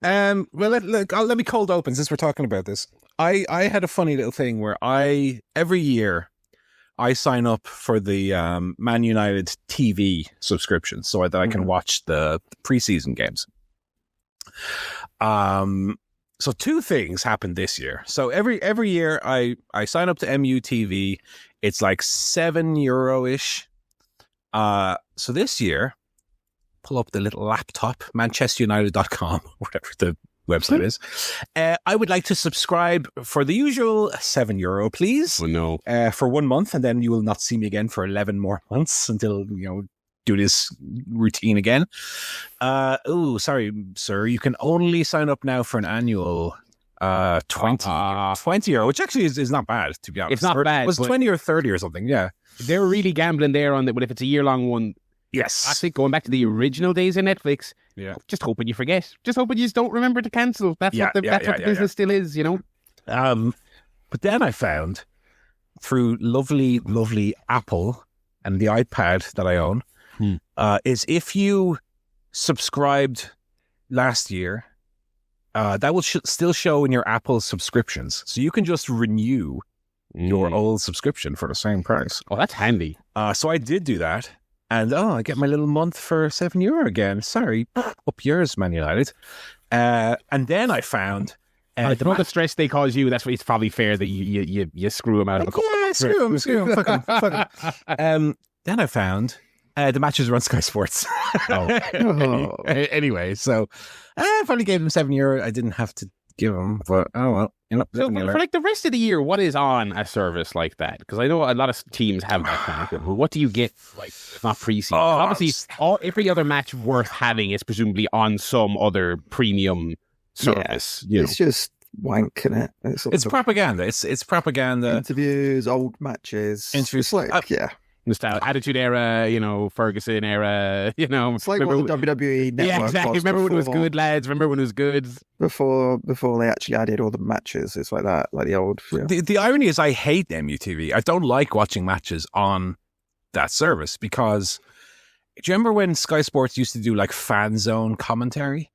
Well, let me cold open since we're talking about this. I had a funny little thing where every year I sign up for the Man United TV subscription so that I can watch the preseason games. So two things happened this year. So every year I sign up to MU TV. It's like €7-ish. So this year, pull up the little laptop, manchesterunited.com, whatever the website is. I would like to subscribe for the usual €7, please. Oh, no. For 1 month, and then you will not see me again for 11 more months until, do this routine again. Sorry, sir. You can only sign up now for an annual €20, which actually is not bad, to be honest. It's not bad. It was 20 or 30 or something, yeah. They're really gambling there on that, but if it's a year-long one, yes. I think going back to the original days of Netflix, just hoping you forget. Just hoping you just don't remember to cancel. That's what the business still is, But then I found, through lovely, lovely Apple and the iPad that I own, is if you subscribed last year, that will still show in your Apple subscriptions. So you can just renew your old subscription for the same price. Oh, that's handy. So I did do that. And I get my little month for €7 again. Sorry, up yours, Man United. And then I found... the stress they cause you, that's why it's probably fair that you screw them out of a Yeah, screw them. Fuck them. Then I found... the matches were on Sky Sports. Anyway, so I finally gave them €7. I didn't have to give them, but oh well. So for like the rest of the year, what is on a service like that? Because I know a lot of teams have that kind of thing. What do you get? Like, it's not preseason. Obviously, every other match worth having is presumably on some other premium service. Yeah, it's just wank, innit? It's propaganda. It's propaganda. Interviews, old matches. Interviews, Attitude Era, Ferguson era, It's like what the WWE network Yeah, exactly. Remember when it was good, lads? Remember when it was good? Before they actually added all the matches. It's like that, like the old... Yeah. The irony is I hate MUTV. I don't like watching matches on that service because... Do you remember when Sky Sports used to do like fan zone commentary?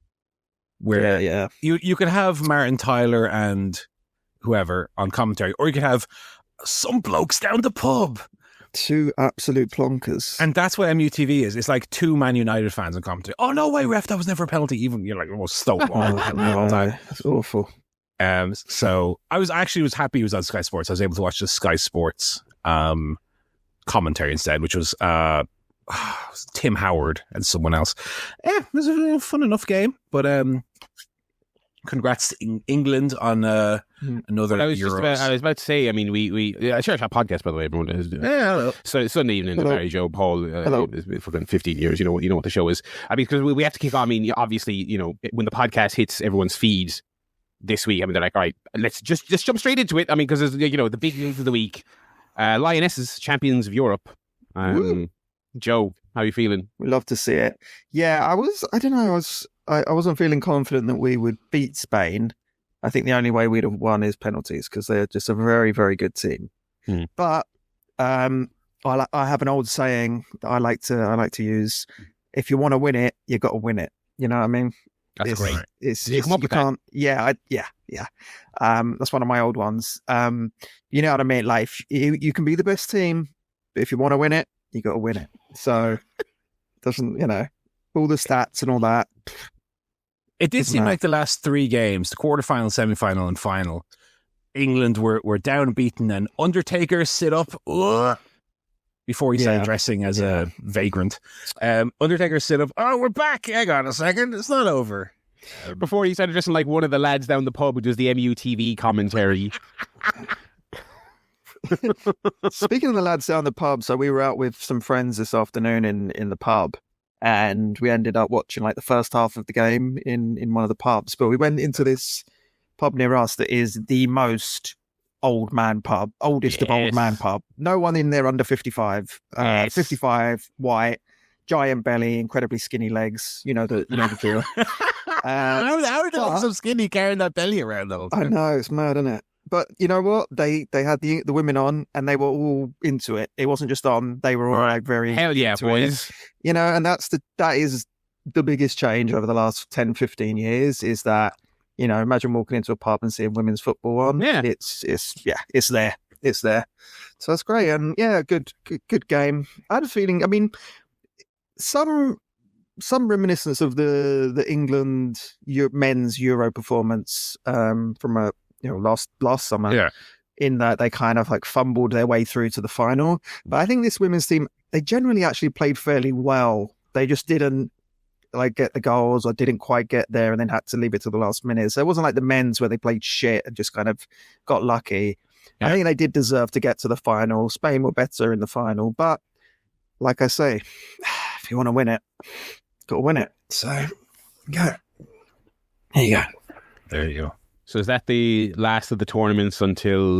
Where you could have Martin Tyler and whoever on commentary, or you could have some blokes down the pub. Two absolute plonkers. And that's what MUTV is. It's like two Man United fans on commentary. Oh, no way, ref, that was never a penalty. Even you're like, Stoke. It's awful. So I was happy it was on Sky Sports. I was able to watch the Sky Sports commentary instead, which was Tim Howard and someone else. It was a fun enough game, but congrats to England on another Euros. I was about to say, I mean, we ChairShot Podcast, by the way, everyone is. Hello. So Sunday evening, Barry Joe Paul. Hello. For 15 years, you know what the show is. I mean, because we have to kick on. I mean, obviously, when the podcast hits everyone's feeds this week, I mean, they're like, all right, let's just jump straight into it. I mean, because there's the big news of the week. Lionesses, champions of Europe. Joe, how are you feeling? We love to see it. Yeah, I wasn't feeling confident that we would beat Spain. I think the only way we'd have won is penalties because they're just a very, very good team. But I have an old saying that I like to use: if you want to win it, you got to win it. You know what I mean? That's great. You come up with that? Yeah. That's one of my old ones. You know what I mean? Like you can be the best team, but if you want to win it, you got to win it. So doesn't all the stats and all that. It did seem like the last three games, the quarterfinal, semi-final, and final, England were down beaten, and Undertaker sit up before he started dressing as a vagrant. Undertaker sit up. Oh, we're back. Hang on a second. It's not over. Before he started dressing like one of the lads down the pub who does the MUTV commentary. Speaking of the lads down the pub, so we were out with some friends this afternoon in the pub. And we ended up watching like the first half of the game in one of the pubs. But we went into this pub near us that is the most oldest of old man pub. No one in there under 55. 55, white, giant belly, incredibly skinny legs. You know the deal. How are they so skinny carrying that belly around though? I know, it's mad, isn't it? But you know what? They had the women on, and they were all into it. It wasn't just on; they were all like very hell yeah, boys. And that is the biggest change over the last 10, 15 years is that, imagine walking into a pub and seeing women's football on. Yeah. It's there. It's there. So that's great. And yeah, good game. I had a feeling, some reminiscence of the England men's Euro performance from last summer. Yeah. In that they kind of like fumbled their way through to the final. But I think this women's team, they generally actually played fairly well. They just didn't get the goals or didn't quite get there and then had to leave it to the last minute. So it wasn't like the men's where they played shit and just kind of got lucky. Yeah. I think they did deserve to get to the final. Spain were better in the final. But like I say, if you want to win it, got to win it. So, yeah. There you go. There you go. So is that the last of the tournaments until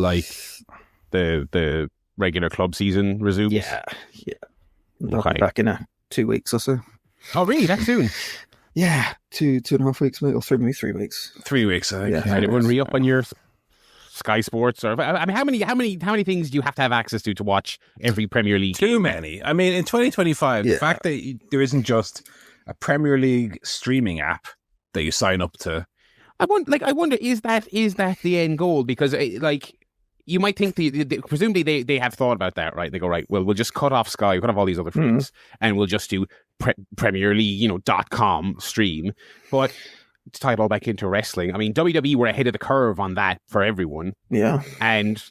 the regular club season resumes? Yeah. I'll be back in 2 weeks or so. Oh, really? That soon? Yeah, 2.5 weeks, or 3 weeks. 3 weeks, I think. Yeah. Anyone re-up on your Sky Sports? Or how many things do you have to have access to watch every Premier League? Too many. In 2025, the fact that there isn't just a Premier League streaming app that you sign up to. I wonder, is that the end goal? Because you might think presumably they have thought about that, right? They go, right, well, we'll just cut off Sky, cut off all these other feeds, and we'll just do Premier League, .com stream. But to tie it all back into wrestling, WWE were ahead of the curve on that for everyone. Yeah, and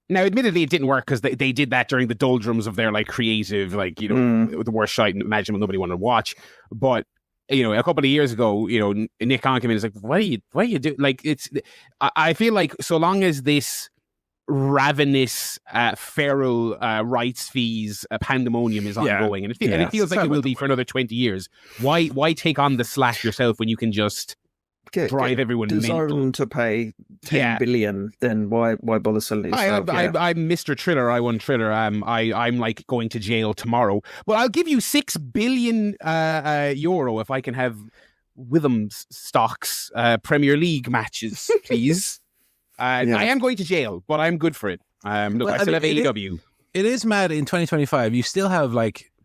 now, admittedly, it didn't work because they did that during the doldrums of their creative, the worst shite imaginable nobody wanted to watch, but. A couple of years ago, Nick Khan came in and was like, what do you do? I feel like so long as this ravenous, feral rights fees pandemonium is ongoing, and it feels like it will be for another 20 years, why take on the slack yourself when you can just drive everyone mental? To pay 10 billion, then why bother selling it yourself? I'm Mr. Triller. I won Triller. I'm going to jail tomorrow. Well, I'll give you 6 billion euro if I can have Withams stocks Premier League matches, please. I am going to jail, but I'm good for it. I still have AEW. It is mad in 2025. You still have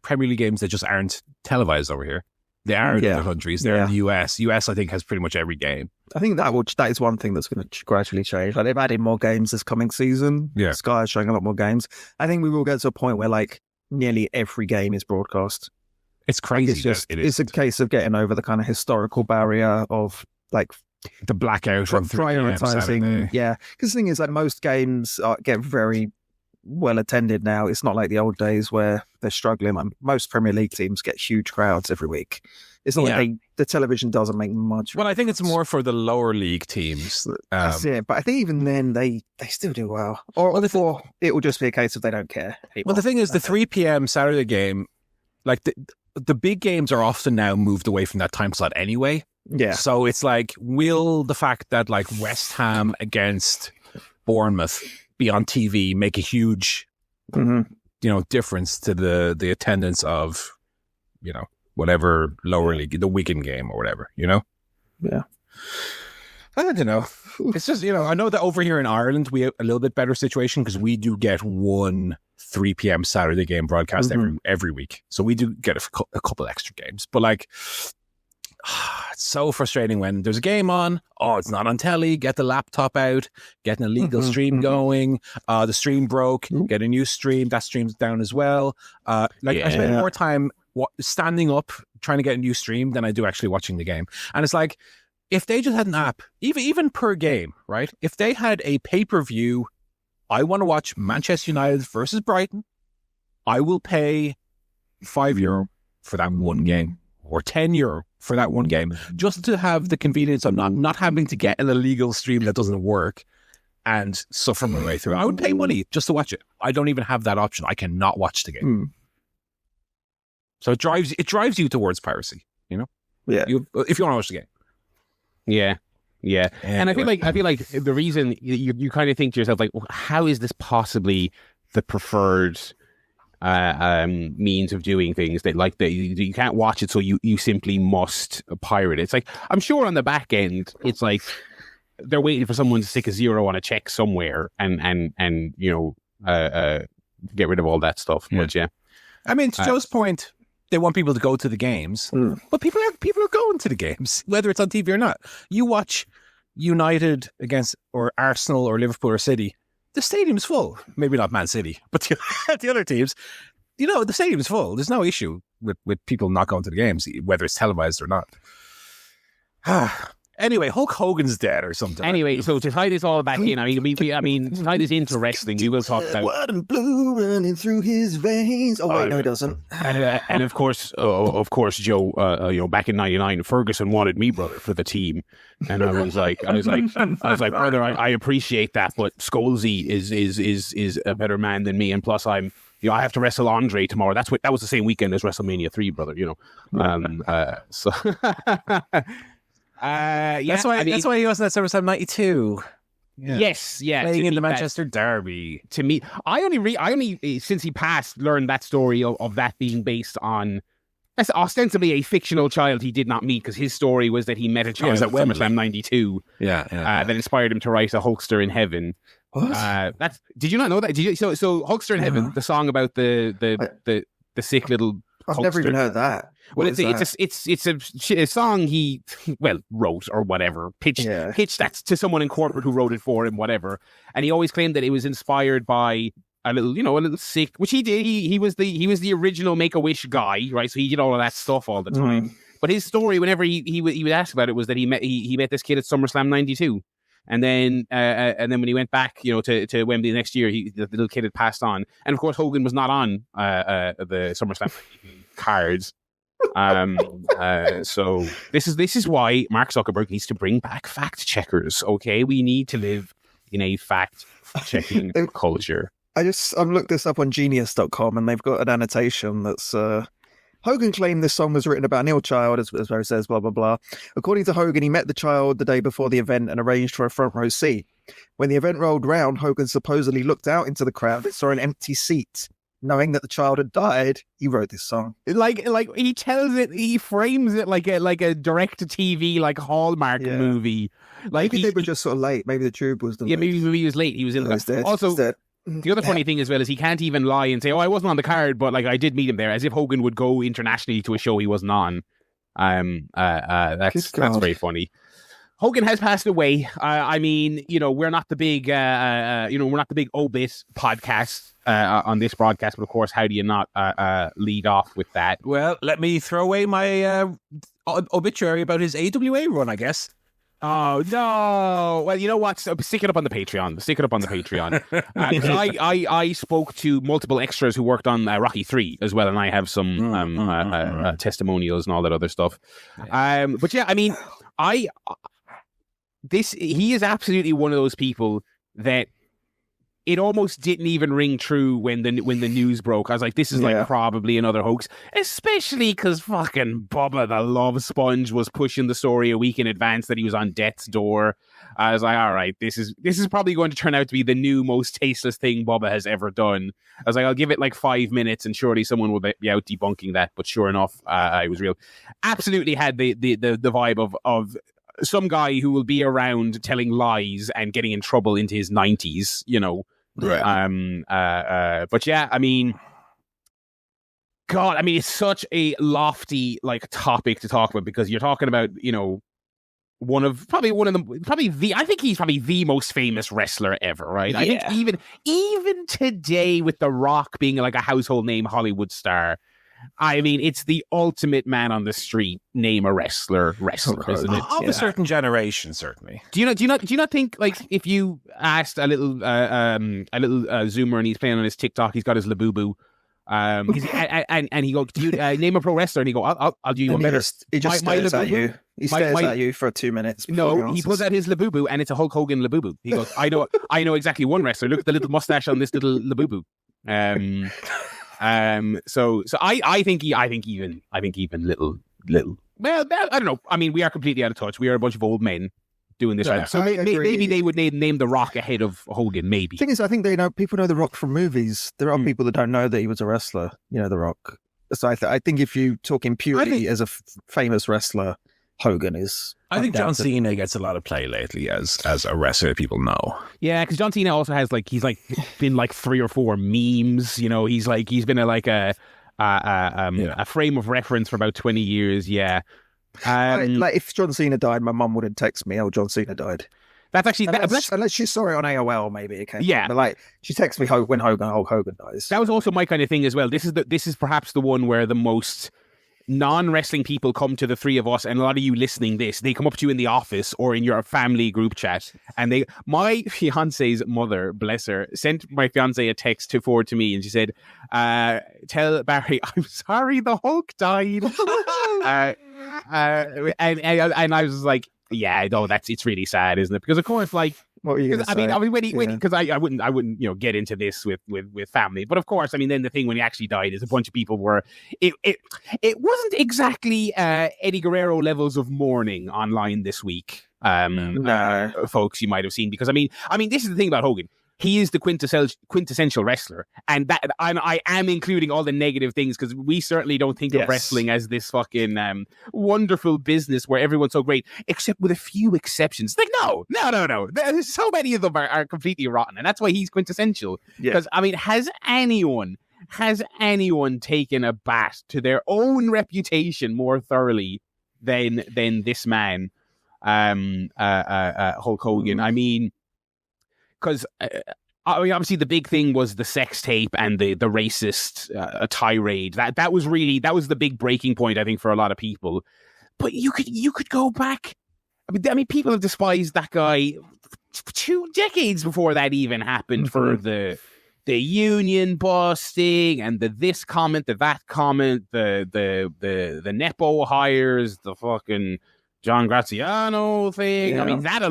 Premier League games that just aren't televised over here. They are in other countries. They're in the US. US, I think, has pretty much every game. I think that is one thing that's going to gradually change. They've added more games this coming season. Yeah. Sky is showing a lot more games. I think we will get to a point where nearly every game is broadcast. It's crazy. It's a case of getting over the kind of historical barrier of the blackout of prioritizing. Yeah, because the thing is, most games get very well attended now. It's not like the old days where they're struggling. Most Premier League teams get huge crowds every week. It's not like the television doesn't make much. Well, I think it's more for the lower league teams. That's it. But I think even then they still do well. Or it will just be a case of they don't care anymore. Well, the thing is, the 3 p.m. Saturday game, the big games are often now moved away from that time slot anyway. Yeah. So it's will the fact that West Ham against Bournemouth be on TV make a huge, difference to the attendance of, whatever lower league, the weekend game or whatever, Yeah. I don't know. It's just, I know that over here in Ireland, we have a little bit better situation because we do get one 3 p.m. Saturday game broadcast every week. So we do get a couple extra games. But it's so frustrating when there's a game on. Oh, it's not on telly. Get the laptop out. Get an illegal stream going. The stream broke. Get a new stream. That stream's down as well. I spend more time standing up trying to get a new stream than I do actually watching the game. And it's if they just had an app, even per game, right? If they had a pay-per-view, I want to watch Manchester United versus Brighton. I will pay €5 for that one game, or €10 for that one game, just to have the convenience of not having to get an illegal stream that doesn't work and suffer my way through. I would pay money just to watch it. I don't even have that option. I cannot watch the game. So it drives you towards piracy, Yeah. If you want to watch the game. Yeah. Yeah. Anyway. And I feel like the reason you kind of think to yourself, how is this possibly the preferred means of doing things that you can't watch it, so you simply must pirate it. It's I'm sure on the back end it's they're waiting for someone to stick a 0 on a check somewhere and get rid of all that stuff. But to Joe's point, they want people to go to the games, but people are going to the games, whether it's on TV or not. You watch United against or Arsenal or Liverpool or City, the stadium's full. Maybe not Man City, but the other teams, the stadium's full. There's no issue with people not going to the games, whether it's televised or not. Anyway, Hulk Hogan's dead or something. Anyway, so to tie this all back in, to tie this into wrestling, we will talk about white and blue running through his veins. Oh wait, no, it doesn't. And of course, Joe, back in '99, Ferguson wanted me, brother, for the team, and I was like, brother, I appreciate that, but Scholesy is a better man than me, and plus I have to wrestle Andre tomorrow. That was the same weekend as WrestleMania 3, brother. So. That's why he wasn't at SummerSlam '92. Yeah. Yes, yeah, playing in the Manchester Derby. To me, I only since he passed learned that story of that being based on that's ostensibly a fictional child he did not meet, because his story was that he met a child at SummerSlam '92. That inspired him to write a Hulkster in Heaven. What? Did you not know that? Did you? So Hulkster in Heaven, the song about the sick little. I've Hulkster. Never even heard that. Well, it's a song he wrote or whatever, pitched that to someone in corporate who wrote it for him, whatever. And he always claimed that it was inspired by a little sick, which he did. He was the original Make-A-Wish guy, right? So he did all of that stuff all the time. But his story, whenever he would ask about it, was that he met this kid at SummerSlam '92. And then when he went back, to Wembley next year, the little kid had passed on. And of course, Hogan was not on the SummerSlam cards. So this is why Mark Zuckerberg needs to bring back fact checkers. Okay, we need to live in a fact checking culture. I've looked this up on Genius.com, and they've got an annotation that's. Hogan claimed this song was written about an ill child, as Ro says, blah, blah, blah. According to Hogan, he met the child the day before the event and arranged for a front row seat. When the event rolled round, Hogan supposedly looked out into the crowd and saw an empty seat. Knowing that the child had died, he wrote this song. Like he tells it, he frames it like a direct-to-TV, like Hallmark movie. Like maybe they were just sort of late. Maybe the tube was delayed. Yeah, maybe he was late. He was in the... Also... The other funny thing as well is he can't even lie and say, I wasn't on the card, but I did meet him there, as if Hogan would go internationally to a show he wasn't on. That's very funny. Hogan has passed away. We're not the big, we're not the big obit podcast on this broadcast, but of course, how do you not lead off with that? Well, let me throw away my obituary about his AWA run, I guess. Oh no! Well, you know what? Stick it up on the Patreon. I spoke to multiple extras who worked on Rocky 3 as well, and I have some testimonials and all that other stuff. But yeah, he is absolutely one of those people that it almost didn't even ring true when the news broke. I was like, this is probably another hoax, especially because fucking Bubba the Love Sponge was pushing the story a week in advance that he was on death's door. I was like, all right, this is probably going to turn out to be the new most tasteless thing Bubba has ever done. I was like, I'll give it like 5 minutes and surely someone will be out debunking that. But sure enough, it was real. Absolutely had the vibe of some guy who will be around telling lies and getting in trouble into his 90s, Right. But yeah, God, it's such a lofty topic to talk about, because you're talking about, I think he's probably the most famous wrestler ever, right? Yeah. I think even today, with The Rock being like a household name Hollywood star, it's the ultimate man on the street name a wrestler, isn't it? Of a certain generation, certainly. Do you not think, like, if you asked a little Zoomer and he's playing on his TikTok, he's got his Labubu, and he goes, "Do you name a pro wrestler?" And he go, "I'll do you a better." He just stares at you. He stares at you for 2 minutes. No, he pulls out his Labubu, and it's a Hulk Hogan Labubu. He goes, "I know exactly one wrestler. Look at the little mustache on this little Labubu." So I think even little. Well, I don't know. We are completely out of touch. We are a bunch of old men doing this right now. So maybe they would name The Rock ahead of Hogan. Maybe. The thing is, I think people know The Rock from movies. There are people that don't know that he was a wrestler. The Rock. So I think if you talk in purely as a famous wrestler, Hogan is. I think John Cena gets a lot of play lately as a wrestler people know. Yeah, because John Cena also has he's been 3 or 4 memes. He's been a a frame of reference for about 20 years. Yeah. Like if John Cena died, my mum wouldn't text me, "Oh, John Cena died." That's actually unless she saw it on AOL, maybe it came. Yeah, but like she texts me when Hogan dies. That was also my kind of thing as well. This is perhaps the one where the most non-wrestling people come to the three of us, and a lot of you listening they come up to you in the office or in your family group chat, and my fiance's mother, bless her, sent my fiance a text to forward to me, and she said, "Tell Barry I'm sorry the Hulk died." And I was like, yeah, no, it's really sad, isn't it? Because of course, like, what were you gonna say? I mean, because I wouldn't get into this with family, but of course, I mean, then the thing when he actually died is a bunch of people were it wasn't exactly Eddie Guerrero levels of mourning online this week. No, folks, you might have seen, because I mean, this is the thing about Hogan. He is the quintessential wrestler, and I am including all the negative things, because we certainly don't think of wrestling as this fucking wonderful business where everyone's so great, except with a few exceptions. Like, no. There's so many of them are completely rotten, and that's why he's quintessential. Because I mean, has anyone taken a bat to their own reputation more thoroughly than this man, Hulk Hogan? I mean, because obviously the big thing was the sex tape and the racist tirade. That was the big breaking point, I think, for a lot of people. But you could go back. I mean, people have despised that guy 2 decades before that even happened, for the union busting and the this comment, the that comment, the Nepo hires, the fucking John Graziano thing. Yeah. I mean, that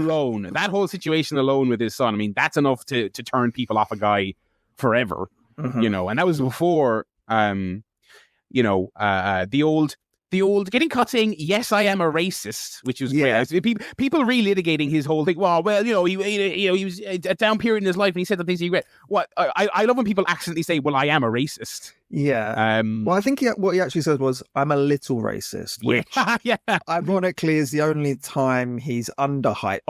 whole situation alone with his son, I mean, that's enough to turn people off a guy forever, you know. And that was before, the old getting caught saying, "Yes, I am a racist," which was great. People relitigating his whole thing. Well, he was a down period in his life, and he said the things he regret. What I love when people accidentally say, "Well, I am a racist." Yeah. Well, I think what he actually said was, "I'm a little racist," which ironically is the only time he's underhyped.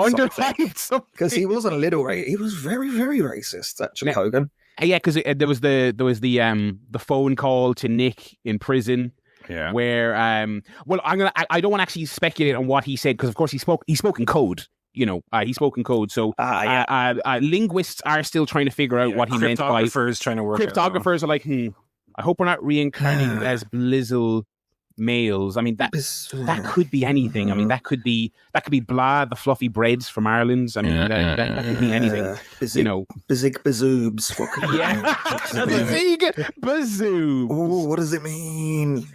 Because he wasn't a little racist; he was very, very racist. Actually, Hogan. Yeah, because there was the phone call to Nick in prison. Yeah. Where I don't want to actually speculate on what he said, because of course he spoke in code. He spoke in code. So linguists are still trying to figure out what he meant by trying to work. Cryptographers are like, I hope we're not reincarnating as blizzle males. I mean, that could be anything. I mean, that could be blah, the fluffy breads from Ireland. I mean, that could be anything. Bazig bazoobs. Bazig bazoobs. Oh, what does it mean?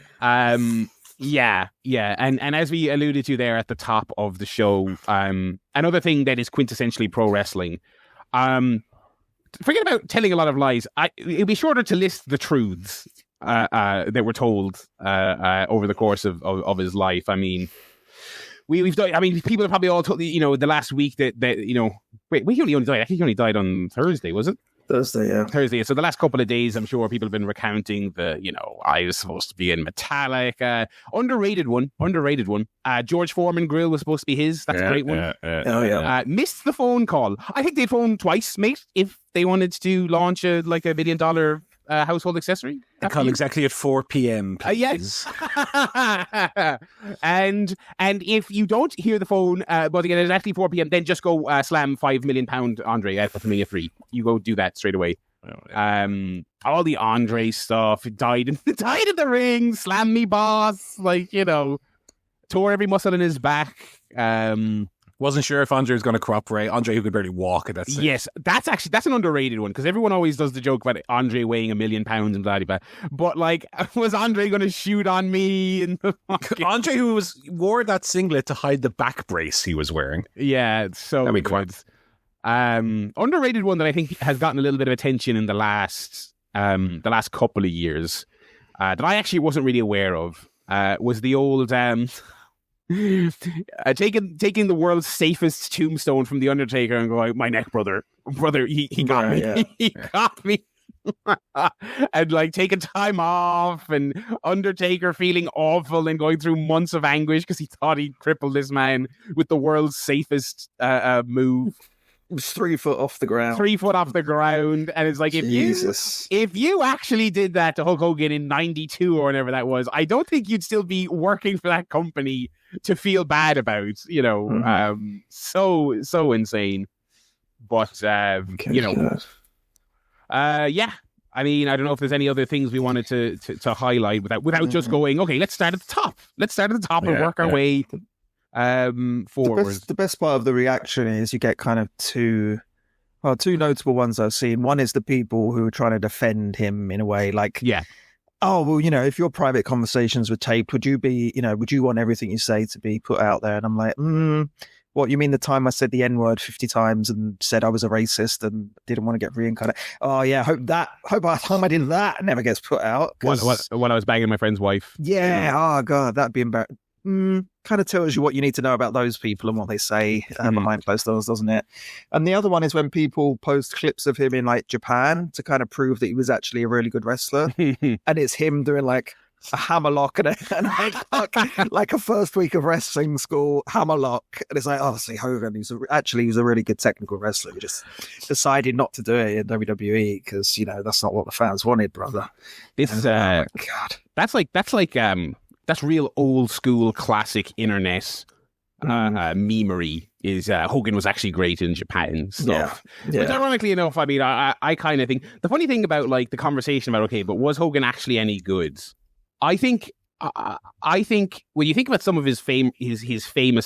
Yeah. And as we alluded to there at the top of the show, another thing that is quintessentially pro wrestling, forget about telling a lot of lies. It'd be shorter to list the truths that were told over the course of his life. I mean, we've done. I mean, people have probably all told the last week that wait, he only died. I think he only died on Thursday, was it? Thursday, yeah. Thursday. So the last couple of days, I'm sure people have been recounting I was supposed to be in Metallica. Underrated one. George Foreman grill was supposed to be his. That's a great one. Missed the phone call. I think they'd phone twice, mate, if they wanted to launch a $1 billion household accessory. Call exactly at 4 p.m. Yes. And if you don't hear the phone, but again, it's actually 4 p.m., then just go slam £5 million Andre at WrestleMania 3. You go do that straight away. All the Andre stuff, died in the ring, slam me boss, tore every muscle in his back. Wasn't sure if Andre was going to cooperate. Andre, who could barely walk at that stage. Yes, that's an underrated one, because everyone always does the joke about Andre weighing £1 million and blah blah. But was Andre going to shoot on me? Andre, who wore that singlet to hide the back brace he was wearing. Yeah, so that'd be quite underrated one that I think has gotten a little bit of attention in the last couple of years that I actually wasn't really aware of. Was the old taking the world's safest tombstone from the Undertaker and going, "My neck, brother, he got me." Yeah. He got me. And taking time off, and Undertaker feeling awful and going through months of anguish because he thought he'd crippled this man with the world's safest move. It was 3 foot off the ground. 3 foot off the ground. And it's like, if you actually did that to Hulk Hogan in 92 or whatever that was, I don't think you'd still be working for that company to feel bad about, so insane. But, yeah. I mean, I don't know if there's any other things we wanted to highlight without just going, okay, let's start at the top. Let's start at the top and work our way forward. The best part of the reaction is you get kind of two notable ones I've seen. One is the people who are trying to defend him in a way, like, oh, well, if your private conversations were taped, would you want everything you say to be put out there? And I'm like, what, you mean the time I said the N-word 50 times and said I was a racist and didn't want to get reincarnated? Oh, yeah, hope by the time I did that, it never gets put out. When I was banging my friend's wife. Yeah, oh, God, that'd be embarrassing. Kind of tells you what you need to know about those people and what they say behind closed doors, doesn't it? And the other one is when people post clips of him in, like, Japan to kind of prove that he was actually a really good wrestler. And it's him doing, like, a hammerlock and like a first week of wrestling school hammerlock, and it's like, oh, see, Hogan, he was a really good technical wrestler. He just decided not to do it in WWE because that's not what the fans wanted, brother. God, that's real old school classic internet memery. Is Hogan was actually great in Japan stuff. Yeah. But ironically enough, I mean, I kind of think the funny thing about like the conversation about but was Hogan actually any good? I think when you think about some of his famous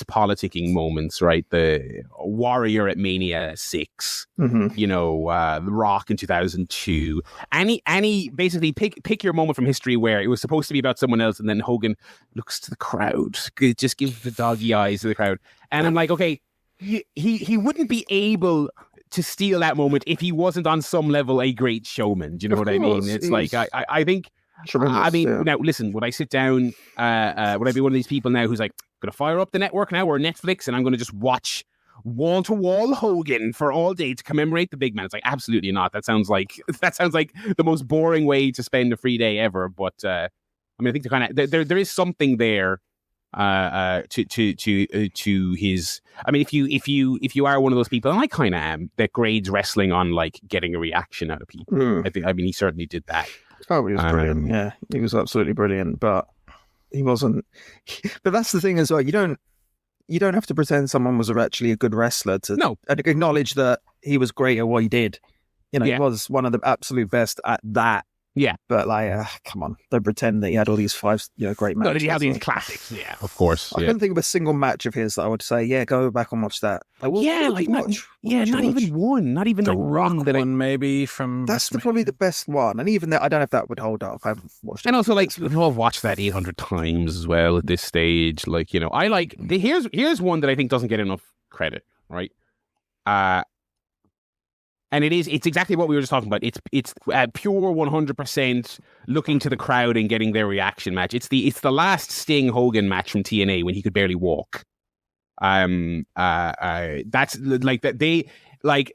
politicking moments, right? The Warrior at Mania 6, The Rock in 2002, any basically pick your moment from history where it was supposed to be about someone else, and then Hogan looks to the crowd, just gives the doggy eyes to the crowd, and I'm like, okay, he wouldn't be able to steal that moment if he wasn't on some level a great showman. Do you know what I mean? It's like I think. Now listen, would I sit down, would I be one of these people now who's like, going to fire up the network now or Netflix and I'm going to just watch wall-to-wall Hogan for all day to commemorate the big man? It's like, absolutely not. That sounds like the most boring way to spend a free day ever. But I mean, I think there is something there to his. I mean, if you are one of those people, and I kind of am, that grades wrestling on like getting a reaction out of people. I mean, he certainly did that. Oh, he was brilliant. Yeah, he was absolutely brilliant, but he wasn't. But that's the thing as well. You don't have to pretend someone was actually a good wrestler to and acknowledge that he was great at what he did. He was one of the absolute best at that. Yeah, but like, come on, don't pretend that he had all these great matches. No, did he have these classics? Yeah, of course. I couldn't think of a single match of his that I would say, go back and watch that. Like, not even one, not even the one that maybe from. That's probably the best one, and even that, I don't know if that would hold up. I haven't watched it. And also, like, I've watched that 800 times as well at this stage. Like, I like here's one that I think doesn't get enough credit, right? And it's exactly what we were just talking about. It's pure 100% looking to the crowd and getting their reaction match. It's the last Sting Hogan match from TNA when he could barely walk. That's like that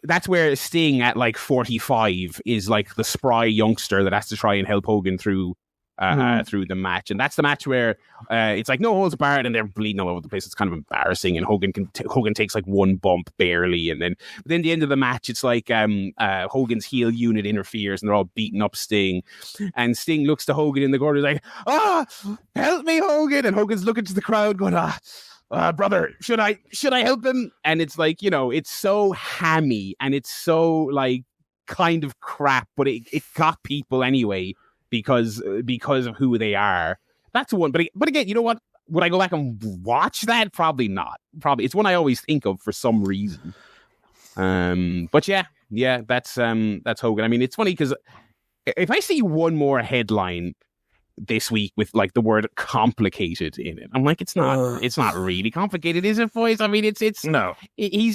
that's where Sting at like 45 is like the spry youngster that has to try and help Hogan through the match, and that's the match where it's like no holds barred and they're bleeding all over the place. It's kind of embarrassing, and Hogan takes like one bump barely, and then the end of the match, it's like Hogan's heel unit interferes and they're all beating up Sting, and Sting looks to Hogan in the corner, like, help me, Hogan, and Hogan's looking to the crowd going, brother, should I help him? And it's like, it's so hammy and it's so like kind of crap, but it got people anyway. Because of who they are. That's one. But again, you know what? Would I go back and watch that? Probably not. Probably it's one I always think of for some reason. But yeah, that's Hogan. I mean, it's funny because if I see one more headline this week with like the word complicated in it, I'm like, it's not really complicated, is it, boys? I mean, it's no. He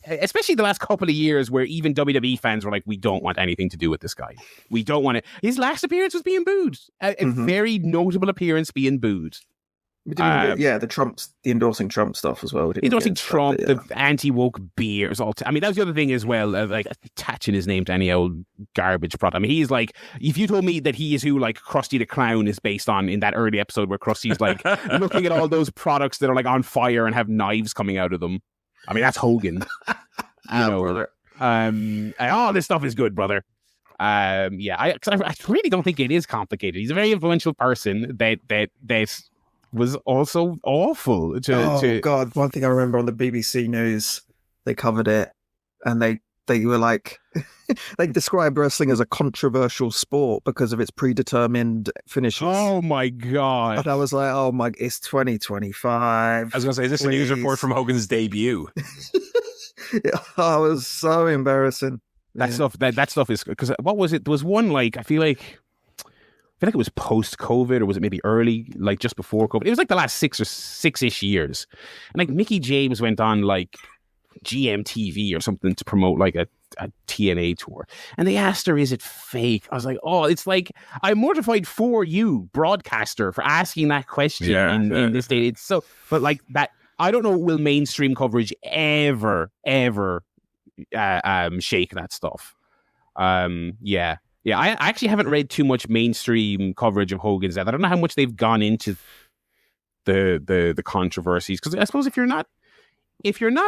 especially the last couple of years where even WWE fans were like, we don't want anything to do with this guy. We don't want it. His last appearance was being booed. A very notable appearance being booed. The endorsing Trump stuff as well. Endorsing Trump, the anti-woke beers. I mean, that was the other thing as well, like attaching his name to any old garbage product. I mean, he's like, if you told me that he is who like Krusty the Clown is based on in that early episode where Krusty's like looking at all those products that are like on fire and have knives coming out of them. I mean, that's Hogan. Brother. All this stuff is good, brother. I really don't think it is complicated. He's a very influential person that was also awful. God, one thing I remember on the BBC News, they covered it, and they were like, they described wrestling as a controversial sport because of its predetermined finishes. Oh my God. And I was like, oh my, it's 2025. I was going to say, is this a news report from Hogan's debut? Oh, it was so embarrassing. That stuff is, because what was it? There was one, like, I feel like it was post-COVID, or was it maybe early, like just before COVID? It was like the last 6-ish years. And like Mickey James went on like GMTV or something to promote like a TNA tour. And they asked her, is it fake? I was like, oh, it's like, I'm mortified for you, broadcaster, for asking that question in this day. It's so, but like that, I don't know, will mainstream coverage ever shake that stuff? I actually haven't read too much mainstream coverage of Hogan's death. I don't know how much they've gone into the controversies, because I suppose if you're not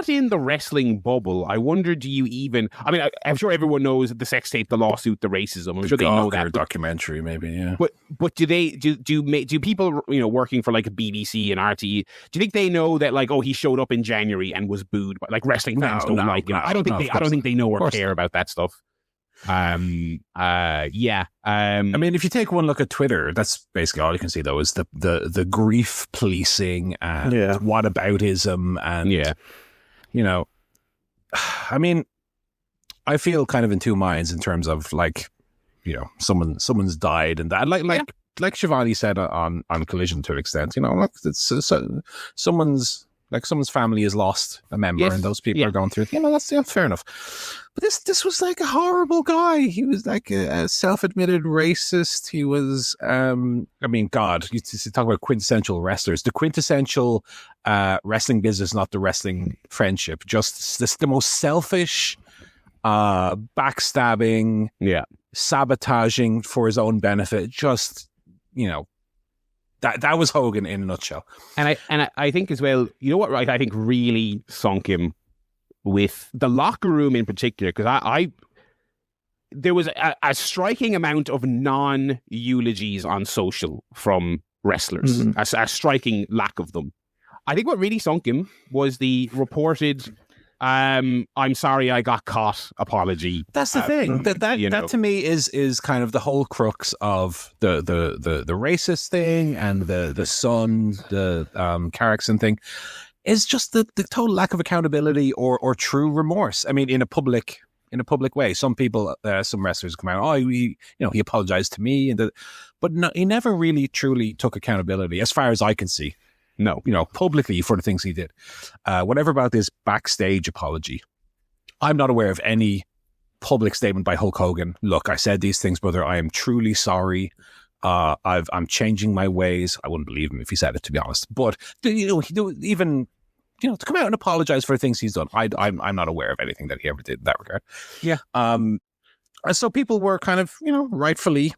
in the wrestling bubble, I wonder, do you even? I mean, I'm sure everyone knows the sex tape, the lawsuit, the racism. I'm sure they know that. Documentary, maybe, yeah. But do people, working for like a BBC and RTE, do you think they know that, like, oh, he showed up in January and was booed? Like wrestling fans don't like him. I don't think they know or care about that stuff. I mean, if you take one look at Twitter, that's basically all you can see, though, is the grief policing and whataboutism, and I mean, I feel kind of in two minds in terms of, like, someone's died, and that, like Shivani said on Collision, to an extent, it's someone's family has lost a member, and those people are going through it. That's fair enough. But this was like a horrible guy. He was like a self-admitted racist. He was, God, you talk about quintessential wrestlers. The quintessential wrestling business, not the wrestling friendship. Just the most selfish, backstabbing, sabotaging for his own benefit. Just, That was Hogan in a nutshell. And I think as well, you know what, right? I think really sunk him with the locker room in particular, because there was a striking amount of non-eulogies on social from wrestlers, a striking lack of them. I think what really sunk him was the reported I'm sorry I got caught apology. That's the thing. That to me is kind of the whole crux of the racist thing, and the son, the Carrickson thing, is just the total lack of accountability or true remorse. I mean, in a public way. Some people, some wrestlers come out, he apologized to me, but no, he never really truly took accountability, as far as I can see. No, publicly for the things he did. Whatever about this backstage apology, I'm not aware of any public statement by Hulk Hogan. Look, I said these things, brother. I am truly sorry. I'm changing my ways. I wouldn't believe him if he said it, to be honest. But even to come out and apologize for the things he's done, I'm not aware of anything that he ever did in that regard. Yeah. So people were kind of rightfully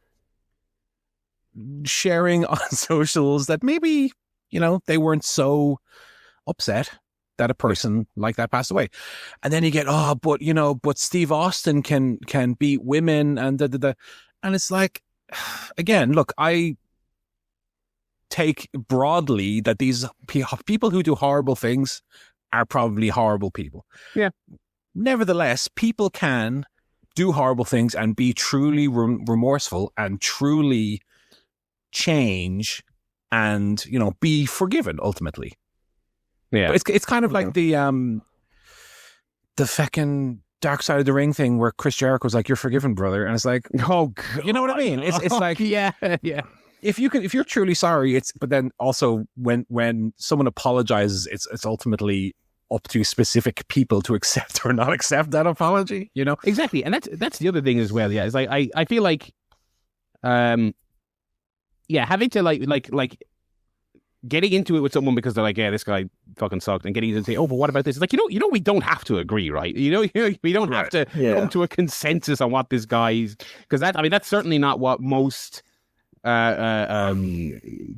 sharing on socials that maybe they weren't so upset that a person like that passed away. And then you get, but Steve Austin can beat women and and it's like, again, look, I take broadly that these people who do horrible things are probably horrible people. Yeah. Nevertheless, people can do horrible things and be truly remorseful and truly change and be forgiven ultimately. Yeah, but it's kind of like the fucking Dark Side of the Ring thing where Chris Jericho's like, "You're forgiven, brother," and it's like, oh, God. You know what I mean? It's like, yeah. If you're truly sorry, but then also when someone apologizes, it's ultimately up to specific people to accept or not accept that apology. Exactly, and that's the other thing as well. Yeah, it's like I feel like, having to like getting into it with someone because they're like, yeah, this guy fucking sucked, and getting into say, oh, but what about this? It's like, we don't have to agree, right? We don't have to come to a consensus on what this guy's, because that's certainly not what most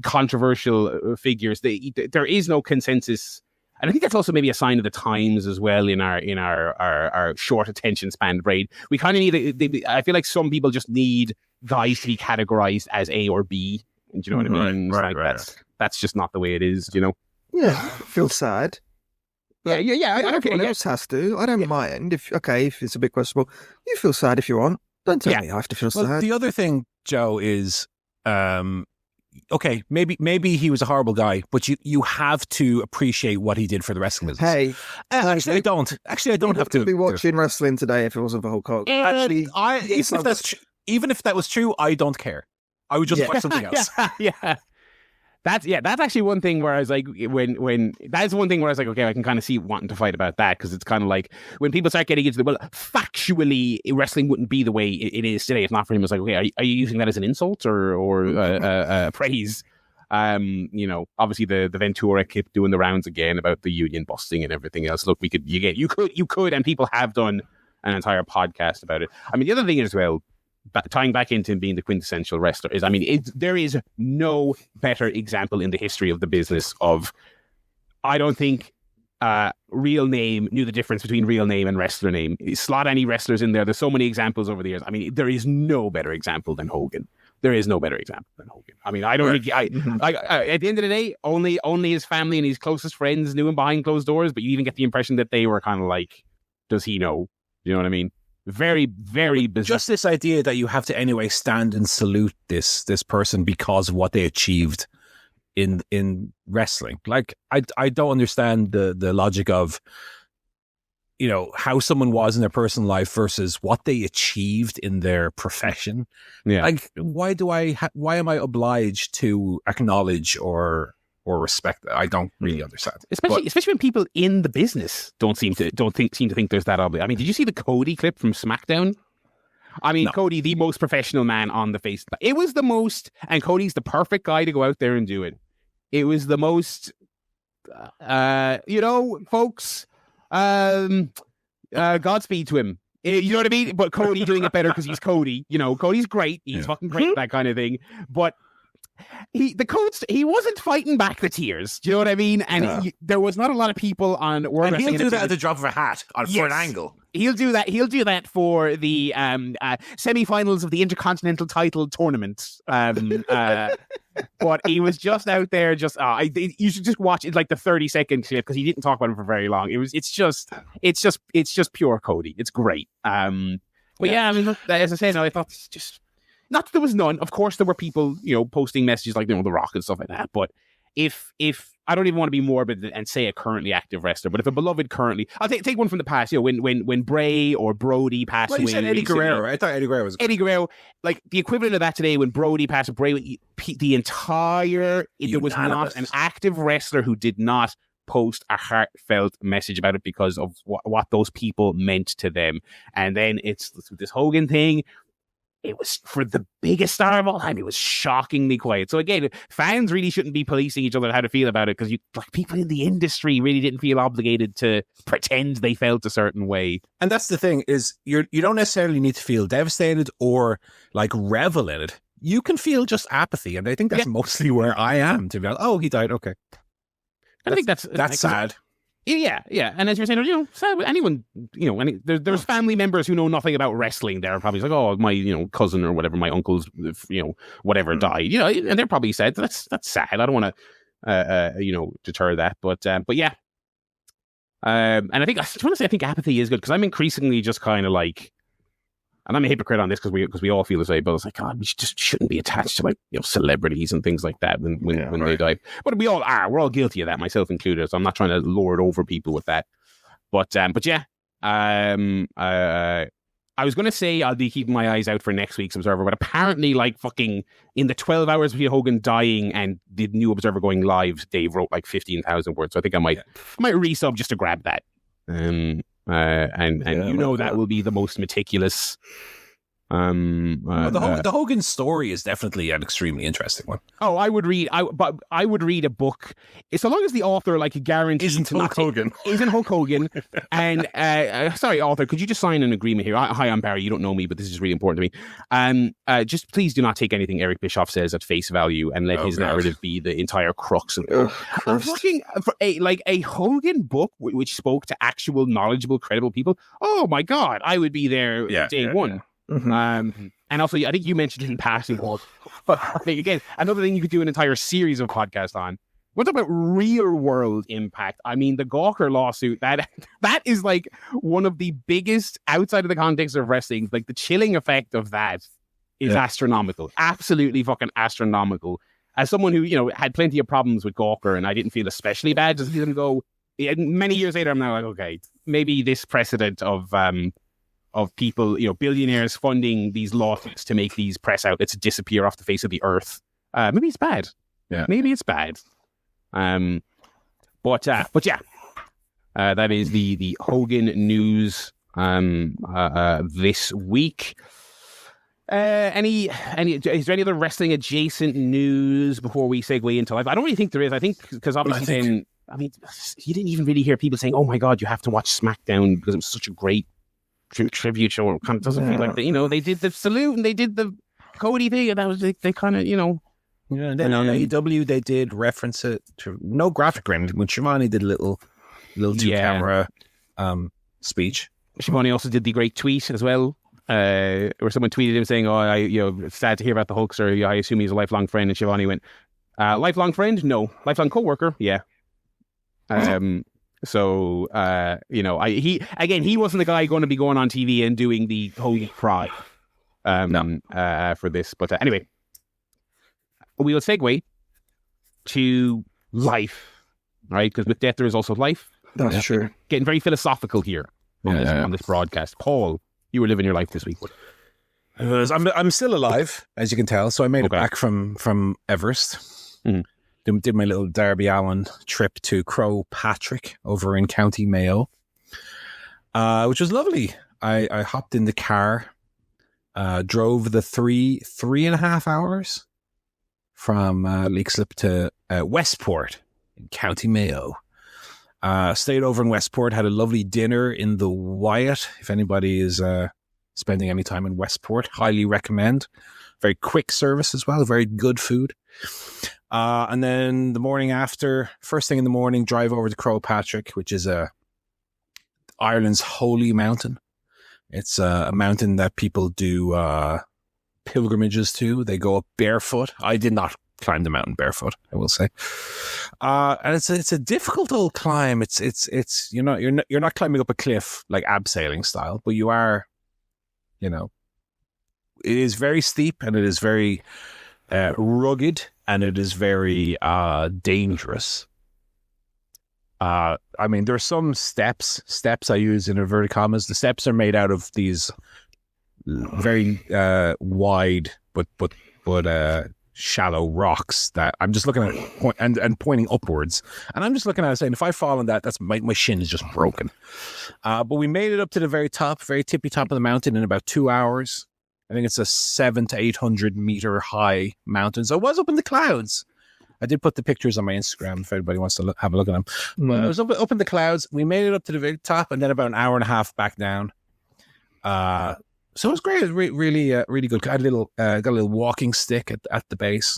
controversial figures. There is no consensus And I think that's also maybe a sign of the times as well in our short attention span brain. We kind of need, I feel like some people just need guys to be categorized as A or B. Do you know what I mean? Right. That's just not the way it is, you know? Yeah, I feel sad. Yeah. Everyone else has to. I don't mind if it's a bit questionable. You feel sad if you want. Don't tell me I have to feel sad. The other thing, Joe, is okay, maybe he was a horrible guy, but you have to appreciate what he did for the wrestling business. Hey, actually, I don't. Actually, I don't have to be watching wrestling today if it wasn't for Hulk Hogan. Actually, even if that was true, I don't care. I would just watch something else. Yeah. That's actually one thing where I was like, when that's one thing where I was like, okay, I can kind of see wanting to fight about that, because it's kind of like when people start getting into factually wrestling wouldn't be the way it is today if not for him. It's like, okay, are you using that as an insult or praise? Obviously the Ventura kept doing the rounds again about the union busting and everything else. Look, you could, and people have done an entire podcast about it. I mean, the other thing as well, tying back into him being the quintessential wrestler, is, I mean, there is no better example in the history of the business of, I don't think real name knew the difference between real name and wrestler name. Slot any wrestlers in there. There's so many examples over the years. I mean, there is no better example than Hogan. There is no better example than Hogan. I mean, I don't think, at the end of the day, only his family and his closest friends knew him behind closed doors, but you even get the impression that they were kind of like, does he know? You know what I mean? Very, very bizarre. Just this idea that you have to anyway stand and salute this person because of what they achieved in wrestling. Like, I don't understand the logic of, how someone was in their personal life versus what they achieved in their profession. Yeah. Like, why am I obliged to acknowledge or respect that? I don't really understand. Especially when people in the business don't seem to think there's that obligation. I mean, did you see the Cody clip from SmackDown? I mean, no. Cody, the most professional man on the face. It was the most, and Cody's the perfect guy to go out there and do it. It was the most, folks, Godspeed to him. You know what I mean? But Cody doing it better because he's Cody. Cody's great. He's fucking great, that kind of thing. But he wasn't fighting back the tears. Do you know what I mean? And there was not a lot of people on World Wrestling. And he'll do that at the drop of a hat for an angle. He'll do that for the semi-finals of the Intercontinental Title Tournament. But he was just out there. You should just watch it, like the 30-second clip, because he didn't talk about it for very long. It's just pure Cody. It's great. But yeah, I mean, as I said, I thought it's just. Not that there was none. Of course, there were people, posting messages like, The Rock and stuff like that. But if I don't even want to be morbid and say a currently active wrestler, but if a beloved currently, I'll take one from the past. When Bray or Brody passed away. You said Eddie Guerrero. I thought Eddie Guerrero was Eddie Guerrero. Like the equivalent of that today, when Brody passed away, the entire there was not an active wrestler who did not post a heartfelt message about it because of what those people meant to them. And then it's this Hogan thing. It was, for the biggest star of all time, it was shockingly quiet. So again, fans really shouldn't be policing each other how to feel about it, because people in the industry really didn't feel obligated to pretend they felt a certain way. And that's the thing, is you don't necessarily need to feel devastated or like revel in it. You can feel just apathy, and I think that's mostly where I am, to be honest. Oh, he died. Okay, I think that's sad. Yeah, and as you're saying, anyone, there's family members who know nothing about wrestling. They're probably like, oh, my, cousin or whatever, my uncle's, whatever died, and they're probably sad. That's sad. I don't want to, deter that, but yeah. And I think apathy is good, because I'm increasingly just kind of like, and I'm a hypocrite on this because we all feel this way, but it's like, God, we just shouldn't be attached to celebrities and things like that when they die. But we all are. We're all guilty of that, myself included. So I'm not trying to lord over people with that. But yeah, I was going to say I'll be keeping my eyes out for next week's Observer, but apparently, like fucking in the 12 hours between Hogan dying and the new Observer going live, Dave wrote like 15,000 words. So I think I might resub just to grab that. That will be the most meticulous The Hogan story is definitely an extremely interesting one. Oh, I would read a book, so long as the author guarantees Isn't Hulk Hogan. Isn't Hulk Hogan. And sorry, author, could you just sign an agreement here? Hi, I'm Barry. You don't know me, but this is really important to me. Just please do not take anything Eric Bischoff says at face value and let his narrative be the entire crux of it. I'm looking for a Hogan book which spoke to actual knowledgeable, credible people. Oh my God, I would be there day one. Yeah. Mm-hmm. And also, I think you mentioned in passing, but again, another thing you could do an entire series of podcasts on. What about real world impact? I mean, the Gawker lawsuit, that is one of the biggest outside of the context of wrestling. The chilling effect of that is astronomical, absolutely fucking astronomical. As someone who, had plenty of problems with Gawker and I didn't feel especially bad to see them go, many years later, I'm now okay, maybe this precedent of people, billionaires funding these lawsuits to make these press outlets disappear off the face of the earth. Maybe it's bad. Yeah. Maybe it's bad. But yeah, that is the Hogan news this week. Is there any other wrestling adjacent news before we segue into live? I don't really think there is. I think because obviously you didn't even really hear people saying, "Oh my God, you have to watch SmackDown because it was such a great tribute show." It kind of doesn't feel like that. They did the salute and they did the Cody thing, and that was they kind of and then on AEW they did reference it to no graphic or anything when Shivani did a little 2-camera speech. Shivani also did the great tweet as well, where someone tweeted him saying, "Oh, sad to hear about the Hulk, sir. I assume he's a lifelong friend." And Shivani went, "Lifelong friend? No. Lifelong coworker? Yeah." So, he wasn't the guy going to be going on TV and doing the holy cry for this. But anyway, we will segue to life, right? Because with death, there is also life. That's true. Getting very philosophical here on this broadcast. Paul, you were living your life this week. I'm still alive, as you can tell. So I made it back from Everest. Mm-hmm. Did my little Darby Allin trip to Croagh Patrick over in County Mayo, which was lovely. I hopped in the car, drove the 3.5 hours from Leixlip to Westport in County Mayo. Stayed over in Westport, had a lovely dinner in the Wyatt. If anybody is spending any time in Westport, highly recommend. Very quick service as well, very good food. And then the morning after, first thing in the morning, drive over to Croagh Patrick, which is Ireland's holy mountain. It's a mountain that people do pilgrimages to. They go up barefoot. I did not climb the mountain barefoot, I will say. And it's a difficult old climb. It's you're not climbing up a cliff like abseiling style, but you are, it is very steep and it is very rugged and it is very dangerous. I mean, there are some steps I use in inverted commas. The steps are made out of these very wide but shallow rocks that I'm just looking at and pointing upwards. And I'm just looking at it saying, if I fall on that, that's my shin is just broken. But we made it up to the very tippy top of the mountain in about 2 hours. I think it's a 700 to 800 meter high mountain. So it was up in the clouds. I did put the pictures on my Instagram if anybody wants to have a look at them. It was up in the clouds. We made it up to the very top and then about an hour and a half back down. So it was great. It was really good. I had got a little walking stick at the base.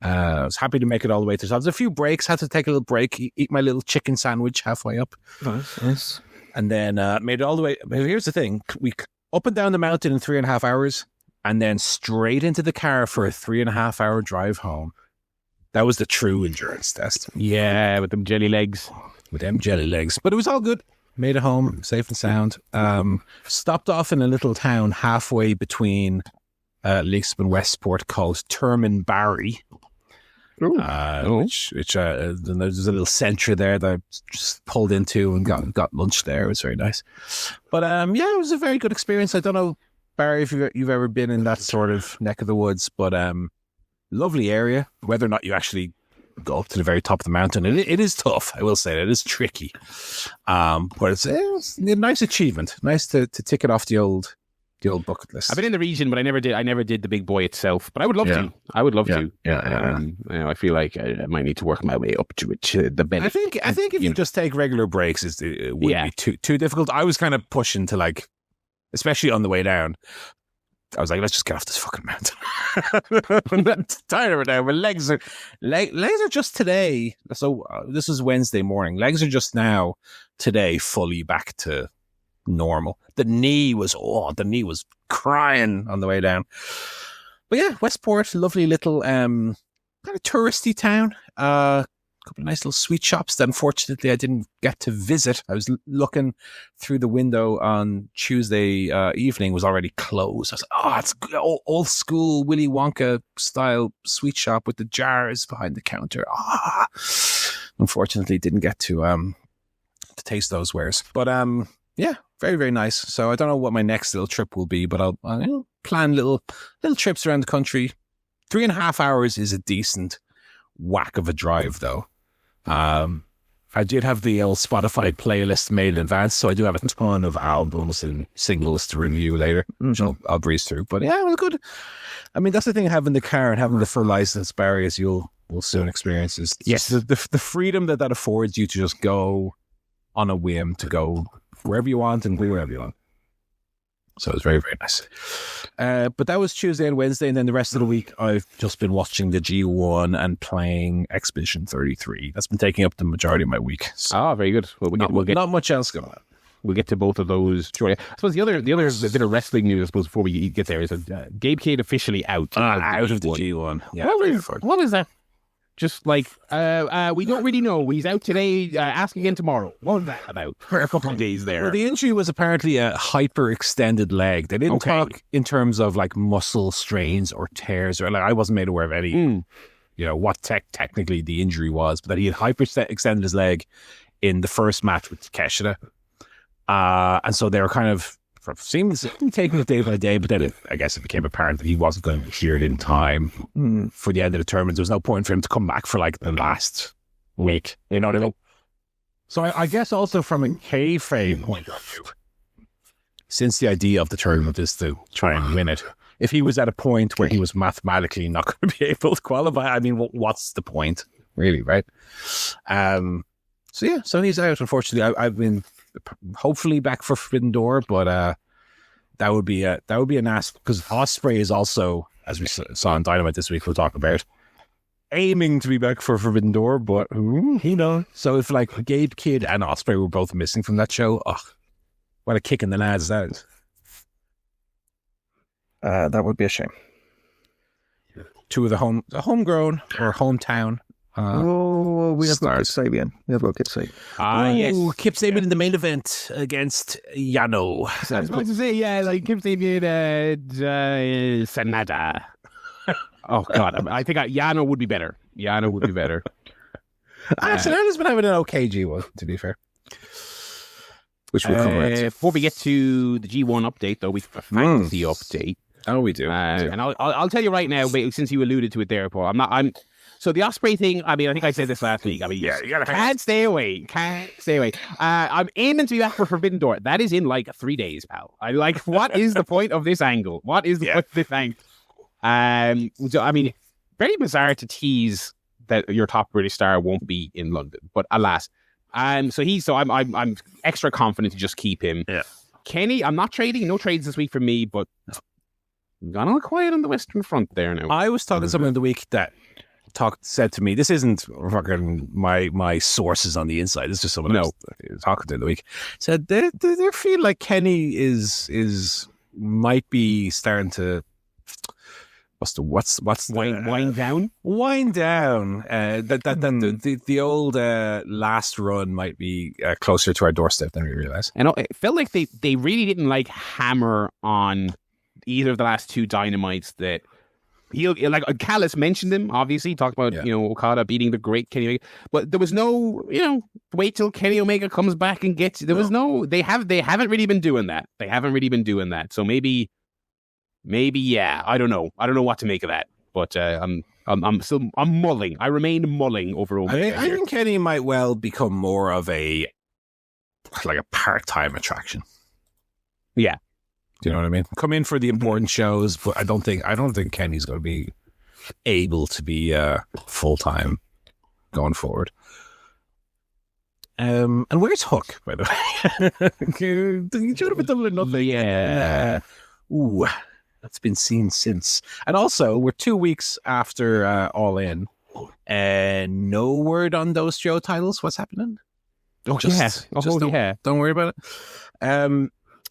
I was happy to make it all the way to the top. There's a few breaks. Had to take a little break, eat my little chicken sandwich halfway up. Nice. And then made it all the way. But here's the thing. We up and down the mountain in 3.5 hours and then straight into the car for a 3.5 hour drive home. That was the true endurance test. Yeah, with them jelly legs. But it was all good. Made it home, safe and sound. Stopped off in a little town halfway between Leixlip and Westport called Termonbarry. Which there's a little centre there that I just pulled into and got lunch there. It was very nice. But it was a very good experience. I don't know, Barry, if you've ever been in that sort of neck of the woods, but lovely area. Whether or not you actually go up to the very top of the mountain, it is tough. I will say that it is tricky. But it's a nice achievement. Nice to tick it off the old The old bucket list. I've been in the region, but I never did the big boy itself. But I would love to. I would love to. Yeah. I feel like I might need to work my way up to it. The benefit. I think if you just take regular breaks, it wouldn't be too difficult. I was kind of pushing to like, especially on the way down. I was like, let's just get off this fucking mountain. I'm tired of it now. My legs are just today. So this is Wednesday morning. Legs are just now today fully back to normal. The knee was crying on the way down. But yeah, Westport, lovely little kind of touristy town. Couple of nice little sweet shops that unfortunately I didn't get to visit. I was looking through the window on Tuesday evening, was already closed. I was like, it's old school Willy Wonka style sweet shop with the jars behind the counter. Unfortunately didn't get to taste those wares. But yeah, very, very nice. So I don't know what my next little trip will be, but I'll plan little trips around the country. 3.5 hours is a decent whack of a drive though. I did have the old Spotify playlist made in advance, so I do have a ton of albums and singles to review later, which I'll breeze through. But yeah, it was good. I mean, that's the thing of having the car and having the full license barriers you'll soon experience is the freedom that affords you to just go on a whim, to go wherever you want and wherever you want. So it was very, very nice. But that was Tuesday and Wednesday. And then the rest of the week, I've just been watching the G1 and playing Expedition 33. That's been taking up the majority of my week. So very good. Well, not much else going on. We'll get to both of those shortly. I suppose the other bit of wrestling news, I suppose, before we get there is Gabe Kidd officially out. Out of the G1. Yeah. What is that? Just like, we don't really know. He's out today, ask again tomorrow. What was that about? For a couple of days there. Well, the injury was apparently a hyperextended leg. They didn't talk in terms of like muscle strains or tears, or like I wasn't made aware of any, what technically the injury was, but that he had hyperextended his leg in the first match with Takeshita. And so they were kind of seems taking it day by day, but then I guess it became apparent that he wasn't going to be cleared in time for the end of the tournament. There was no point for him to come back for like the last week. You know what I mean? So I guess also from a kayfabe point of view, since the idea of the tournament is to try and win it, if he was at a point where he was mathematically not going to be able to qualify, I mean, what's the point, really, right? So he's out. Unfortunately, I've been hopefully back for Forbidden Door, but that would be a nasty, because Ospreay is also, as we saw on Dynamite this week, we'll talk about, aiming to be back for Forbidden Door, but who knows? So if like Gabe Kidd and Ospreay were both missing from that show, what a kick in the nads that is. That would be a shame. Two of the homegrown or hometown. We have got Kip Sabian. Yes. Kip Sabian in the main event against Yano. I was about to say, like Kip Sabian and Sanada. Oh, God. I think Yano would be better. Sanada's been having an okay G1, to be fair. Which we'll cover. Before we get to the G1 update, though, we have a fantasy update. Oh, we do. And I'll tell you right now, since you alluded to it there, Paul, so the Ospreay thing, I mean, I think I said this last week. I mean, you can't stay away. I'm aiming to be back for Forbidden Door. That is in like 3 days, pal. What is the point of this angle? What is the point of this angle? So, I mean, very bizarre to tease that your top British star won't be in London, but alas. I'm extra confident to just keep him. Yeah. Kenny, I'm not trading. No trades this week for me, but gone all quiet on the Western Front there now. I was talking to someone in the week that said to me, this isn't fucking my sources on the inside, it's just someone else talking to in the week, said they feel like Kenny might be starting to wind down. The old last run might be closer to our doorstep than we realize. And it felt like they really didn't like hammer on either of the last two Dynamites that Callis mentioned him, obviously, talked about, Okada beating the great Kenny Omega, but there was no, wait till Kenny Omega comes back and gets you. They haven't really been doing that. So maybe, I don't know what to make of that, but I'm mulling. I remain mulling over. I think Kenny might well become more of a part-time attraction. Yeah. Do you know what I mean? Come in for the important shows, but I don't think Kenny's going to be able to be full time going forward. And where's Hook, by the way? You should have been done with nothing. Yeah. Ooh, that's been seen since. And also, we're 2 weeks after All In. No word on those show titles. What's happening? Don't worry about it.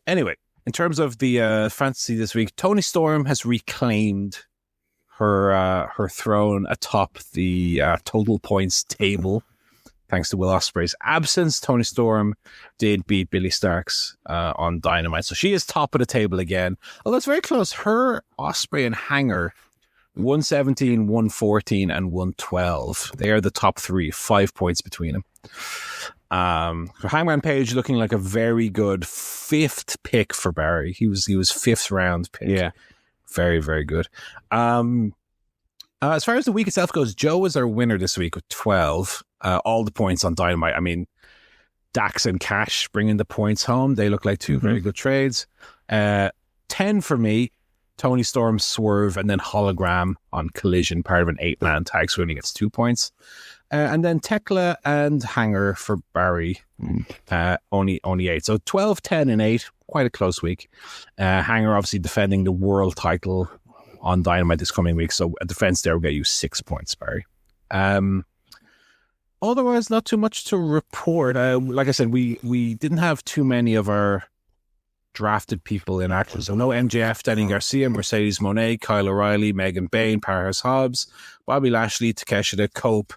Anyway, in terms of the fantasy this week, Toni Storm has reclaimed her throne atop the total points table. Thanks to Will Ospreay's absence, Toni Storm did beat Billy Starks on Dynamite. So she is top of the table again. Although it's very close. Her, Ospreay, and Hanger, 117, 114, and 112. They are the top three, 5 points between them. So Hangman Page looking like a very good fifth pick for Barry. He was fifth round pick. Yeah. Very, very good. As far as the week itself goes, Joe is our winner this week with 12. All the points on Dynamite. I mean, Dax and Cash bringing the points home. They look like two very good trades. 10 for me. Toni Storm, Swerve, and then Hologram on Collision, part of an 8-man tag, so he only gets 2 points. And then Tekla and Hanger for Barry, only 8. So 12, 10, and 8, quite a close week. Hanger obviously defending the world title on Dynamite this coming week, so a defense there will get you 6 points, Barry. Otherwise, not too much to report. Like I said, we didn't have too many of our drafted people in action. So no MJF, Danny Garcia, Mercedes Moné, Kyle O'Reilly, Megan Bain, Powerhouse Hobbs, Bobby Lashley, Takeshita, Cope,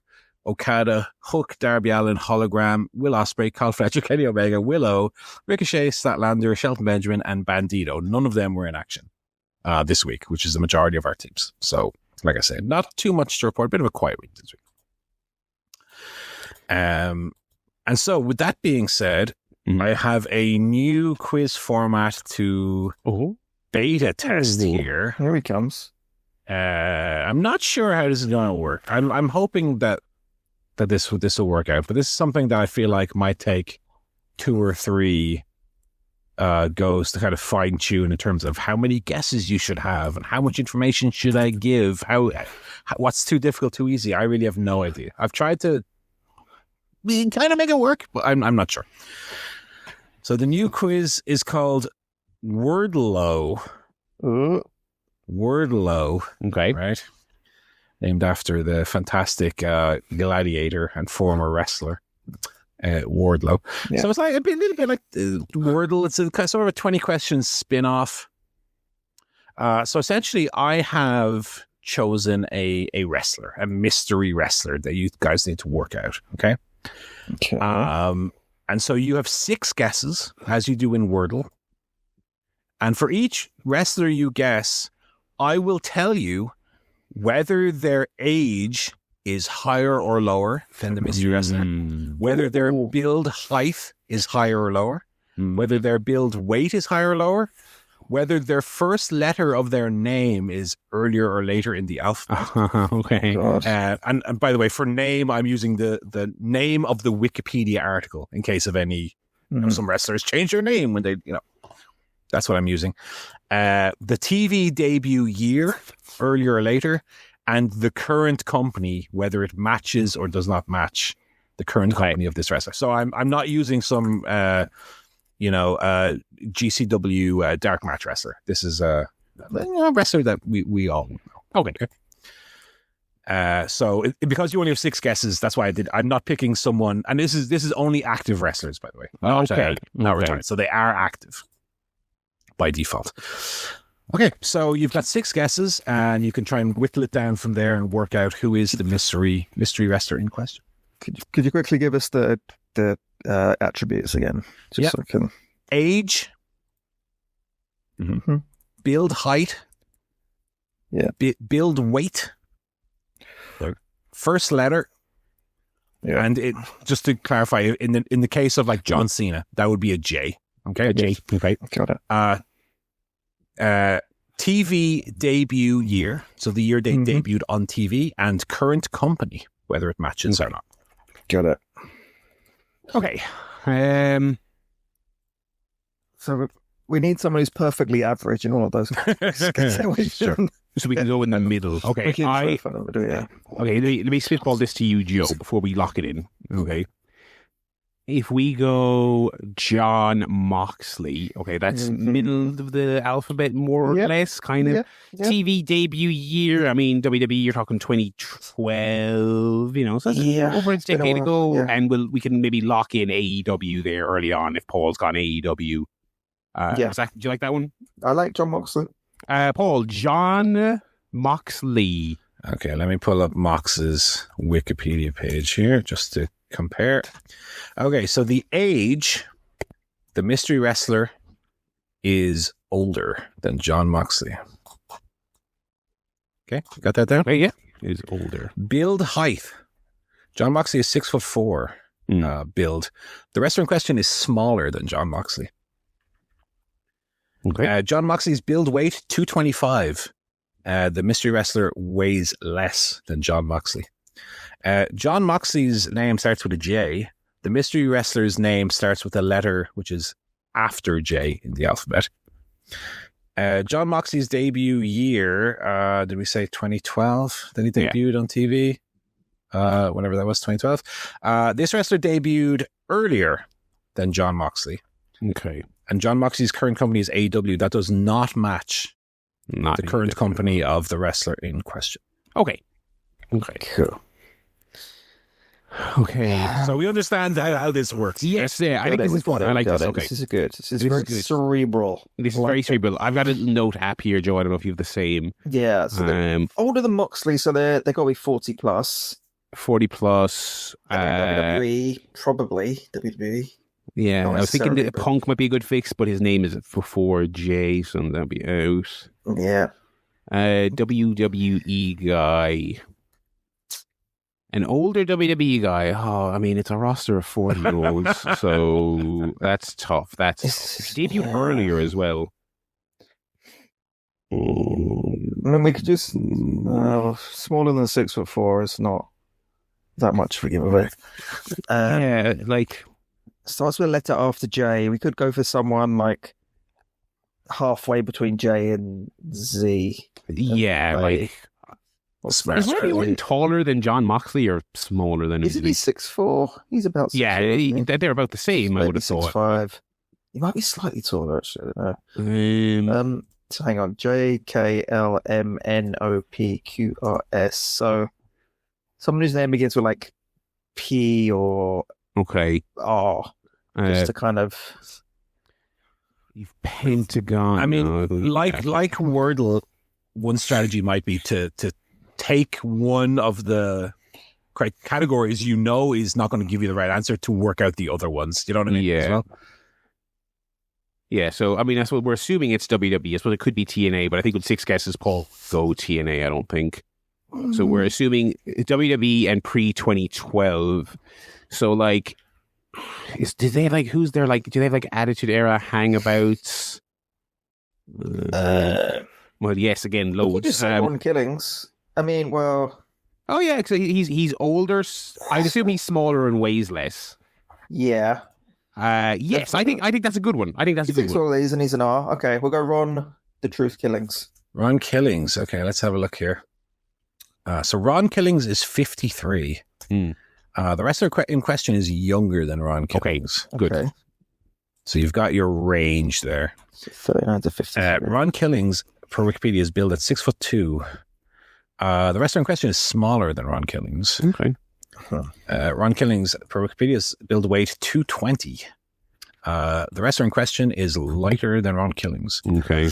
Okada, Hook, Darby Allin, Hologram, Will Ospreay, Kyle Fletcher, Kenny Omega, Willow, Ricochet, Statlander, Shelton Benjamin, and Bandito. None of them were in action this week, which is the majority of our teams. So, like I said, not too much to report. A bit of a quiet week this week. And so, with that being said, I have a new quiz format to beta test here. Here he comes. I'm not sure how this is going to work. I'm hoping that this will work out, but this is something that I feel like might take 2 or 3 goes to kind of fine tune in terms of how many guesses you should have and how much information should I give. What's too difficult, too easy? I really have no idea. I've tried to kind of make it work, but I'm not sure. So the new quiz is called Wordl-ow. Wordl-ow. Okay. Right. Named after the fantastic gladiator and former wrestler, Wardlow. Yeah. So it's like a little bit like Wordle. It's sort of a 20 questions spin-off. So essentially, I have chosen a wrestler, a mystery wrestler that you guys need to work out. Okay. And so you have 6 guesses, as you do in Wordle. And for each wrestler you guess, I will tell you whether their age is higher or lower than the mystery wrestler, whether their build height is higher or lower, whether their build weight is higher or lower, whether their first letter of their name is earlier or later in the alphabet. Okay. And by the way, for name, I'm using the name of the Wikipedia article in case of any, some wrestlers change their name when they, that's what I'm using. The TV debut year, earlier or later, and the current company, whether it matches or does not match the current company of this wrestler. So I'm not using some, GCW dark match wrestler. This is a wrestler that we all know. Okay. So because you only have 6 guesses, that's why I'm not picking someone, and this is only active wrestlers, by the way. Not retired. So they are active by default. Okay, so you've got 6 guesses, and you can try and whittle it down from there and work out who is the mystery wrestler in question. Could you quickly give us the attributes again? Just so I can... Age, build height, build weight, first letter, and it. Just to clarify, in the case of like John Cena, that would be a J. Okay, a J. Okay, got it. TV debut year, so the year they debuted on TV, and current company, whether it matches or not. Got it. Okay. So we need someone who's perfectly average in all of those. Sure. So we can go in the middle. Okay, yeah. Okay, let me spitball this to you, Joe, before we lock it in. Okay. If we go John Moxley, okay, that's middle of the alphabet, more or less, kind of. TV debut year, I mean, WWE, you're talking 2012, so that's over a decade ago, and we can maybe lock in AEW there early on if Paul's gone AEW. Zach, do you like that one? I like John Moxley. Paul, John Moxley. Okay, let me pull up Mox's Wikipedia page here just to compare. Okay, so the age, the mystery wrestler is older than John Moxley. Okay, got that down? Yeah, is older. Build height. John Moxley is 6'4" build. The wrestler in question is smaller than John Moxley. Okay. John Moxley's build weight, 225. The mystery wrestler weighs less than John Moxley. John Moxley's name starts with a J. The mystery wrestler's name starts with a letter which is after J in the alphabet. John Moxley's debut year, did we say 2012? Then he debuted on TV? Whenever that was, 2012. This wrestler debuted earlier than John Moxley. Okay. And John Moxley's current company is AEW. That does not match the current company of the wrestler in question. Okay. Cool. Okay. So we understand how this works. Yes, I think this is fun. I like this. Okay. This is good. This is very cerebral. This is very cerebral. I've got a note app here, Joe. I don't know if you have the same. Yeah. So they're older than Moxley, so they've got to be 40 plus. 40 plus. WWE, probably. WWE. Yeah, I was thinking that Punk might be a good fix, but his name is before J, so that'll be out. Yeah. WWE guy. An older WWE guy. Oh, I mean, it's a roster of 40-year-olds, so that's tough. That's debuted earlier as well. I mean, we could just smaller than 6'4" is not that much for a giveaway. Yeah, like. Starts with a letter after J. We could go for someone like halfway between J and Z. Yeah, like is anyone taller than John Moxley or smaller than him? Isn't he 6'4"? He's about 6'4". Yeah, they're about the same. I would have thought 6'5". He might be slightly taller actually. I don't know. So hang on, JKLMNOPQRS. So someone whose name begins with like P or R. Just to kind of you've Pentagon. I mean, like Wordle, one strategy might be to take one of the categories is not going to give you the right answer to work out the other ones. You know what I mean? Yeah. As well? Yeah. So I mean, that's what we're assuming. It's WWE. I suppose it could be TNA, but I think with 6 guesses, Paul, go TNA. I don't think. So we're assuming WWE and pre-2012. So like. Do they have like who's there? Like, do they have like Attitude Era hangabouts? Well, yes, again, loads. Just Ron Killings. I mean, well. Oh yeah, because he's older. I assume he's smaller and weighs less. Yeah. Yes, I think that's a good one. I think that's a good one. All these and he's an R. Okay, we'll go Ron the Truth Killings. Ron Killings. Okay, let's have a look here. So Ron Killings is 53. The wrestler in question is younger than Ron Killings. Okay, good. Okay. So you've got your range there. 39 to 50. Ron Killings, per Wikipedia, is billed at 6'2". The wrestler in question is smaller than Ron Killings. Okay. Ron Killings, per Wikipedia's build weight 220. The wrestler in question is lighter than Ron Killings. Okay.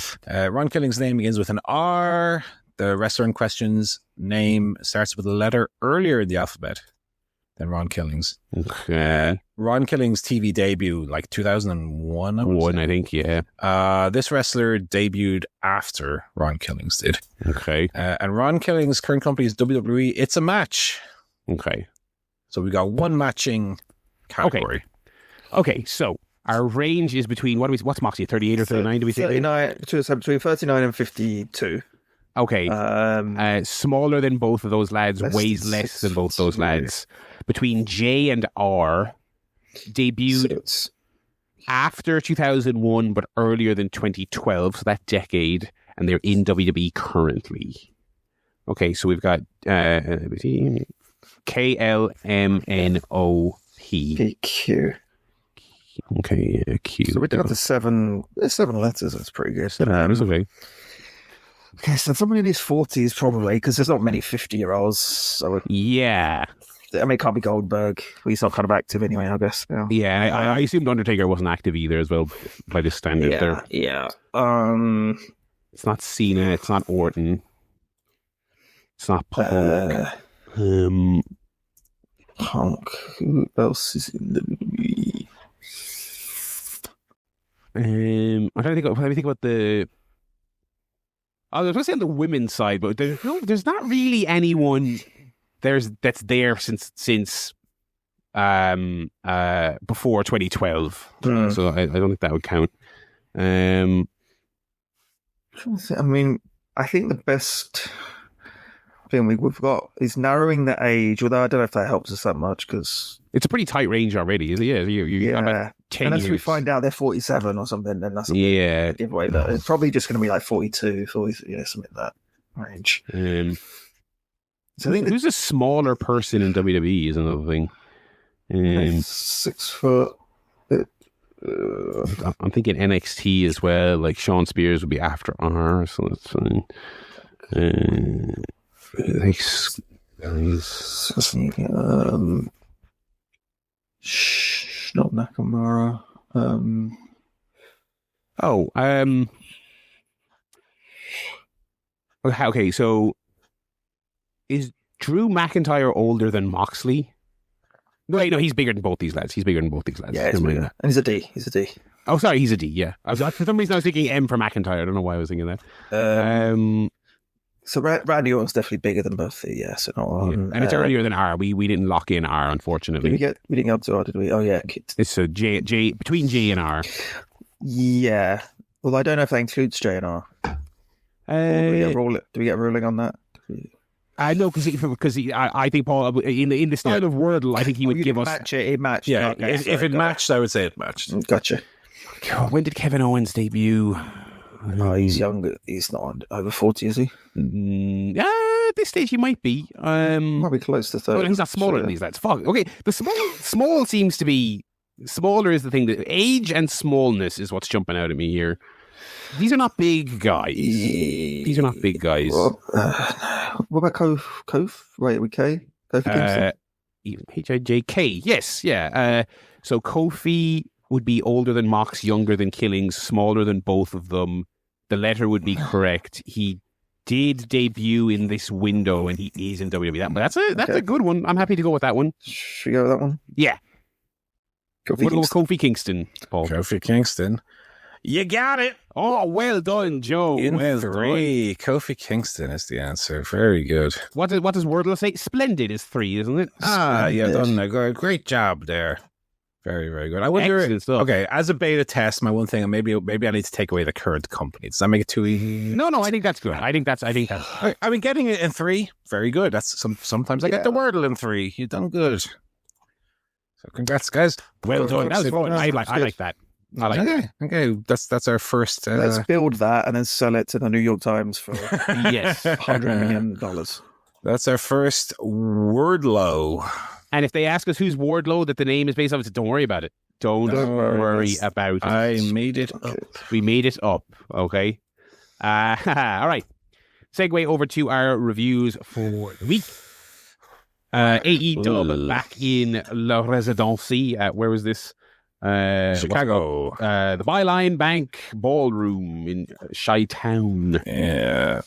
Ron Killings' name begins with an R. The wrestler in question's name starts with a letter earlier in the alphabet than Ron Killings. Okay. Ron Killings' TV debut, like 2001, I think, yeah. This wrestler debuted after Ron Killings did. Okay. And Ron Killings' current company is WWE. It's a match. Okay. So we got one matching category. Okay, so our range is between, what's Moxie, 38 or 39, do we think? 39, between 39 and 52. Okay. Smaller than both of those lads, weighs less than both those lads. Between J and R, debuted. after 2001, but earlier than 2012, so that decade, and they're in WWE currently. Okay, so we've got KLMNOP. PQ. Okay, yeah, Q. So we're down to seven letters. That's pretty good. It's okay. Okay, so someone in his 40s probably, because there's not many 50-year-olds. So Yeah. I mean, it can't be Goldberg. He's not kind of active anyway, I guess. Yeah, I assumed Undertaker wasn't active either as well by this standard there. Yeah. It's not Cena, it's not Orton. It's not Punk. Punk. Who else is in the movie? I'm trying to think about the... I was going to say on the women's side, but there's not really anyone that's there since before 2012. So I don't think that would count. I mean, I think the best thing we've got is narrowing the age, although I don't know if that helps us that much because it's a pretty tight range already, isn't it? You got about 10 unless years. we find out they're 47 or something, then that's a giveaway. But it's probably just going to be like 42, 40, something like that range. So I think who's a smaller person in WWE is another thing. 6 foot. I'm thinking NXT as well. Like Sean Spears would be after R, so that's fine. Not Nakamura. Okay, so is Drew McIntyre older than Moxley? No, wait, no, he's bigger than both these lads. Yeah, he's bigger. And he's a D. Oh, sorry, he's a D, yeah. For some reason I was thinking M for McIntyre. I don't know why I was thinking that. So Randy Orton's definitely bigger than both the so not on. And it's earlier than R. We didn't lock in R, unfortunately. We didn't get up to R, did we? Oh yeah. It's so J between J and R. Yeah. Well, I don't know if that includes J and R. Do we get a ruling on that? I know because I think Paul in the style of Wordle, I think he would give us match it. It matched. Yeah, okay, if it matched, I would say it matched. Gotcha. When did Kevin Owens debut? No, he's young. He's not over 40, is he? At this stage, he might be. Probably close to 30. Well, he's not smaller than these lads. Fuck. Okay, the small seems to be smaller is the thing. That age and smallness is what's jumping out at me here. These are not big guys. These are not big guys. What about Kof? Right, with K? Kofi Kingston? HIJK. Yes, yeah. So Kofi would be older than Mox, younger than Killings, smaller than both of them. The letter would be correct. He did debut in this window, and he is in WWE. That's a good one. I'm happy to go with that one. Should we go with that one? Yeah. Kofi Kingston, Paul. Kofi Kingston. You got it. Oh, well done, Joe. In well 3. Kofi Kingston is the answer. Very good. What does Wordle say? Splendid is 3, isn't it? Yeah, done a great job there. Very, very good. I wonder. Excellent stuff. Okay, as a beta test, my one thing, and maybe I need to take away the current company. Does that make it too easy? No, I think that's good. I think that's. I mean, getting it in 3, very good. That's sometimes I get the Wordle in 3. You've done good. So, congrats, guys. Well done. That was fun. I like that. Okay. That's our first. Let's build that and then sell it to the New York Times for $100 million. That's our first Wordl-ow. And if they ask us who's Wardlow that the name is based on, don't worry about it. Don't worry about it. I made it up. We made it up. Okay. All right. Segue over to our reviews for the week. AEW back in La Residency. Where was this? Chicago. The Byline Bank Ballroom in Chi-Town. Yeah.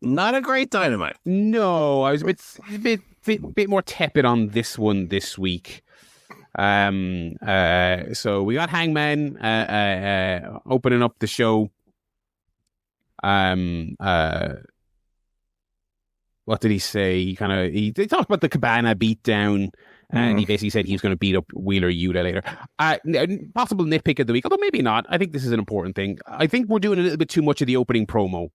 Not a great Dynamite. No, I was a bit more tepid on this one this week. So we got Hangman opening up the show. What did he say? He talked about the Cabana beatdown. And he basically said he was going to beat up Wheeler Yuta later. Possible nitpick of the week, although maybe not. I think this is an important thing. I think we're doing a little bit too much of the opening promo.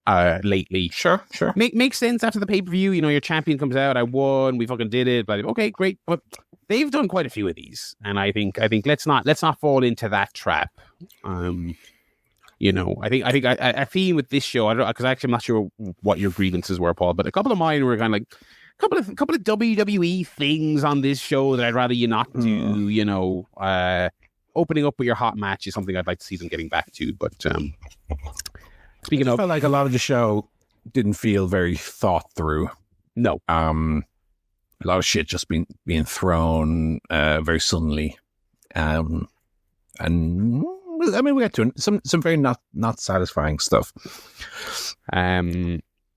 lately. Sure. Makes sense after the pay-per-view. You know, your champion comes out, I won, we fucking did it. But okay, great. But they've done quite a few of these, and I think let's not fall into that trap. You know, I think a theme with this show. I don't, because actually I'm not sure what your grievances were, Paul, but a couple of mine were kind of like a couple of WWE things on this show that I'd rather you not do. You know, opening up with your hot match is something I'd like to see them getting back to. But speaking of, I felt like a lot of the show didn't feel very thought through. No, a lot of shit just being thrown very suddenly, and I mean, we got to some very not satisfying stuff.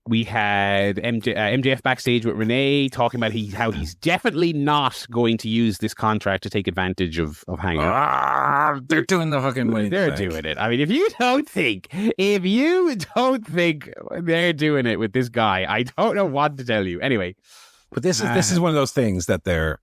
We had MJF backstage with Renee talking about how he's definitely not going to use this contract to take advantage of Hanger. They're doing the fucking way. They're doing it. I mean, if you don't think they're doing it with this guy, I don't know what to tell you. Anyway, but this is one of those things that they're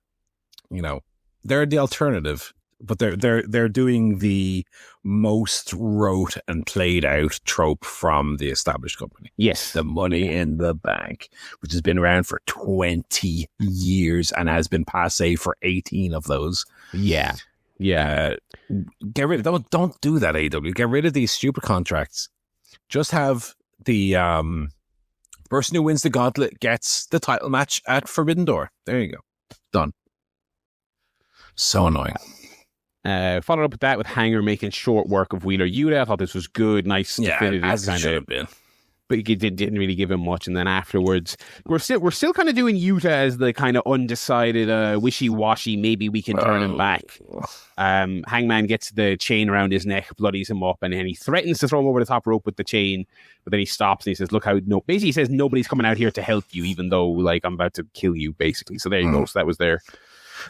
the alternative. But they're doing the most rote and played out trope from the established company. Yes. The Money in the Bank, which has been around for 20 years and has been passé for 18 of those. Yeah. Get rid of don't do that, AEW. Get rid of these stupid contracts. Just have the person who wins the gauntlet gets the title match at Forbidden Door. There you go. Done. So annoying. Followed up with that with Hanger making short work of Wheeler Yuta. I thought this was good, nice, definitive as kind it should of. have been. But he didn't really give him much. And then afterwards, we're still kind of doing Yuta as the kind of undecided, wishy-washy. Maybe we can turn him back. Hangman gets the chain around his neck, bloodies him up, and then he threatens to throw him over the top rope with the chain. But then he stops and he says, "Look how basically he says nobody's coming out here to help you, even though like I'm about to kill you." Basically, so there you go. So that was there.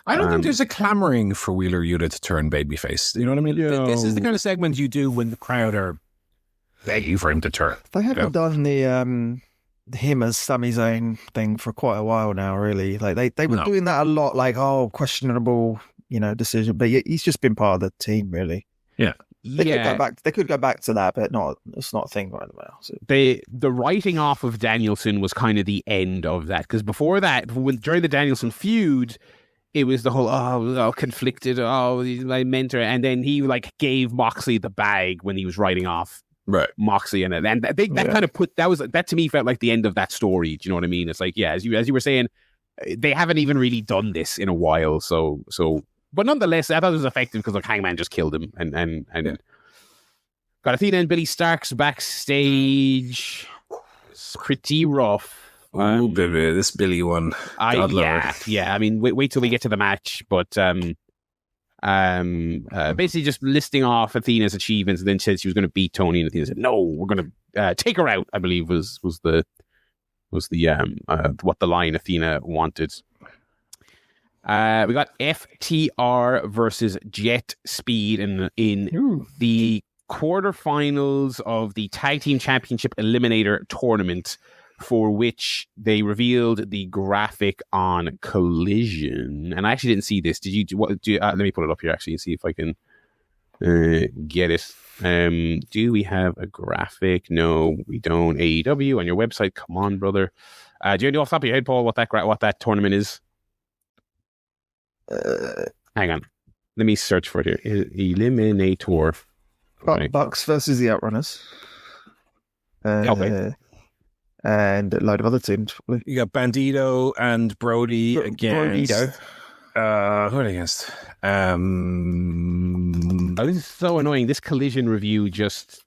I don't think there's a clamoring for Wheeler Yuta to turn babyface. You know what I mean? No. This is the kind of segment you do when the crowd are begging for him to turn. They haven't done the him as Sami Zayn thing for quite a while now, really. Like they were doing that a lot, like, questionable, decision. But he's just been part of the team, really. Yeah. They could go back to that, but it's not a thing right now. So. The writing off of Danielson was kind of the end of that, because before that, during the Danielson feud, it was the whole conflicted, he's my mentor, and then he like gave Moxley the bag when he was writing off Moxley, and that kind of that to me felt like the end of that story. Do you know what I mean? It's like, yeah, as you were saying, they haven't even really done this in a while. So, but nonetheless, I thought it was effective because like Hangman just killed him, and got Athena and Billy Starks backstage. It's pretty rough. Oh, baby, this Billy one. Yeah. I mean, wait till we get to the match. But basically just listing off Athena's achievements, and then said she was going to beat Tony, and Athena said, "No, we're going to take her out." I believe was the what the line Athena wanted. We got FTR versus Jet Speed in the quarterfinals of the Tag Team Championship Eliminator Tournament, for which they revealed the graphic on Collision. And I actually didn't see this. Did you? Let me pull it up here actually and see if I can get it. Do we have a graphic? No, we don't. AEW on your website. Come on, brother. Do you know off the top of your head, Paul, what that tournament is? Hang on. Let me search for it here. Eliminator. Bucks versus the Outrunners. Okay. And a load of other teams. You got Bandito and Brody against. Brodido. Who are they against? This is so annoying. This Collision review just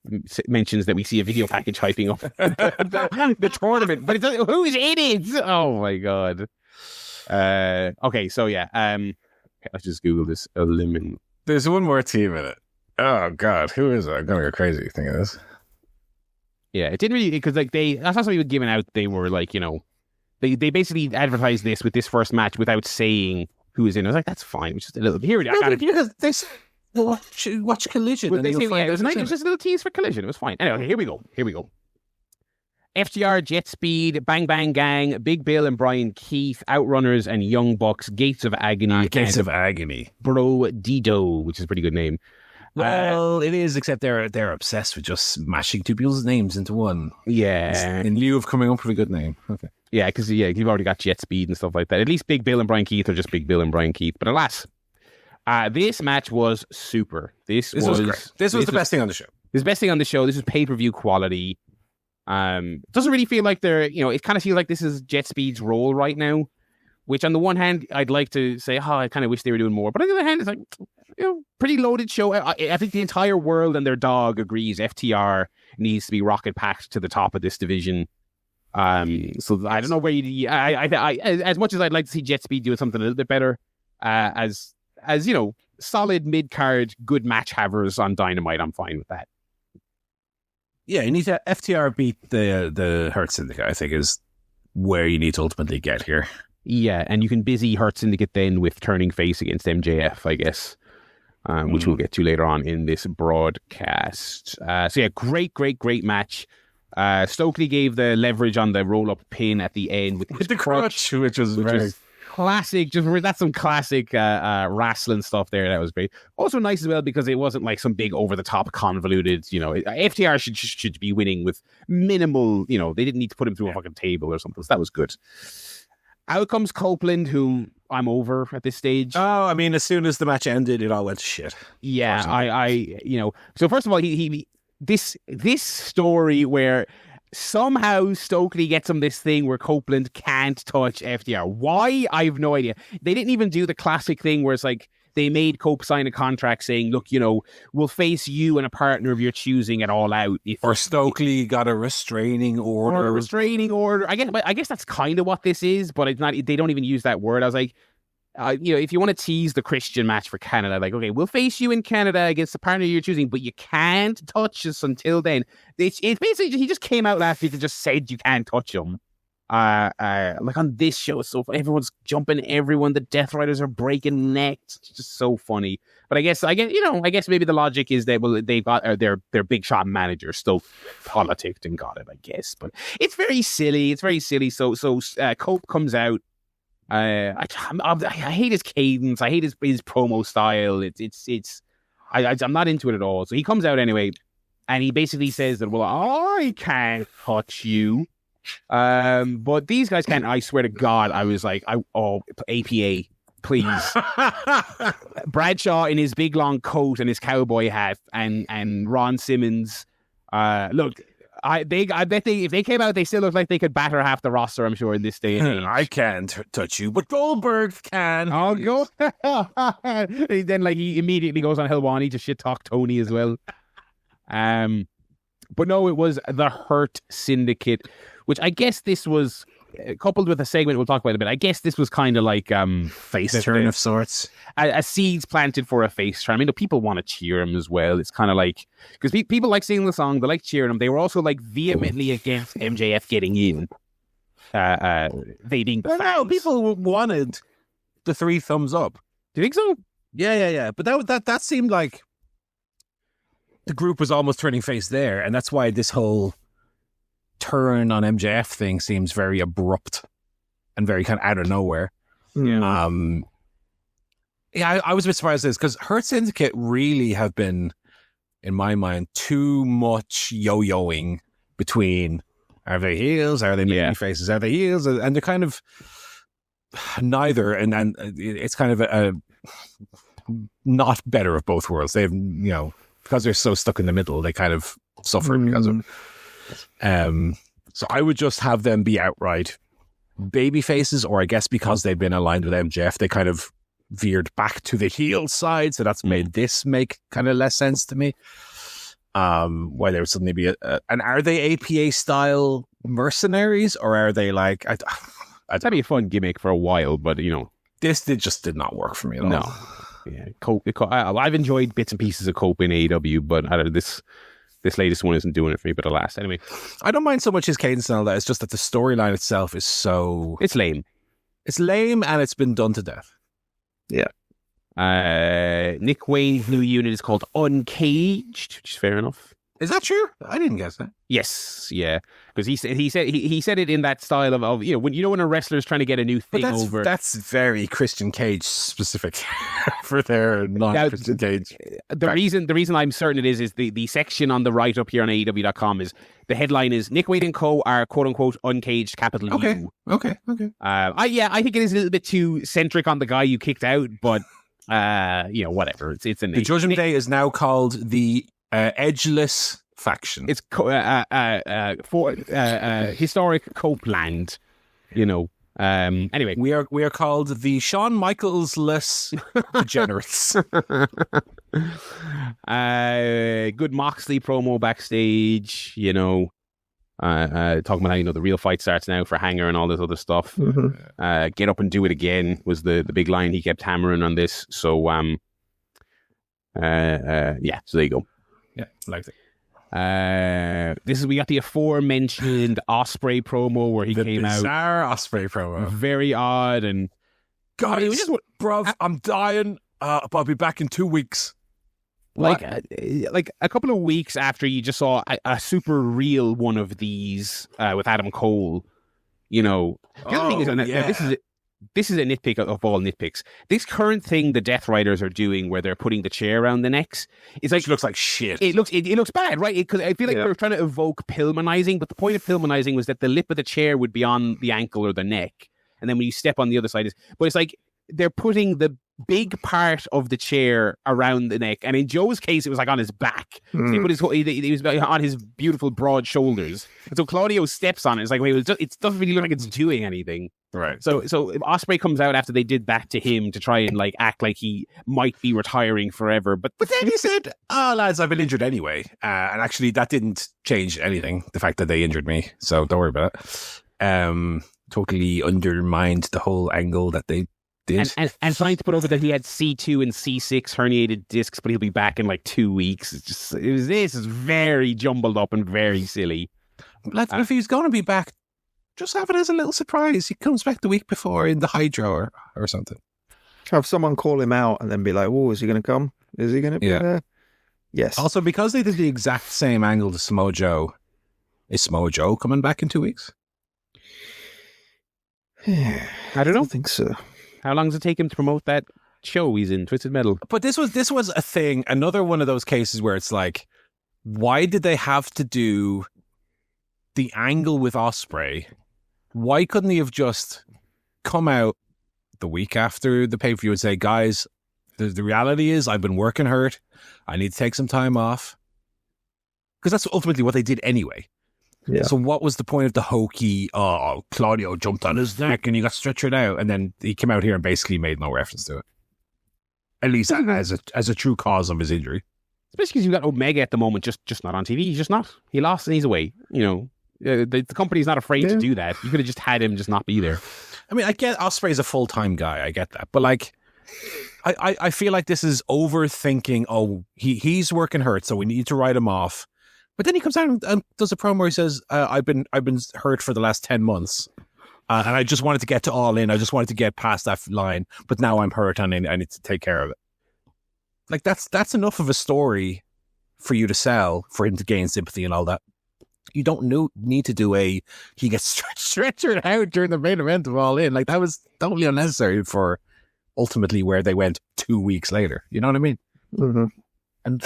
mentions that we see a video package hyping up the tournament, but who's in it? Oh my god. Okay, so yeah. Let's just Google this. There's one more team in it. Oh god, who is it? I'm gonna go crazy thinking of this. Yeah, it didn't really, because like that's not something giving out. They were like, they basically advertised this with this first match without saying who is in. I was like, that's fine. It's just a little bit here. Because they said, watch Collision. Well, it was just a little tease for Collision. It was fine. Anyway, here we go. FTR, Jet Speed, Bang Bang Gang, Big Bill and Brian Keith, Outrunners and Young Bucks, Gates of Agony. Gates of Agony. Bro Dido, which is a pretty good name. Well, it is, except they're obsessed with just smashing two people's names into one. Yeah. In lieu of coming up with a good name. Okay. Yeah, because you've already got Jet Speed and stuff like that. At least Big Bill and Brian Keith are just Big Bill and Brian Keith. But alas, this match was super. This was great. This was the best thing on the show. This is the best thing on the show. This is pay-per-view quality. Doesn't really feel like it kind of feels like this is Jet Speed's role right now, which on the one hand, I'd like to say, I kind of wish they were doing more. But on the other hand, it's like, pretty loaded show. I think the entire world and their dog agrees FTR needs to be rocket packed to the top of this division. So I don't know where I as much as I'd like to see Jet Speed doing something a little bit better, as solid mid-card, good match havers on Dynamite, I'm fine with that. Yeah, you need to FTR beat the Hurt Syndicate, I think, is where you need to ultimately get here. Yeah, and you can busy Hurt Syndicate then with turning face against MJF, I guess, which we'll get to later on in this broadcast. So yeah, great match. Stokely gave the leverage on the roll-up pin at the end with the crutch, which was very classic. That's some classic wrestling stuff there. That was great. Also nice as well because it wasn't like some big over-the-top convoluted, FTR should be winning with minimal, they didn't need to put him through a fucking table or something. So that was good. Out comes Copeland, who I'm over at this stage. Oh, I mean, as soon as the match ended, it all went to shit. Yeah, So first of all, this story where somehow Stokely gets him this thing where Copeland can't touch FTR. Why? I have no idea. They didn't even do the classic thing where it's like they made Cope sign a contract saying, look, we'll face you and a partner of your choosing at All Out. Or Stokely got a restraining order. I guess that's kind of what this is, but it's not. They don't even use that word. I was like, if you want to tease the Christian match for Canada, like, okay, we'll face you in Canada against the partner you're choosing, but you can't touch us until then. It's basically, he just came out last week and just said you can't touch him. Like on this show, it's so funny. Everyone's jumping everyone. The Death Riders are breaking necks. It's just so funny. But I guess maybe the logic is that they've got their big shot manager still politicked and got it, I guess. But it's very silly. So Cope comes out. I hate his cadence. I hate his promo style. I'm not into it at all. So he comes out anyway, and he basically says that, well, I can't touch you. But these guys can't. I swear to God, I was like, APA, please. Bradshaw in his big long coat and his cowboy hat, and Ron Simmons. Look, I bet if they came out, they still look like they could batter half the roster, I'm sure, in this day and age. I can't touch you, but Goldberg can. Oh, go. Then he immediately goes on Helwani to shit talk Tony as well. But no, it was the Hurt Syndicate, which I guess this was coupled with a segment we'll talk about in a bit. I guess this was kind of like face turn of sorts, a seeds planted for a face turn. I mean, people want to cheer him as well. It's kind of like, because people like singing the song, they like cheering him. They were also like vehemently against MJF getting in. They being fans. No, people wanted the 3 thumbs up. Do you think so? Yeah. But that seemed like the group was almost turning face there, and that's why this whole turn on MJF thing seems very abrupt and very kind of out of nowhere. Yeah. I was a bit surprised at this because Hurt Syndicate really have been, in my mind, too much yo-yoing between, are they heels, are they baby faces, are they heels, and they're kind of neither, and it's kind of a not better of both worlds. They've, because they're so stuck in the middle, they kind of suffer because of. So I would just have them be outright baby faces, or I guess because they've been aligned with MJF, they kind of veered back to the heel side. So that's made this make kind of less sense to me. Why there would suddenly be and are they APA style mercenaries, or are they like? That'd be a fun gimmick for a while, but this just did not work for me at all. No. Yeah, Cope. I've enjoyed bits and pieces of Cope in AEW, but this latest one isn't doing it for me. But alas, anyway, I don't mind so much his cadence and all that. It's just that the storyline itself is it's lame. It's lame, and it's been done to death. Yeah. Nick Wayne's new unit is called Uncaged, which is fair enough. Is that true? I didn't guess that. Yes, yeah, because he said it in that style of when a wrestler's trying to get a new thing over. That's very Christian Cage specific for their non-Christian Cage. The reason I'm certain it is the section on the right up here on AEW.com is the headline is Nick Wade and Co are quote unquote uncaged capital U. Okay. I think it is a little bit too centric on the guy you kicked out, but whatever. It's the Judgment Day is now called the Edgeless faction. It's for historic Copeland, Anyway, we are called the Shawn Michaels-less degenerates. Good Moxley promo backstage. Talking about how the real fight starts now for Hanger and all this other stuff. Mm-hmm. Get up and do it again was the big line he kept hammering on this. So so there you go. Yeah, like it. We got the aforementioned Osprey promo where he came out. Bizarre Osprey promo. Very odd and God, bruv, I'm dying. But I'll be back in 2 weeks. Like a couple of weeks after you just saw a super real one of these with Adam Cole. The other thing is, this is a nitpick of all nitpicks. This current thing the Death Riders are doing where they're putting the chair around the necks is like... Which looks like shit. It looks bad, right? Because I feel like they're trying to evoke Pillmanizing, but the point of Pillmanizing was that the lip of the chair would be on the ankle or the neck. And then when you step on the other side... But it's like they're putting the big part of the chair around the neck. And in Joe's case, it was like on his back. So he put he was on his beautiful broad shoulders. And so Claudio steps on it. It's like, wait, it doesn't really look like it's doing anything. Right. So Osprey comes out after they did that to him to try and act like he might be retiring forever. But then he said, "Oh, lads, I've been injured anyway." And actually, that didn't change anything. The fact that they injured me, so don't worry about it. Totally undermined the whole angle that they did. And trying to put over that he had C2 and C6 herniated discs, but he'll be back in 2 weeks. This is very jumbled up and very silly. If he's going to be back, just have it as a little surprise. He comes back the week before in the Hydro or something. Have someone call him out and then be like, "Oh, is he going to come? Is he going to be there?" Yes. Also, because they did the exact same angle to Samoa Joe, is Samoa Joe coming back in 2 weeks? I don't think so. How long does it take him to promote that show he's in, Twisted Metal? But this was a thing, another one of those cases where it's like, why did they have to do the angle with Osprey? Why couldn't he have just come out the week after the pay-per-view and say, "Guys, the reality is I've been working hurt. I need to take some time off." Because that's ultimately what they did anyway. Yeah. So what was the point of the hokey, Claudio jumped on his neck and he got stretchered out, and then he came out here and basically made no reference to it? At least as a true cause of his injury. Especially because you've got Omega at the moment, just not on TV. He's just not. He lost and he's away. The company's not afraid to do that. You could have just had him just not be there. I mean, I get Osprey's a full-time guy. I get that. But I feel like this is overthinking. Oh, he's working hurt, so we need to write him off. But then he comes out and does a promo where he says, I've been hurt for the last 10 months. And I just wanted to get to All In. I just wanted to get past that line. But now I'm hurt and I need to take care of it. That's enough of a story for you to sell, for him to gain sympathy and all that. You don't need to do he gets stretchered out during the main event of All In. That was totally unnecessary for ultimately where they went 2 weeks later. You know what I mean? Mm-hmm. And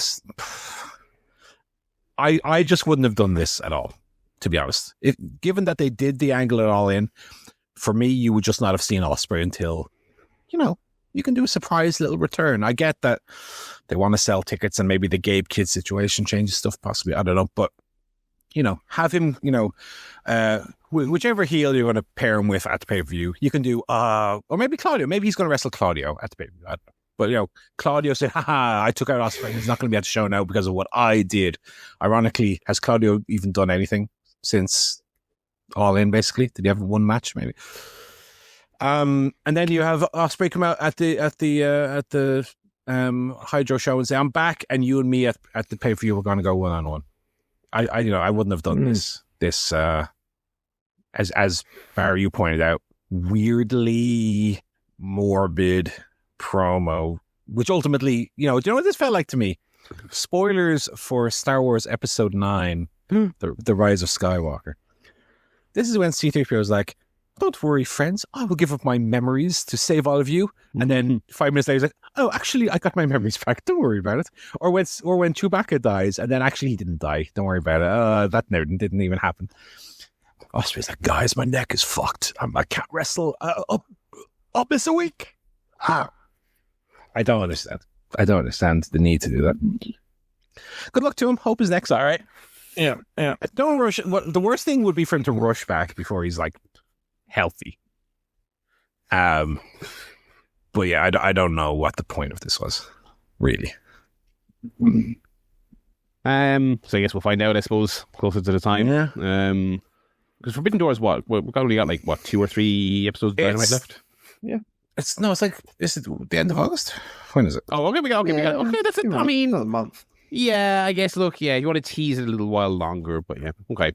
I just wouldn't have done this at all, to be honest. Given that they did the angle at All In, for me, you would just not have seen Osprey until, you can do a surprise little return. I get that they want to sell tickets and maybe the Gabe Kidd situation changes stuff, possibly. I don't know. But, have him, whichever heel you're going to pair him with at the pay-per-view, you can do, or maybe Claudio. Maybe he's going to wrestle Claudio at the pay-per-view. I don't know. But, Claudio said, I took out Osprey. He's not going to be at the show now because of what I did. Ironically, has Claudio even done anything since All In, basically? Did he have one match, maybe? And then you have Osprey come out at the Hydro show and say, "I'm back, and you and me at the pay-per-view, we're going to go one-on-one." I wouldn't have done this as Barry, you pointed out, weirdly morbid promo, which ultimately, do you know what this felt like to me? spoilers for Star Wars Episode 9, the Rise of Skywalker. This is when C-3PO was like, don't worry, friends, I will give up my memories to save all of you. And then 5 minutes later, he's like, oh, actually, I got my memories back. Don't worry about it. Or when Chewbacca dies, and then actually he didn't die. Don't worry about it. That didn't even happen. Osprey's like, guys, my neck is fucked. I can't wrestle. I'll miss a week. I don't understand. I don't understand the need to do that. Good luck to him. Hope his neck's all right. Yeah. Don't rush. The worst thing would be for him to rush back before he's like healthy. But yeah, I don't know what the point of this was, really. So I guess we'll find out, I suppose, closer to the time. Yeah. Because Forbidden Door is what? We've only got 2 or 3 episodes of Dynamite left. Yeah. Is it the end of August? When is it? Oh, okay, we got okay, that's it. I mean, another month. Yeah, I guess, look, you want to tease it a little while longer, but yeah, okay.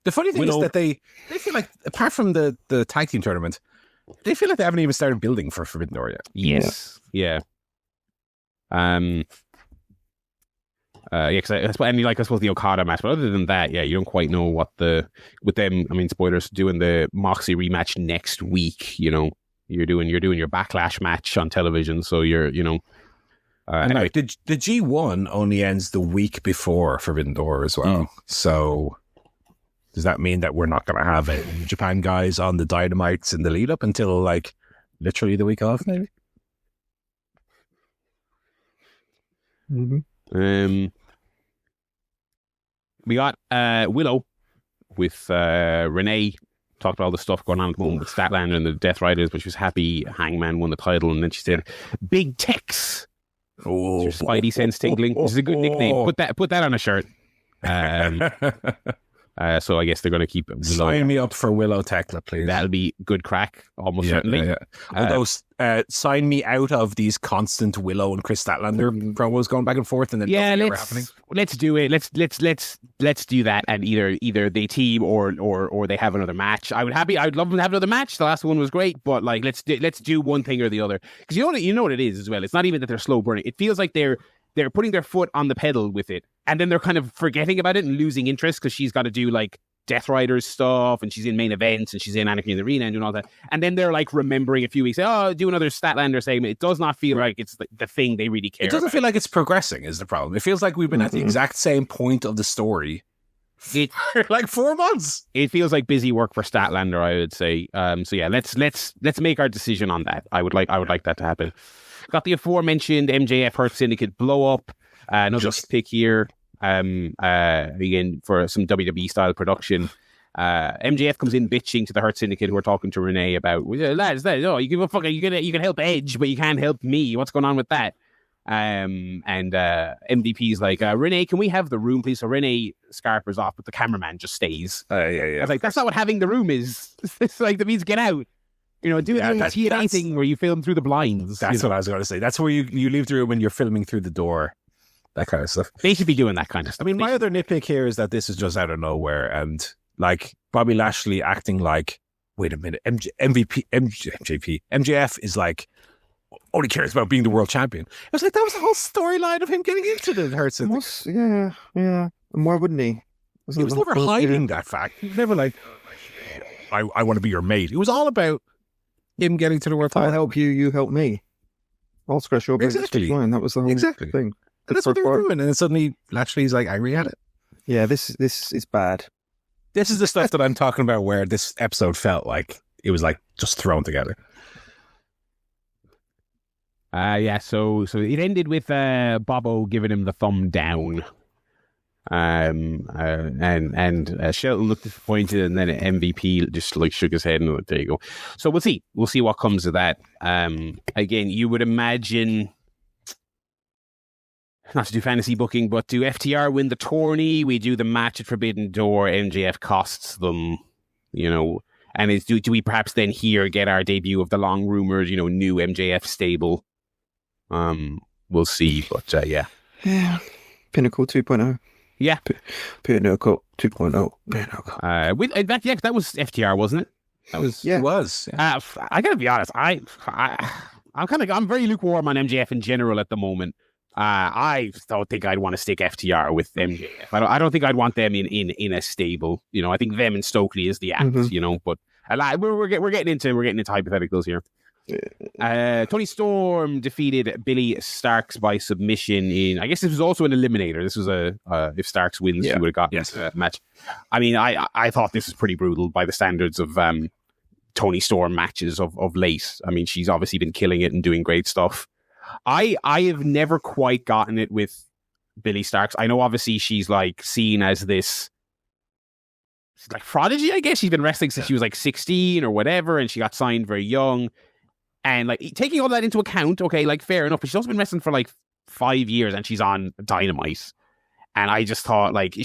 The funny thing is that they feel like, apart from the tag team tournament, they feel like they haven't even started building for Forbidden Door yet. Yes. Yeah. Because I suppose the Okada match, but other than that, yeah, you don't quite know what with them. I mean, spoilers, doing the Moxley rematch next week. You're doing your Backlash match on television, so anyway, the G1 only ends the week before Forbidden Door as well. So does that mean that we're not going to have Japan guys on the Dynamites in the lead up until literally the week off, maybe? Mm-hmm. We got Willow with Renee. Talked about all the stuff going on at the moment with Statlander and the Death Riders, but she was happy Hangman won the title, and then she said, "Big Tex." Oh, your Spidey sense tingling. This is a good nickname. Put that on a shirt. So I guess they're going to keep Willow. Sign me up for Willow Tekla, please. That'll be good crack, almost certainly. Yeah. Although, sign me out of these constant Willow and Chris Statlander promos going back and forth, and then happening. Let's do it. Let's do that, and either they team or they have another match. I'd love them to have another match. The last one was great, but let's do one thing or the other, because you know what it is as well. It's not even that they're slow burning. It feels like they're putting their foot on the pedal with it, and then they're kind of forgetting about it and losing interest because she's got to do Death Riders stuff, and she's in main events, and she's in Anarchy in the Arena and doing all that. And then they're remembering a few weeks, do another Statlander segment. It does not feel like it's the thing they really care about. It doesn't feel like it's progressing is the problem. It feels like we've been at the exact same point of the story for 4 months. It feels like busy work for Statlander, I would say. So yeah, let's make our decision on that. I would like that to happen. Got the aforementioned MJF Hurt Syndicate blow up. Another pick here. Again for some WWE style production. MJF comes in bitching to the Hurt Syndicate, who are talking to Renee about, lads, you give a fuck. You can help Edge, but you can't help me. What's going on with that? And MVP's like, Renee, can we have the room, please? So Renee scarpers off, but the cameraman just stays. Yeah. I was like, that's not what having the room is. It's that means get out. Do TNA thing where you film through the blinds. That's what I was going to say. That's where you leave the room when you're filming through the door. That kind of stuff. They should be doing that kind of stuff. I mean, my other nitpick here is that this is just out of nowhere, and Bobby Lashley acting like, wait a minute, MJF is only cares about being the world champion. I was like, that was the whole storyline of him getting into the Hurt Syndicate. Yeah. And why wouldn't he? He was never hiding that fact. He was never I want to be your mate. It was all about him getting to the world title. I'll help you, you help me. I'll scratch your back. Exactly. That was the whole thing. And that's what they were doing. And then suddenly Lashley's angry at it. Yeah, this is bad. This is the stuff that I'm talking about, where this episode felt like it was just thrown together. So it ended with Bobo giving him the thumb down. And Shelton looked disappointed, and then MVP just shook his head and went, there you go. So we'll see what comes of that. Again, you would imagine, not to do fantasy booking, but do FTR win the tourney? We do the match at Forbidden Door. MJF costs them, and do we perhaps then get our debut of the long rumored, new MJF stable? We'll see, but yeah. Pinnacle 2.0. Yeah. Pinnacle 2.0. In fact, yeah, that was FTR, wasn't it? That was. Yeah. It was. Yeah. I gotta be honest. I'm very lukewarm on MJF in general at the moment. I don't think I'd want to stick FTR with MJF. I don't think I'd want them in a stable. I think them and Stokely is the act. But we're getting into hypotheticals here. Tony Storm defeated Billy Starks by submission in. I guess this was also an eliminator. This was if Starks wins, she would have gotten this match. I mean, I thought this was pretty brutal by the standards of Tony Storm matches of late. I mean, she's obviously been killing it and doing great stuff. I have never quite gotten it with Billy Starks. I know obviously she's like seen as this like prodigy, I guess. She's been wrestling since she was like 16 or whatever, and she got signed very young. And like taking all that into account, okay, like fair enough. But she's also been wrestling for like 5 years and she's on Dynamite. And I just thought, like, I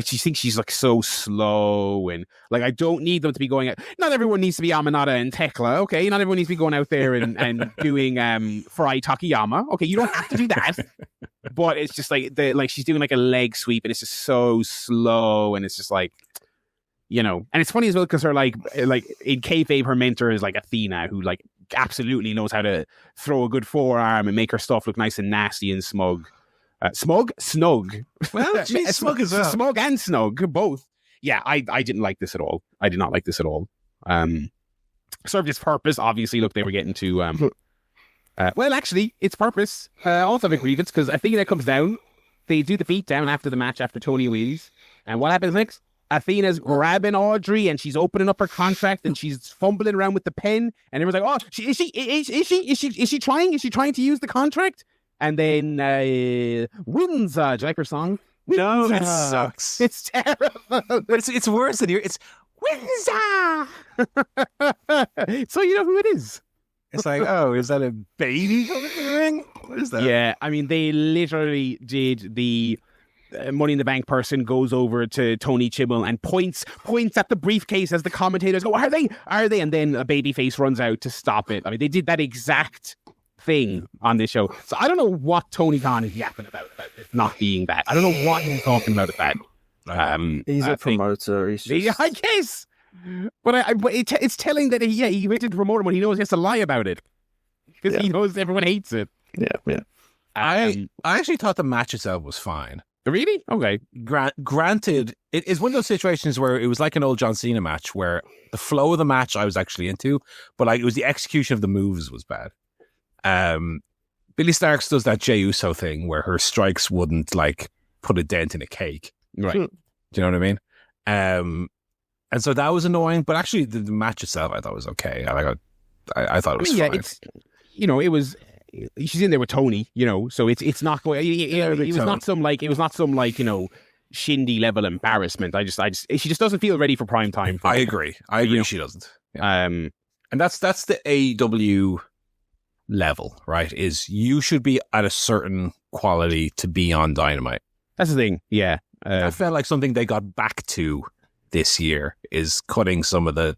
think she's like so slow, and like I don't need them to be going out. Not everyone needs to be Aminata and Tekla, okay? Not everyone needs to be going out there and doing Fry Takayama, okay? You don't have to do that, but it's just like she's doing like a leg sweep, and it's just so slow, and it's just like, and it's funny as well because her like in kayfabe, her mentor is like Athena, who like absolutely knows how to throw a good forearm and make her stuff look nice and nasty and smug. Snug. Well, she's smug as well. Smug and snug, both. Yeah, I didn't like this at all. I did not like this at all. Served its purpose. Obviously, look, they were getting to... well, actually, its purpose also have a grievance, because Athena comes down. They do the beat down after the match, after Tony wheels. And what happens next? Athena's grabbing Audrey, and she's opening up her contract, and she's fumbling around with the pen. And everyone's like, "Oh, is she trying? Is she trying to use the contract?" And then wins. Do you like her song? No, it sucks. It's terrible. But it's worse than it's Windsor. So you know who it is. It's like, oh, is that a baby coming to the ring? What is that? Yeah, I mean, they literally did the Money in the Bank person goes over to Tony Chibble and points at the briefcase as the commentators go, Are they? And then a babyface runs out to stop it. I mean, they did that exact thing on this show. So I don't know what Tony Khan is yapping about it not being that. I don't know what he's talking about that. He's a promoter. I guess. But it's telling that he went into promoter when he knows he has to lie about it. Because he knows everyone hates it. Yeah. I actually thought the match itself was fine. Really? Okay. Granted, it is one of those situations where it was like an old John Cena match where the flow of the match I was actually into, but like it was the execution of the moves was bad. Billy Starks does that Jey Uso thing where her strikes wouldn't like put a dent in a cake. Right. Do you know what I mean? And so that was annoying, but actually the match itself I thought was okay. I thought it was fine. It's, it was, she's in there with Tony, so it's not going, it was not some shindy level embarrassment. She just doesn't feel ready for prime time. I agree. She doesn't. Yeah. And that's the AEW level, right? Is you should be at a certain quality to be on Dynamite. That's the thing. Yeah. I felt like something they got back to this year is cutting some of the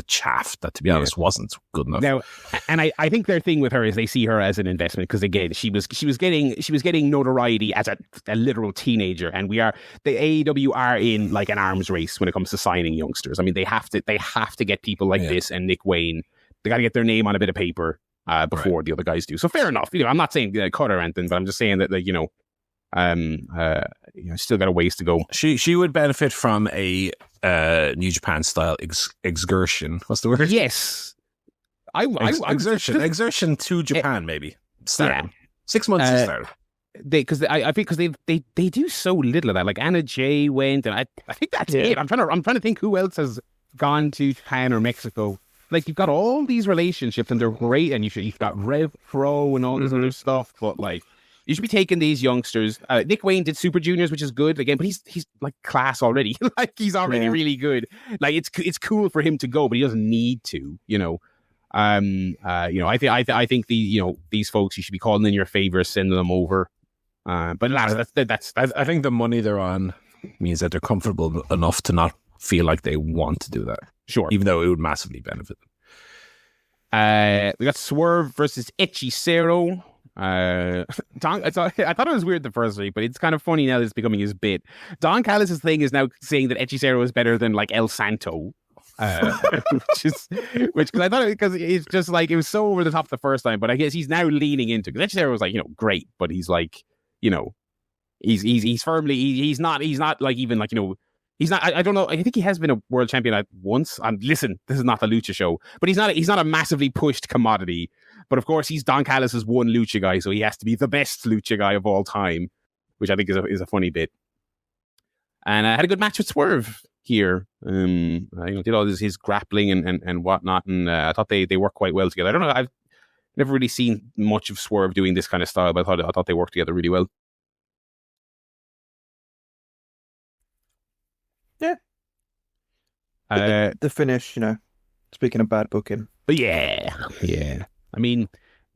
chaff that, to be honest, wasn't good enough. Now, and I think their thing with her is they see her as an investment because again, she was getting notoriety as a literal teenager, and the AEW are in like an arms race when it comes to signing youngsters. I mean, they have to get people like this and Nick Wayne. They got to get their name on a bit of paper before the other guys do. So fair enough. I'm not saying cut or anything, but I'm just saying that still got a ways to go. She would benefit from a New Japan style exertion. What's the word? Yes, exertion to Japan maybe. Starting 6 months to start. I think because they do so little of that. Like Anna Jay went, and I think that's it. I'm trying to think who else has gone to Japan or Mexico. Like you've got all these relationships and they're great, and you've got Rev Pro and all this other stuff, but like. You should be taking these youngsters. Nick Wayne did Super Juniors, which is good again, but he's like class already. Like he's already really good. Like it's cool for him to go, but he doesn't need to. I think these folks you should be calling in your favors, sending them over. But that's I think the money they're on means that they're comfortable enough to not feel like they want to do that. Sure, even though it would massively benefit them. We got Swerve versus Hechicero. I thought it was weird the first week, but it's kind of funny now that it's becoming his bit. Don Callis' thing is now saying that Hechicero is better than like El Santo. Which because I thought because it's just like it was so over the top the first time, but I guess he's now leaning into because Edge was like great, but he's like he's firmly he's not like even like he's not I don't know, I think he has been a world champion at once. Listen, this is not the lucha show, but he's not a massively pushed commodity. But of course, he's Don Callis' one lucha guy, so he has to be the best lucha guy of all time, which I think is a funny bit. And I had a good match with Swerve here. Did all his grappling and whatnot, and I thought they worked quite well together. I don't know, I've never really seen much of Swerve doing this kind of style, but I thought they worked together really well. Yeah. The finish, speaking of bad booking. But yeah. I mean,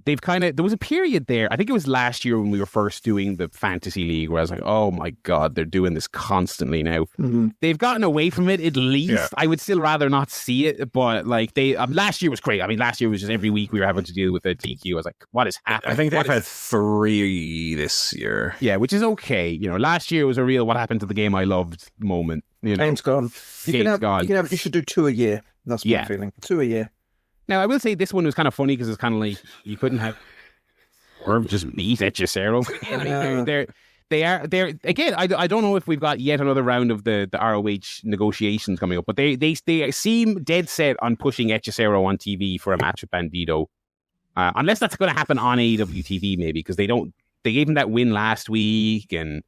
they've there was a period there, I think it was last year when we were first doing the Fantasy League, where I was like, oh my God, they're doing this constantly now. Mm-hmm. They've gotten away from it, at least. Yeah. I would still rather not see it, but like last year was great. I mean, last year was just every week we were having to deal with a DQ. I was like, what is happening? I think they've had 3 this year. Yeah, which is okay. Last year was a real what happened to the game I loved moment. Game's gone. You should do 2 a year. That's my feeling. 2 a year. Now, I will say this one was kind of funny because it's kind of like you couldn't have or just beat Hechicero. They're again. I don't know if we've got yet another round of the ROH negotiations coming up, but they seem dead set on pushing Hechicero on TV for a match with Bandito, unless that's going to happen on AEW TV maybe, because they gave him that win last week and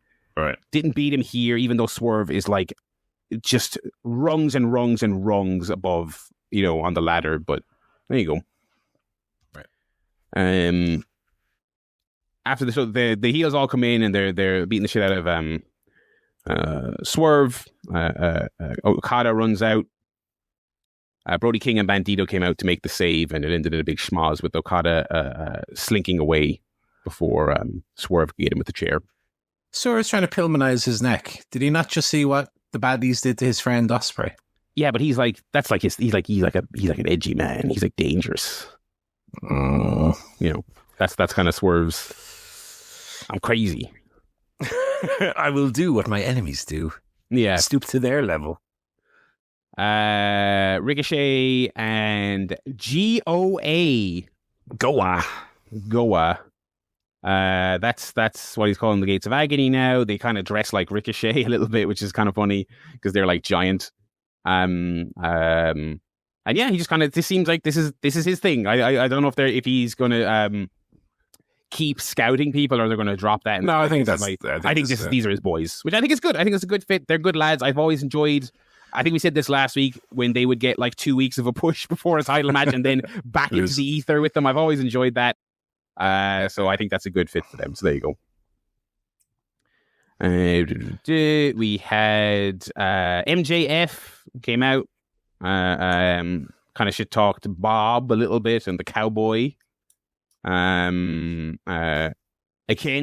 didn't beat him here, even though Swerve is like just rungs and rungs and rungs above on the ladder, but. There you go. Right. After the show, the heels all come in and they're beating the shit out of Swerve. Okada runs out. Brody King and Bandito came out to make the save, and it ended in a big schmoz with Okada slinking away before Swerve could get him with the chair. Swerve's trying to Pillmanize his neck. Did he not just see what the baddies did to his friend Ospreay? Yeah, but he's like an edgy man. He's like dangerous. That's kind of Swerve's. I'm crazy. I will do what my enemies do. Yeah, stoop to their level. Ricochet and GOA. Goa. That's what he's calling the Gates of Agony now. They kind of dress like Ricochet a little bit, which is kind of funny because they're like giant. And yeah, he just kind of. This seems like this is his thing. I don't know if he's going to keep scouting people or they're going to drop that. No, I think that's. I think these are his boys, which I think is good. I think it's a good fit. They're good lads. I've always enjoyed. I think we said this last week when they would get like 2 weeks of a push before a title match and then back into the ether with them. I've always enjoyed that. So I think that's a good fit for them. So there you go. We had MJF came out, kind of shit talked Bob a little bit and the Cowboy. Akin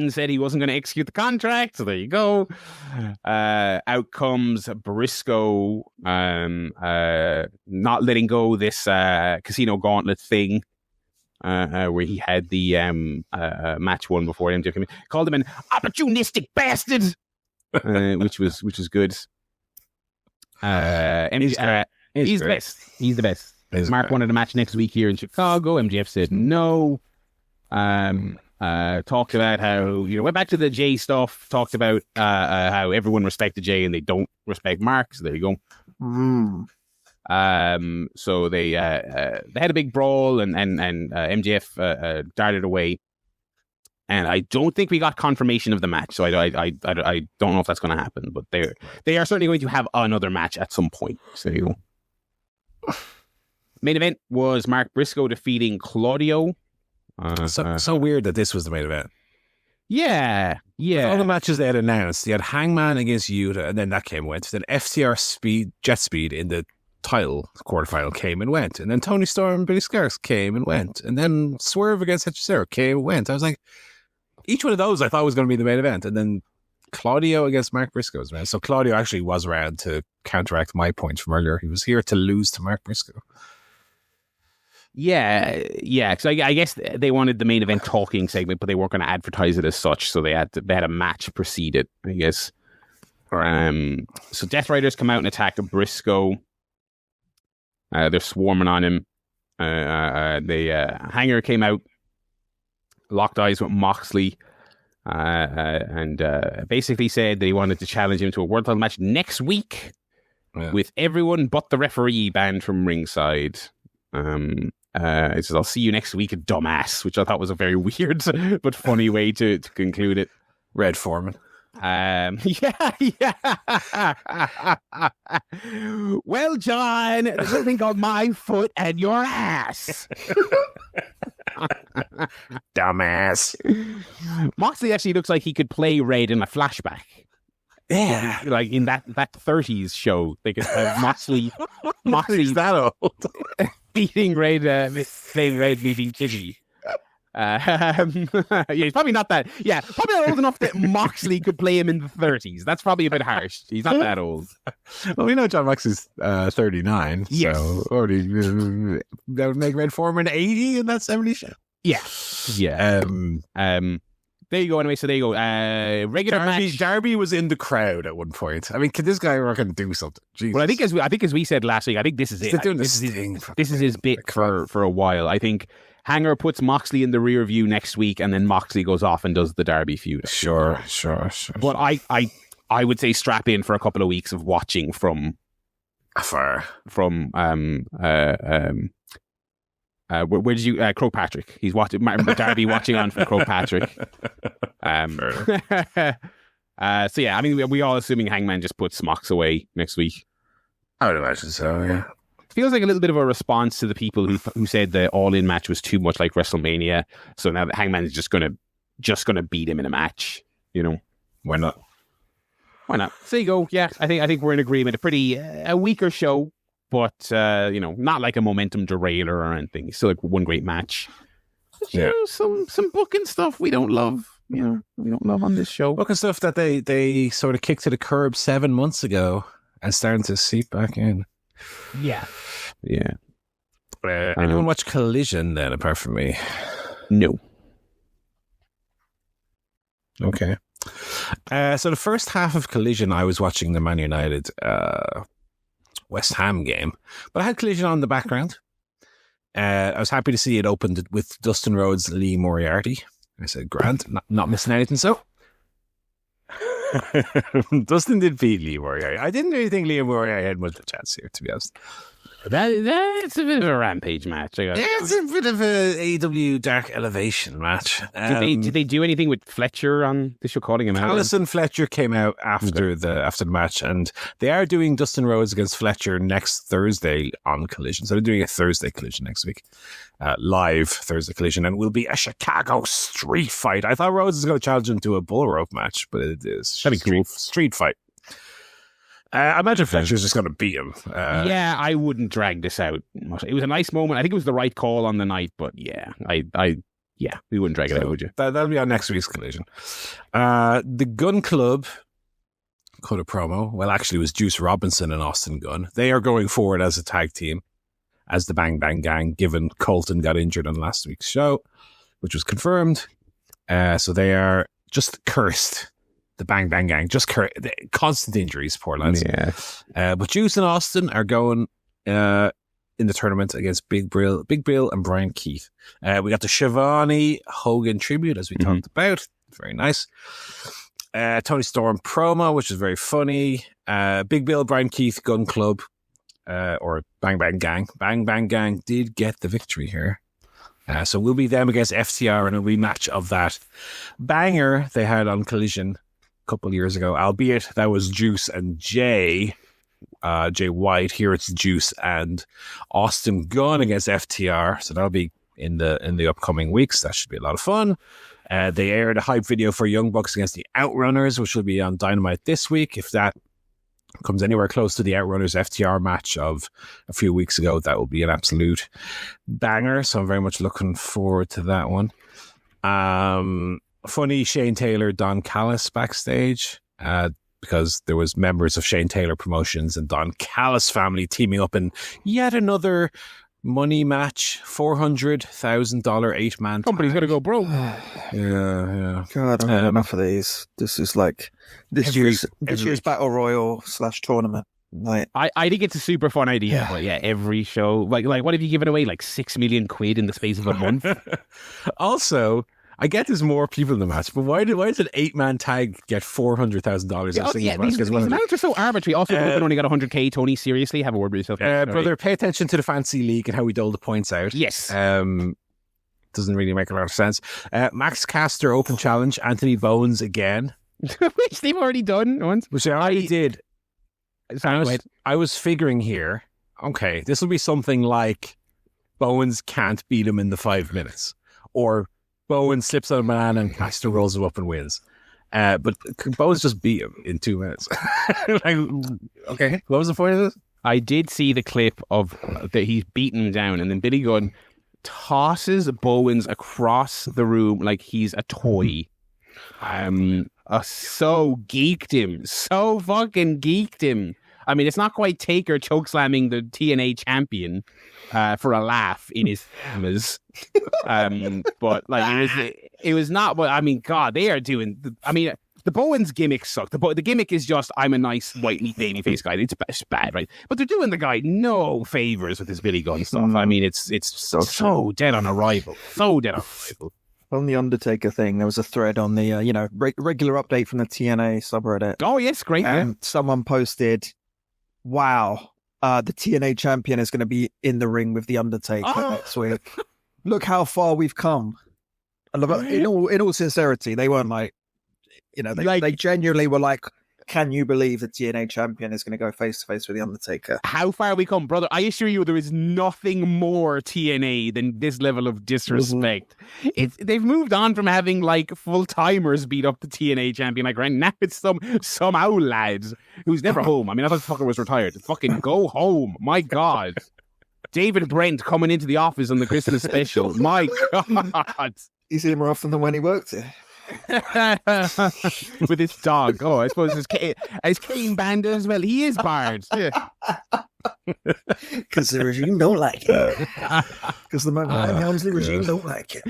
said he wasn't going to execute the contract, so there you go. Out comes Briscoe, not letting go this Casino Gauntlet thing. Where he had the match won before MJF came in. Called him an opportunistic bastard, which was good. He's the best. He's the best. Mark wanted a match next week here in Chicago. MJF said no. Talked about how went back to the Jay stuff. Talked about how everyone respected Jay and they don't respect Mark. So there you go. So they had a big brawl and MJF darted away, and I don't think we got confirmation of the match, so I don't know if that's going to happen, but they are certainly going to have another match at some point. So there you go. Main event was Mark Briscoe defeating Claudio. So weird that this was the main event. Yeah. All the matches they had announced, they had Hangman against Yuta, and then that came and went. Then FTR Jet Speed in the title quarterfinal came and went, and then Tony Storm and Billy Scarks came and went, and then Swerve against Hechicero came and went. I was like, each one of those I thought was going to be the main event, and then Claudio against Mark Briscoe was around. So Claudio actually was around to counteract my point from earlier. He was here to lose to Mark Briscoe. Yeah. Because I guess they wanted the main event talking segment, but they weren't going to advertise it as such, so they had a match precede it, I guess. So Death Riders come out and attack Briscoe. They're swarming on him. The Hanger came out, locked eyes with Moxley, and basically said that he wanted to challenge him to a world title match next week, with everyone but the referee banned from ringside. He says, "I'll see you next week, dumbass," which I thought was a very weird but funny way to conclude it. Red Foreman. Yeah. Well, John, there's something called my foot and your ass. Dumbass. Moxley actually looks like he could play Red in a flashback. Yeah. Like in that 30s show, they could have Moxley that old. beating Red, playing Red beating Kitty. Yeah, he's probably not that. Yeah, probably not old enough that Moxley could play him in the 30s. That's probably a bit harsh. He's not that old. Well, we know John Moxley's 39. Yes. So already that would make Red Foreman 80 in that 70 show. Yeah. Yeah. There you go. Anyway, so there you go. Regular match. Darby was in the crowd at one point. I mean, can this guy fucking do something? Jesus. Well, I think as we said last week, I think this is it. This is his bit for a while. I think Hanger puts Moxley in the rear view next week, and then Moxley goes off and does the Darby feud. Sure. But I would say strap in for a couple of weeks of watching from where did you Crow Patrick? He's watching Darby watching on from Crow Patrick. So yeah, I mean, we all assuming Hangman just puts Mox away next week. I would imagine so. Yeah. Feels like a little bit of a response to the people who said the All-In match was too much like WrestleMania. So now that Hangman is just gonna beat him in a match, you know, why not? So there you go. Yeah, I think we're in agreement. A weaker show, but not like a momentum derailer or anything. Still like one great match. But, you know, some booking stuff we don't love. We don't love on this show. Booking stuff that they sort of kicked to the curb 7 months ago and starting to seep back in. Yeah. Anyone watch Collision then, apart from me? No. Okay. So the first half of Collision, I was watching the Man United West Ham game, but I had Collision on in the background. I was happy to see it opened with Dustin Rhodes, Lee Moriarty. I said, "Grant, not missing anything." So Dustin did beat Lee Moriarty. I didn't really think Lee Moriarty had much of a chance here, to be honest. That's a bit of a rampage match. It's a bit of a AW Dark Elevation match. Did they do anything with Fletcher on the show, calling him out? Allison Fletcher came out after the match, and they are doing Dustin Rhodes against Fletcher next Thursday on Collision. So they're doing a Thursday Collision next week. Live Thursday Collision, and it will be a Chicago street fight. I thought Rhodes was going to challenge him to a bull rope match, but it is that'd be cool. Street fight. I imagine Fletcher's just going to beat him. Yeah, I wouldn't drag this out. It was a nice moment. I think it was the right call on the night, but yeah, we wouldn't drag it out, would you? That'll be on next week's Collision. The Gun Club cut a promo. Well, actually, it was Juice Robinson and Austin Gunn. They are going forward as a tag team, as the Bang Bang Gang, given Colton got injured on last week's show, which was confirmed. So they are just cursed. The Bang Bang Gang, just constant injuries, poor lads. Yeah. But Juice and Austin are going in the tournament against Big Bill and Brian Keith. We got the Shivani Hogan tribute, as we talked about. Very nice. Tony Storm promo, which is very funny. Big Bill, Brian Keith, Gun Club, or Bang Bang Gang. Bang Bang Gang did get the victory here. So we'll be them against FTR in a rematch of that banger they had on Collision couple years ago, albeit that was Juice and Jay White. Here it's Juice and Austin Gunn against FTR, so that'll be in the upcoming weeks. That should be a lot of fun. They aired a hype video for Young Bucks against the Outrunners, which will be on Dynamite this week. If that comes anywhere close to the Outrunners FTR match of a few weeks ago, that will be an absolute banger, so I'm very much looking forward to that one. Funny Shane Taylor, Don Callis backstage, because there was members of Shane Taylor Promotions and Don Callis family teaming up in yet another money match, $400,000 8-man. Company's gonna go broke. Yeah. God, I have enough of these. This is like this year's Battle Royal / tournament. Like, I think it's a super fun idea. But yeah, every show, like what have you given away? Like 6 million quid in the space of a month? Also, I get there's more people in the match, but why does an 8-man tag get $400,000? These amounts are so arbitrary. Also, Hogan only got 100k. Tony, seriously, have a word with yourself. Brother, pay attention to the fantasy league and how we dole the points out. Yes. Doesn't really make a lot of sense. Max Caster Open Challenge, Anthony Bones again. Which they've already done once. Which I already did. I was figuring here, okay, this will be something like Bowens can't beat him in the 5 minutes. Or Bowens slips on a banana and Caster rolls him up and wins. But Bowens just beat him in 2 minutes. Okay, what was the point of this? I did see the clip of that he's beaten him down, and then Billy Gunn tosses Bowens across the room like he's a toy. So geeked him. So fucking geeked him. I mean, it's not quite Taker chokeslamming the TNA champion for a laugh in his pajamas. But like it was not. But I mean, God, they are doing. The Bowens gimmick sucked. The gimmick is just I'm a nice white meat babyface guy. It's bad, right? But they're doing the guy no favors with this Billy Gunn stuff. I mean, it's so dead on arrival. So dead on arrival. On the Undertaker thing, there was a thread on the regular update from the TNA subreddit. Oh yes, great. And someone posted, "Wow, the TNA champion is going to be in the ring with the Undertaker next week. Look how far we've come." And in all sincerity, they weren't like, they genuinely were like, "Can you believe the TNA champion is going to go face to face with the Undertaker?" How far we come, brother? I assure you, there is nothing more TNA than this level of disrespect. They've moved on from having like full timers beat up the TNA champion. Like right now, it's some old lads who's never home. I mean, I thought the fucker was retired. Fucking go home, my God. David Brent coming into the office on the Christmas special. My God, you see him more often than when he worked here. With his dog. Oh, I suppose his Kane band as well. He is barred. Because the regime don't like it. Because the Helmsley regime don't like it.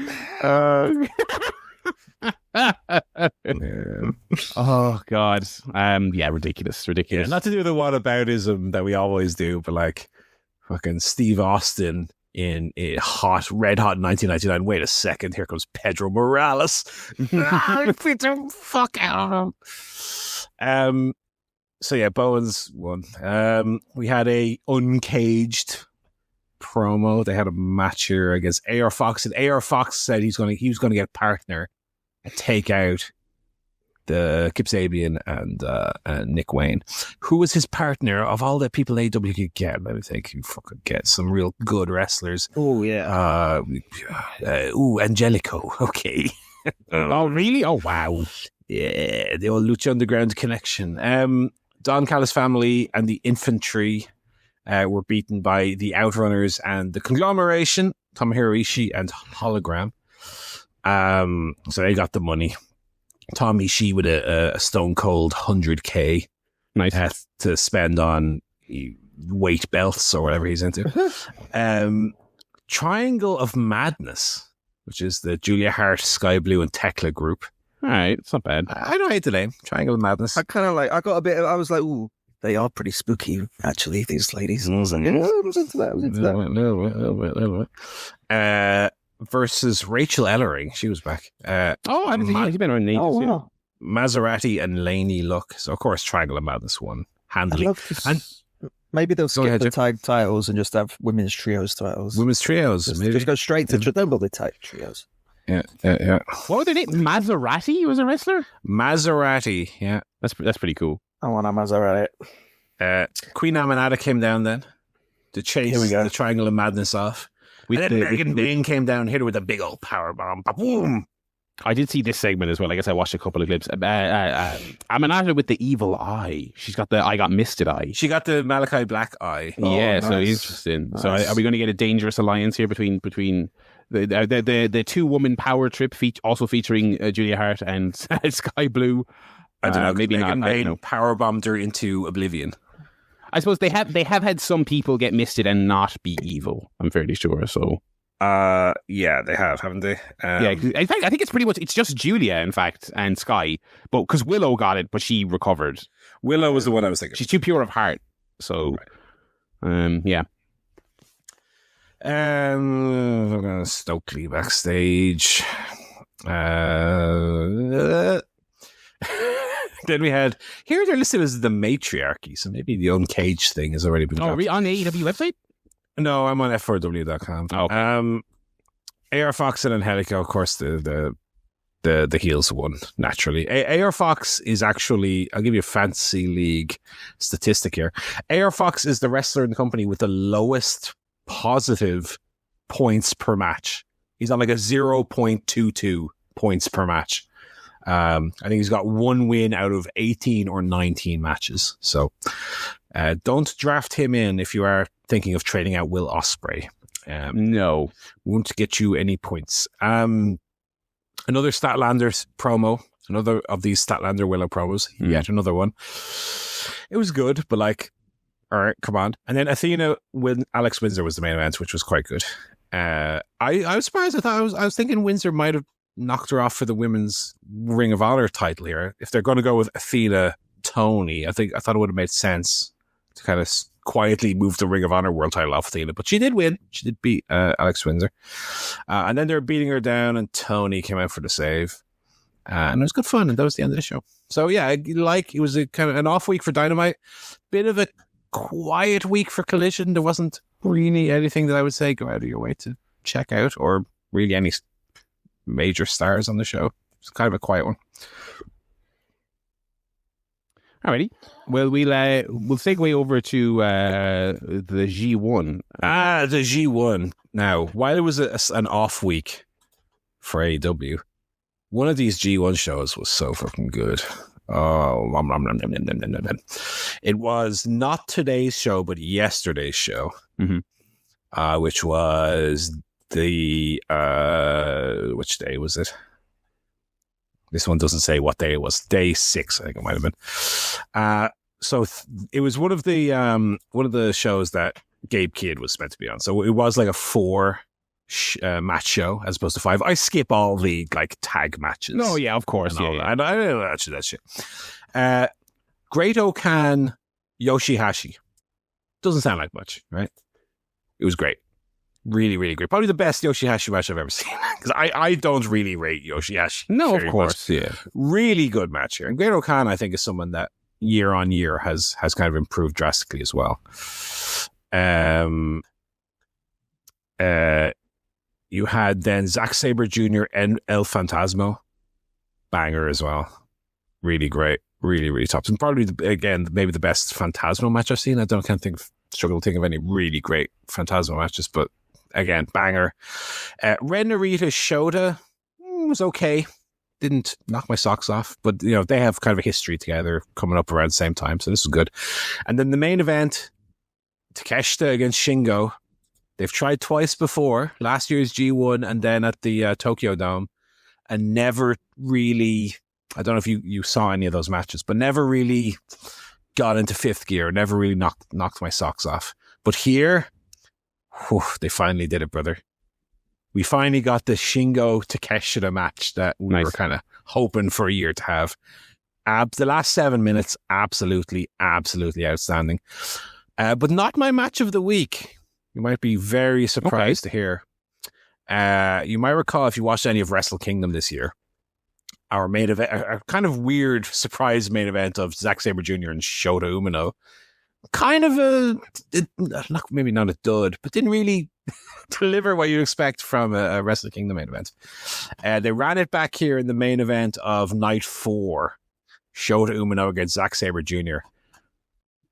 Oh God. Ridiculous. Yeah, not to do the whataboutism that we always do, but like fucking Steve Austin in a red hot 1999. Wait a second, here comes Pedro Morales. Fuck out of him. So yeah, Bowens won. We had a uncaged promo. They had a match here against AR Fox, and AR Fox said he was going to get a partner and take out the Kip Sabian and Nick Wayne. Who was his partner of all the people AEW could get? Let me think. You fucking get some real good wrestlers. Oh yeah. Angelico. Okay. Oh really? Oh wow. Yeah, the old Lucha Underground connection. Don Callis family and the infantry were beaten by the Outrunners and the Conglomeration, Tomohiro Ishii and Hologram. So they got the money. Tom Ishii with a stone cold 100k nice to spend on weight belts or whatever he's into. Triangle of Madness, which is the Julia Hart, Sky Blue and Tekla group. All right, it's not bad. I don't hate the name. Triangle of Madness. I was like, ooh, they are pretty spooky, actually, these ladies. And I was like, yeah, I was into that. Little bit. Versus Rachel Ellering. She was back. I haven't seen her. She's been on names. Oh, wow. Maserati and Laney Luck. So, of course, Triangle of Madness won handily. And maybe they'll skip the tag titles and just have women's trios titles. Women's trios. Just go straight to don't bother tag trios. Yeah. What was their name? Maserati was a wrestler? Maserati, yeah. That's pretty cool. I want a Maserati. Queen Aminata came down then to chase the Triangle of Madness off. And then Megan Bain came down, hit her with a big old power bomb. Boom! I did see this segment as well. I guess I watched a couple of clips. Aminata with the evil eye. She's got the I got misted eye. She got the Malachi Black eye. Yeah, nice. So interesting. Nice. So are we going to get a dangerous alliance here between the 2-woman power trip also featuring Julia Hart and Sky Blue? I don't know. Maybe Megan not. Bain power bombed her into oblivion. I suppose they have had some people get misted and not be evil. I'm fairly sure. So, yeah, they have, haven't they? Yeah, in fact, I think it's just Julia, in fact, and Sky, but because Willow got it, but she recovered. Willow was the one I was thinking. She's too pure of heart. So, yeah. We're going to Stokely backstage. Then we had, here they're listed as the matriarchy, so maybe the uncaged thing has already been dropped. Are we on the AEW website? No, I'm on f4w.com. Oh. AR Fox and Angelico, of course, the heels won, naturally. AR Fox is actually, I'll give you a fantasy league statistic here. AR Fox is the wrestler in the company with the lowest positive points per match. He's on like a 0.22 points per match. I think he's got one win out of 18 or 19 matches. So don't draft him in if you are thinking of trading out Will Ospreay. No. Won't get you any points. Another Statlander promo. Another of these Statlander Willow promos. Yet another one. It was good, but like, all right, come on. And then Athena with Alex Windsor was the main event, which was quite good. I was surprised. I was thinking Windsor might have knocked her off for the women's Ring of Honor title here. If they're going to go with Athena Tony, I thought it would have made sense to kind of quietly move the Ring of Honor world title off Athena, but she did win. She did beat Alex Windsor. And then they were beating her down, and Tony came out for the save. And it was good fun, and that was the end of the show. So yeah, it was a kind of an off week for Dynamite. Bit of a quiet week for Collision. There wasn't really anything that I would say go out of your way to check out, or really any major stars on the show. It's kind of a quiet one. Alrighty. Well, we'll segue over to the G1. The G1. Now, while it was an off week for AEW, one of these G1 shows was so fucking good. Oh, it was not today's show, but yesterday's show, which was the which day was it? This one doesn't say what day it was. Day 6, I think it might have been. So it was one of the shows that Gabe Kidd was meant to be on. So it was like a 4 match show as opposed to 5. I skip all the like tag matches. No, yeah, of course, and I don't know that shit. Great Okan Yoshihashi doesn't sound like much, right? It was great. Really, really great. Probably the best Yoshihashi match I've ever seen. Because I don't really rate Yoshihashi. No, of course, much. Yeah. Really good match here. And Great Okan, I think, is someone that year on year has kind of improved drastically as well. You had then Zack Sabre Jr. and El Fantasmo. Banger as well. Really great. Really, really top. And probably, again, maybe the struggle to think of any really great Fantasmo matches, but again, banger. Ren Narita Shota was okay. Didn't knock my socks off, but they have kind of a history together coming up around the same time, so this was good. And then the main event, Takeshita against Shingo. They've tried twice before, last year's G1 and then at the Tokyo Dome, and never really, I don't know if you saw any of those matches, but never really got into fifth gear, never really knocked my socks off. But here, they finally did it, brother. We finally got the Shingo Takeshita match that we were kind of hoping for a year to have. The last 7 minutes, absolutely, absolutely outstanding. But not my match of the week. You might be very surprised to hear. You might recall if you watched any of Wrestle Kingdom this year, our main event, a kind of weird surprise main event of Zack Sabre Jr. and Shota Umino. Kind of maybe not a dud, but didn't really deliver what you'd expect from a Wrestle Kingdom main event. They ran it back here in the main event of night 4. Shota Umino against Zack Sabre Jr.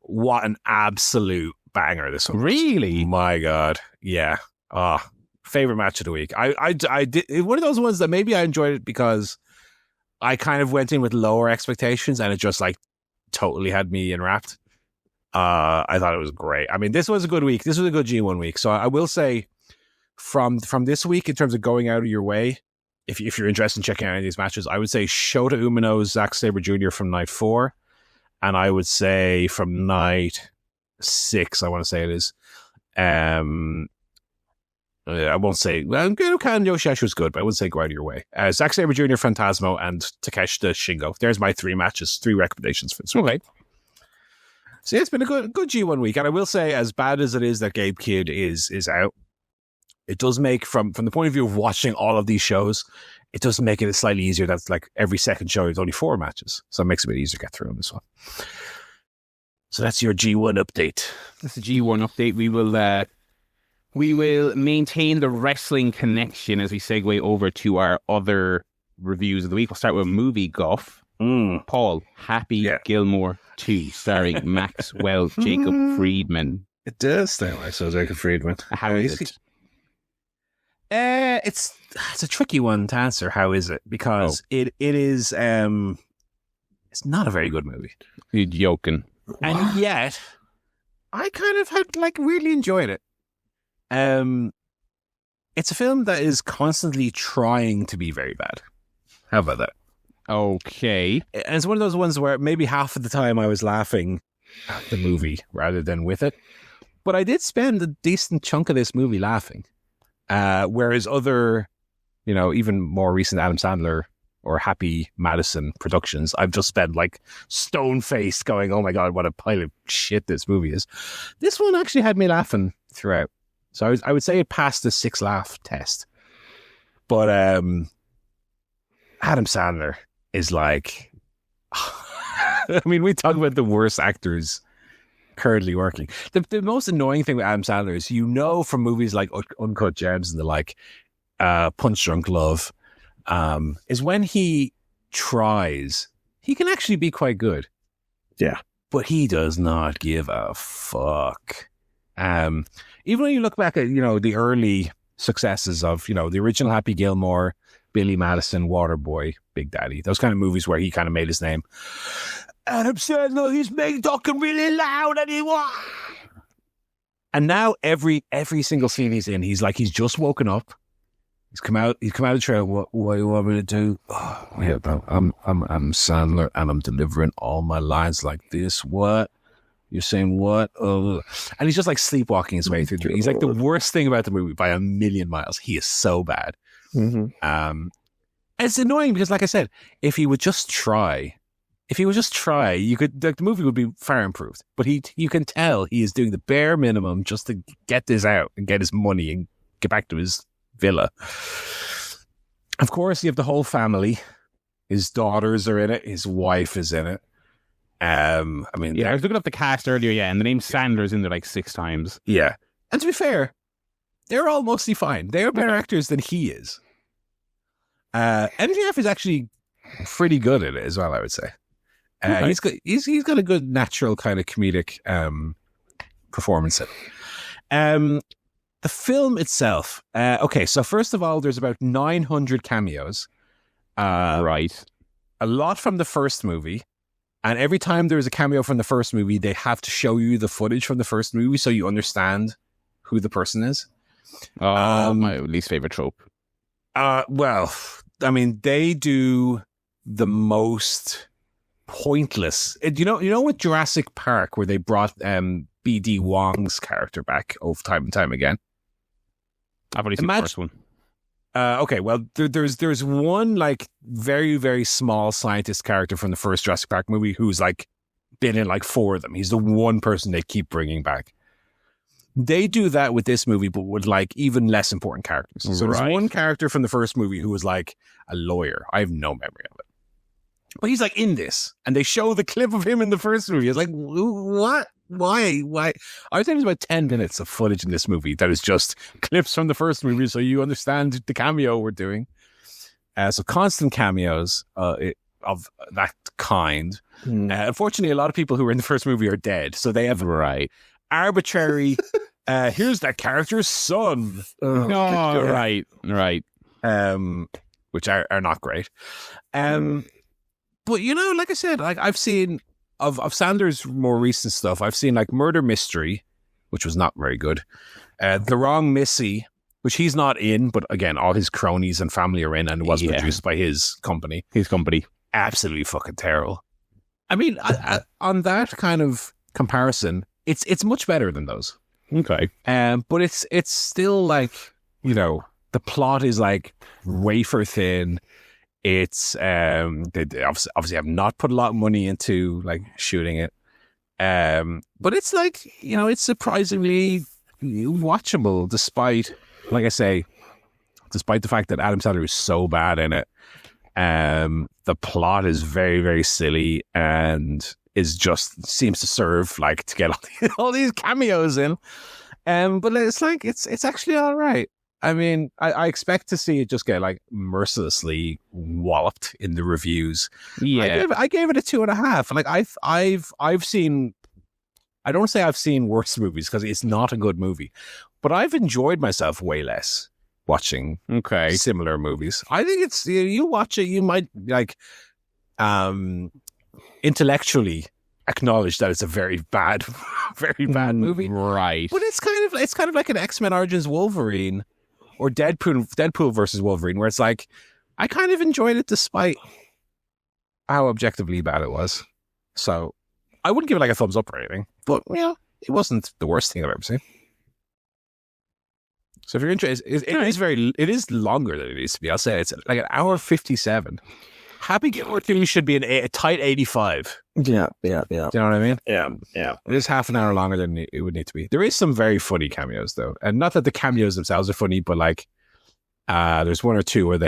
What an absolute banger this one. Really? My God. Yeah. Favorite match of the week. I did one of those ones that maybe I enjoyed it because I kind of went in with lower expectations and it just like totally had me enwrapped. I thought it was great. I mean, this was a good week. This was a good G1 week. So I will say from this week, in terms of going out of your way, if you're interested in checking out any of these matches, I would say Shota Umino's Zack Sabre Jr. from night 4. And I would say from night 6, I want to say it is. I won't say, well, Okan Yoshihashi was good, but I wouldn't say go out of your way. Zack Sabre Jr., Fantasmo, and Takeshita Shingo. There's my 3 matches, 3 recommendations for this one. Okay. So yeah, it's been a good G1 week. And I will say, as bad as it is that Gabe Kidd is out, it does make, from the point of view of watching all of these shows, it does make it slightly easier. That's like every second show is only 4 matches. So it makes it a bit easier to get through on this one. So that's your G1 update. That's the G1 update. We will maintain the wrestling connection as we segue over to our other reviews of the week. We'll start with Movie Guff. Paul, Happy Gilmore 2, starring Maxwell Jacob Friedman. It does sound like Jacob Friedman. How is it? It's a tricky one to answer. How is it? Because it is it's not a very good movie. You're joking. And yet I kind of had really enjoyed it. It's a film that is constantly trying to be very bad. How about that? Okay. And it's one of those ones where maybe half of the time I was laughing at the movie rather than with it. But I did spend a decent chunk of this movie laughing. Whereas other, even more recent Adam Sandler or Happy Madison productions, I've just spent stone-faced going, oh my God, what a pile of shit this movie is. This one actually had me laughing throughout. So I would say it passed the 6 laugh test. But Adam Sandler is we talk about the worst actors currently working. The most annoying thing with Adam Sandler is, from movies like Uncut Gems and the Punch Drunk Love, is when he tries, he can actually be quite good. Yeah. But he does not give a fuck. Even when you look back at, the early successes of, the original Happy Gilmore, Billy Madison, Waterboy, Big Daddy, those kind of movies where he kind of made his name. Adam Sandler, he's talking really loud and now every single scene he's in, he's just woken up. He's come out of the trailer. What do you want me to do? Oh, yeah, I'm Sandler and I'm delivering all my lines like this. What? You're saying what? Oh. And he's just sleepwalking his way through. He's the worst thing about the movie by a million miles. He is so bad. Mm-hmm. It's annoying because, like I said, if he would just try, you could, the movie would be far improved. But you can tell he is doing the bare minimum just to get this out and get his money and get back to his villa. Of course, you have the whole family. His daughters are in it. His wife is in it. I was looking up the cast earlier, and the name Sandler's in there 6 times. Yeah. And to be fair, they're all mostly fine. They are better actors than he is. MJF is actually pretty good at it as well, I would say. He's got a good natural kind of comedic performance in it. The film itself, so first of all, there's about 900 cameos. Right. A lot from the first movie. And every time there's a cameo from the first movie, they have to show you the footage from the first movie so you understand who the person is. My least favorite trope. They do the most pointless. You know, with Jurassic Park, where they brought B.D. Wong's character back over time and time again. I've only seen the first one. There's one very, very small scientist character from the first Jurassic Park movie who's been in 4 of them. He's the one person they keep bringing back. They do that with this movie, but with even less important characters. So there's one character from the first movie who was a lawyer. I have no memory of it. But he's in this, and they show the clip of him in the first movie. It's what? Why? I was saying there's about 10 minutes of footage in this movie that is just clips from the first movie, so you understand the cameo we're doing. So constant cameos of that kind. Unfortunately, a lot of people who were in the first movie are dead, so they have arbitrary. Here's that character's son. Right. Which are not great. But like I said, I've seen of Sandler's more recent stuff. I've seen Murder Mystery, which was not very good. The Wrong Missy, which he's not in, but again, all his cronies and family are in, and it was produced by his company. Absolutely fucking terrible. On that kind of comparison, it's much better than those. Okay. But it's still the plot is wafer thin. It's they obviously have not put a lot of money into shooting it. But it's like, it's surprisingly watchable despite, like I say, despite the fact that Adam Sandler is so bad in it. The plot is very, very silly and seems to serve like to get all these cameos in. But it's like, it's actually all right. I mean, I expect to see it just get like mercilessly walloped in the reviews. Yeah, I gave it a 2.5. Like I've seen, I don't say I've seen worse movies because it's not a good movie, but I've enjoyed myself way less watching similar movies. I think it's, you watch it, you might like intellectually acknowledge that it's a very bad movie, right? But it's kind of like an X-Men Origins Wolverine or Deadpool versus Wolverine, where it's like I kind of enjoyed it despite how objectively bad it was. So I wouldn't give it like a thumbs up or anything, but it wasn't the worst thing I've ever seen. So if you're interested, it is longer than it needs to be. I'll say it's like 1:57. Happy Gilmore 2 should be a tight 85. Yeah. Do you know what I mean? Yeah. It is half an hour longer than it would need to be. There is some very funny cameos though, and not that the cameos themselves are funny, but like there's one or two where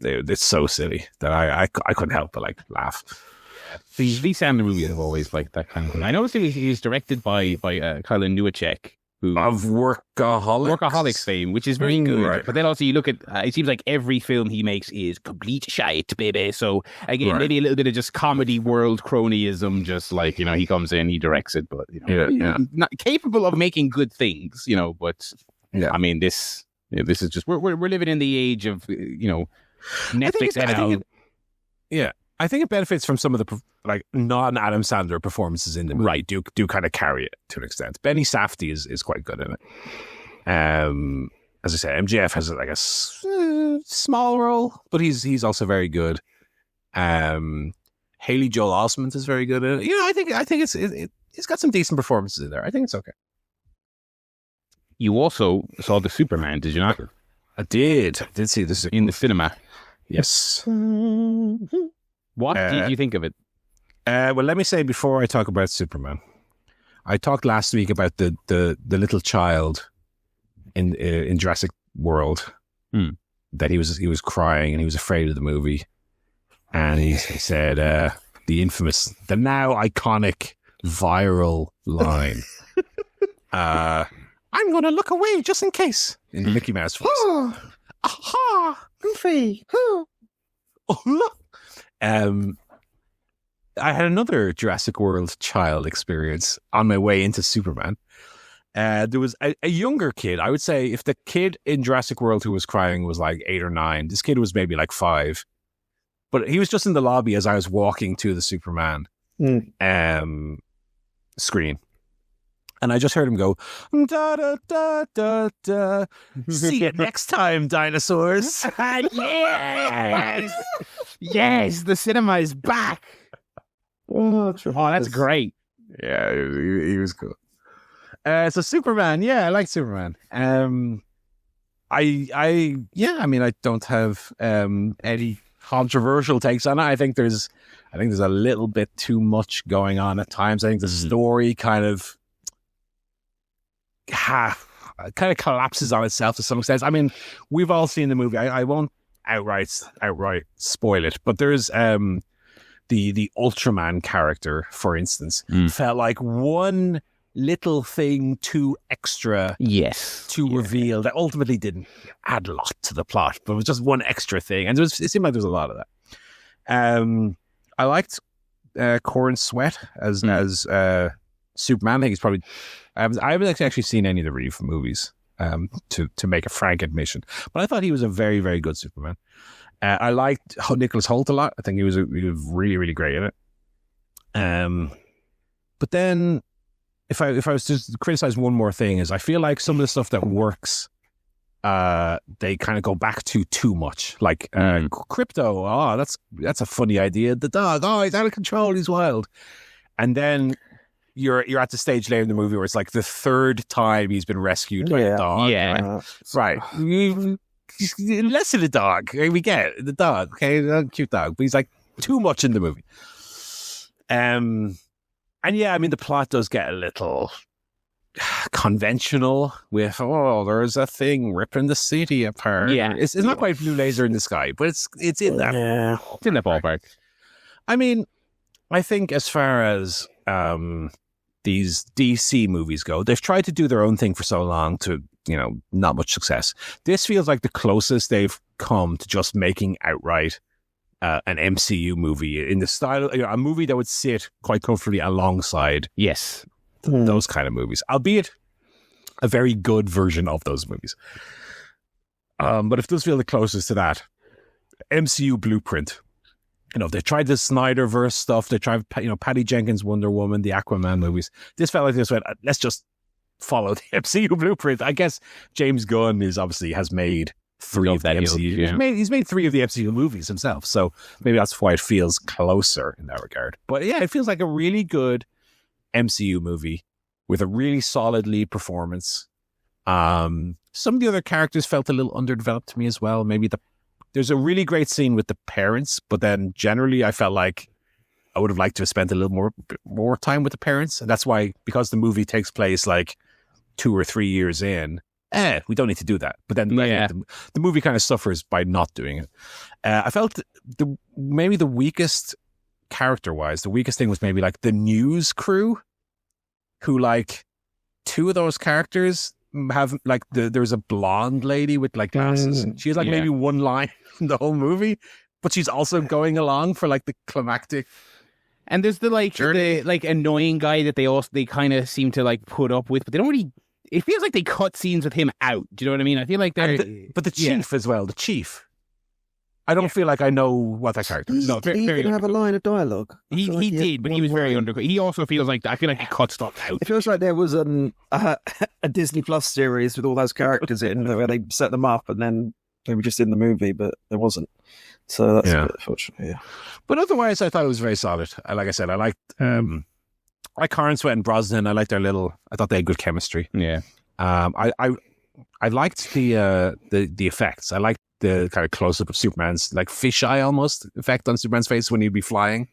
it's so silly that I couldn't help but like laugh. These Sandler movies have always like that kind of thing. I noticed he's directed by Kyle Newacek, who of Workaholics fame, which is very good. Right. But then also you look at, it seems like every film he makes is complete shite, baby. So again, maybe a little bit of just comedy world cronyism, just like, he comes in, he directs it, but, he's not capable of making good things, but I mean, this is just, we're living in the age of, Netflix. I think it benefits from some of the like non-Adam Sandler performances in the movie. Right, do kind of carry it to an extent. Benny Safdie is quite good in it. As I said, MJF has like a small role, but he's also very good. Haley Joel Osment is very good in it. I think it's got some decent performances in there. I think it's okay. You also saw the Superman, did you not? I did see this in the cinema. Yes. What did you think of it? Well, let me say before I talk about Superman, I talked last week about the little child in Jurassic World that he was crying and he was afraid of the movie, and he said the now iconic viral line, "I'm going to look away just in case," in the Mickey Mouse voice. Aha, Goofy. I had another Jurassic World child experience on my way into Superman. There was a younger kid. I would say if the kid in Jurassic World who was crying was like 8 or 9, this kid was maybe like 5. But he was just in the lobby as I was walking to the Superman screen. And I just heard him go, da da da da da. See you next time, dinosaurs. Yes! Yes, the cinema is back. Oh, that's great. Yeah, he was cool. So Superman, I like Superman. I don't have any controversial takes on it. I think there's a little bit too much going on at times. I think the story kind of collapses on itself to some extent. I mean, we've all seen the movie. I won't outright spoil it, but there's the Ultraman character, for instance, felt like one little thing too extra to reveal that ultimately didn't add a lot to the plot, but it was just one extra thing, and it seemed like there was a lot of that. I liked Corin Sweat as Superman. I think he's probably I haven't actually seen any of the Reeve movies, to make a frank admission, but I thought he was a very, very good Superman. I liked Nicholas Hoult a lot. I think he was really, really great in it. But then if I was to criticize one more thing, is I feel like some of the stuff that works, they kind of go back to too much. Like Crypto, that's a funny idea. The dog, he's out of control, he's wild. And then you're at the stage later in the movie where it's like the third time he's been rescued by a dog. Yeah. Right. Less of the dog. We get it. The dog. Okay, cute dog. But he's like too much in the movie. And yeah, I mean, the plot does get a little conventional with, there's a thing ripping the city apart. Yeah. It's not quite Blue Laser in the Sky, but it's in that. Yeah. It's in that ballpark. I mean, I think as far as these DC movies go, they've tried to do their own thing for so long to, not much success. This feels like the closest they've come to just making outright an MCU movie in the style, a movie that would sit quite comfortably alongside those kind of movies, albeit a very good version of those movies. But it does feel the closest to that MCU blueprint. They tried the Snyderverse stuff. They tried, Patty Jenkins' Wonder Woman, the Aquaman movies. This felt like this went, let's just follow the MCU blueprint. I guess James Gunn has made 3 of the MCU. Yeah. He's made 3 of the MCU movies himself. So maybe that's why it feels closer in that regard. But yeah, it feels like a really good MCU movie with a really solid lead performance. Some of the other characters felt a little underdeveloped to me as well. Maybe there's a really great scene with the parents, but then generally I felt like I would have liked to have spent a little more time with the parents. And that's why, because the movie takes place like 2 or 3 years in, we don't need to do that. But then the movie kind of suffers by not doing it. I felt maybe the weakest character-wise, the weakest thing was maybe like the news crew, who like 2 of those characters have like there's a blonde lady with like glasses. And she has like maybe one line in the whole movie, but she's also going along for like the climactic. And there's the annoying guy that they kind of seem to like put up with, but they don't really. It feels like they cut scenes with him out. Do you know what I mean? I feel like they're... But the chief as well, the chief. I don't feel like I know what that character is. No, he didn't have a line of dialogue. He did, but he was very undercut. He also feels like... I feel like he cut stuff out. It feels like there was a Disney Plus series with all those characters in where they set them up and then they were just in the movie, but there wasn't. So that's a bit unfortunate, yeah. But otherwise, I thought it was very solid. Like I said, I liked... I like Sweat and Brosnan. I liked I thought they had good chemistry. Yeah. I liked the effects. I liked the kind of close up of Superman's like fisheye almost effect on Superman's face when he'd be flying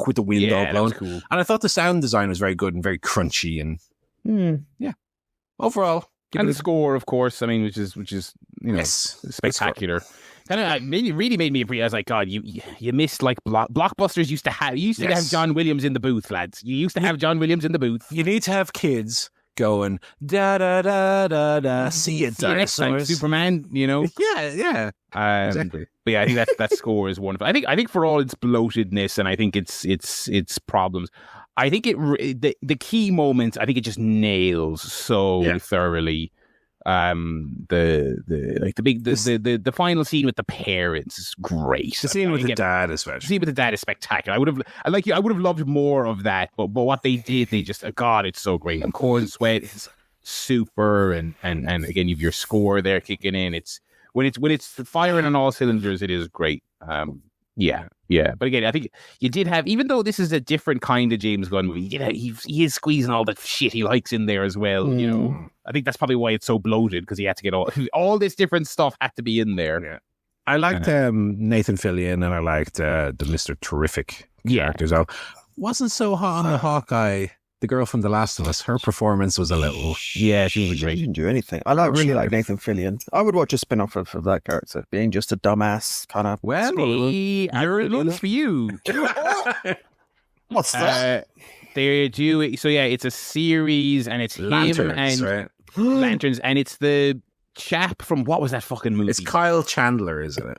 with the wind all blown. Cool. And I thought the sound design was very good and very crunchy and overall. And the score, of course. I mean, which is spectacular. Kind of really made me appreciate. I was like, God, you missed like blockbusters used to have John Williams in the booth, lads. You used to have John Williams in the booth. You need to have kids going da da da da da. See it, next time, Superman. Yeah. Exactly. But yeah, I think that score is wonderful. I think for all its bloatedness and I think its problems, I think the key moments. I think it just nails so thoroughly. The final scene with the parents is great. The scene with the dad is special. The scene with the dad is spectacular. I would have loved more of that, but what they did, they just it's so great. And Sweat is super, and again you've your score there kicking in. It's when it's firing on all cylinders, it is great. But again, I think you did have, even though this is a different kind of James Gunn movie, he is squeezing all the shit he likes in there as well. I think that's probably why it's so bloated, because he had to get all this different stuff had to be in there. Yeah. I liked Nathan Fillion, and I liked the Mr. Terrific characters. I wasn't so hot on the Hawkeye. The girl from The Last of Us, her performance was a little... Yeah, she was great. She didn't do anything. I really like Nathan Fillion. I would watch a spin-off of that character, being just a dumbass kind of... Well, looks for you. What's that? They do... So yeah, it's a series, and it's Lanterns, him and... Lanterns, and it's the chap from... What was that fucking movie? It's Kyle Chandler, isn't it?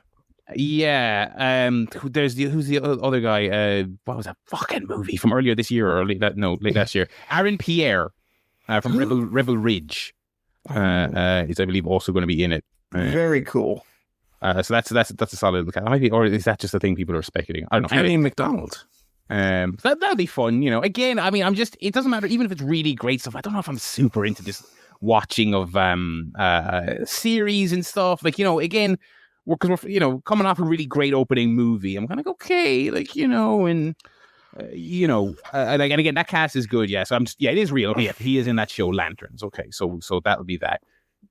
Yeah, who's the other guy? What was that fucking movie from earlier this year or late last year? Aaron Pierre from Rebel Ridge is, I believe, also going to be in it. Very cool. So that's a solid. Or is that just a thing people are speculating? I don't know. Annie McDonald. That'll be fun. Again, I mean, it doesn't matter even if it's really great stuff. I don't know if I'm super into this watching of series and stuff. Like, again. Because we're coming off a really great opening movie. I'm kind of okay, and again that cast is good. Yeah, so it is real. Yeah, he is in that show Lanterns. Okay, so that'll be that.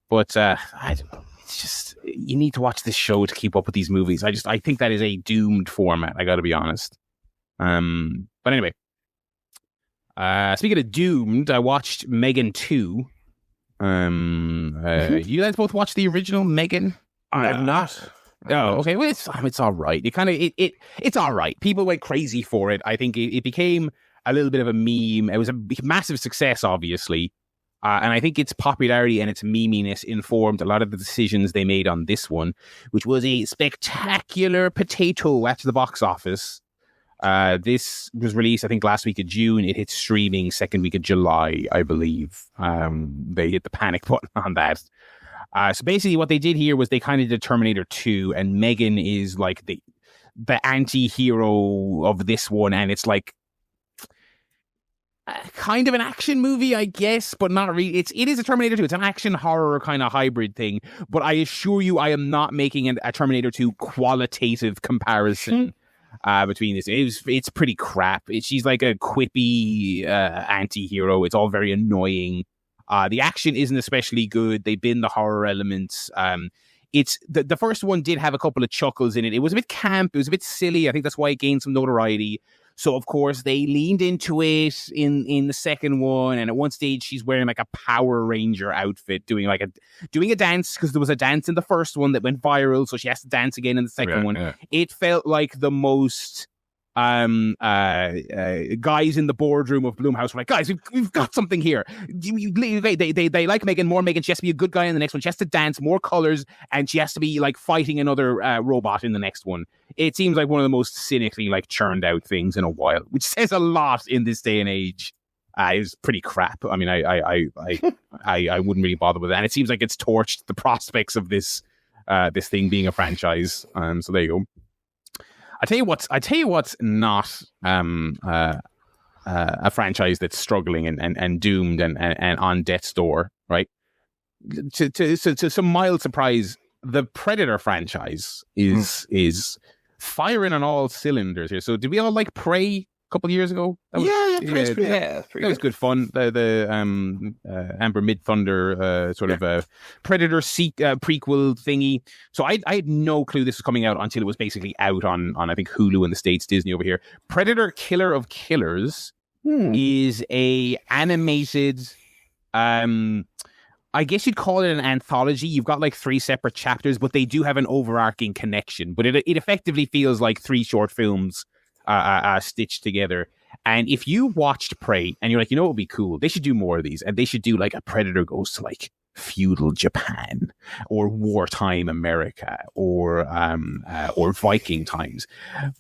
But I don't know. It's just you need to watch this show to keep up with these movies. I think that is a doomed format. I got to be honest. But anyway, Speaking of doomed, I watched Megan 2. You guys both watched the original Megan? I have not. Oh, okay. Well, it's all right. It's all right. People went crazy for it. I think it became a little bit of a meme. It was a massive success, obviously. And I think its popularity and its meminess informed a lot of the decisions they made on this one, which was a spectacular potato at the box office. This was released, I think, last week of June. It hit streaming second week of July, I believe. They hit the panic button on that. So basically what they did here was they kind of did Terminator 2, and Megan is like the anti-hero of this one, and it's like kind of an action movie, I guess, but not really. It is a Terminator 2. It's an action horror kind of hybrid thing, but I assure you I am not making a Terminator 2 qualitative comparison between this. It's pretty crap. She's like a quippy anti-hero. It's all very annoying. The action isn't especially good. They bin the horror elements. It's the first one did have a couple of chuckles in it. It was a bit camp. It was a bit silly. I think that's why it gained some notoriety. So, of course, they leaned into it in the second one. And at one stage, she's wearing like a Power Ranger outfit, doing a dance, because there was a dance in the first one that went viral. So she has to dance again in the second one. Yeah. It felt like the most guys in the boardroom of Blumhouse were like, guys, we've got something here. They like Megan more. Megan, she has to be a good guy in the next one. She has to dance more colors, and she has to be like fighting another robot in the next one. It seems like one of the most cynically like churned out things in a while, which says a lot in this day and age. It's pretty crap. I mean, I wouldn't really bother with that. And it seems like it's torched the prospects of this thing being a franchise. So there you go. I tell you what's not a franchise that's struggling and doomed and on death's door, right? To some mild surprise, the Predator franchise is firing on all cylinders here. So did we all like Prey a couple of years ago? That was good fun. The Amber Mid-Thunder sort of Predator prequel thingy. So I had no clue this was coming out until it was basically out on I think Hulu in the States, Disney over here. Predator Killer of Killers is a animated, I guess you'd call it an anthology. You've got like 3 separate chapters, but they do have an overarching connection. But it effectively feels like 3 short films stitched together. And if you watched Prey and you're like, you know what would be cool? They should do more of these, and they should do like a Predator goes to like feudal Japan or wartime America or Viking times.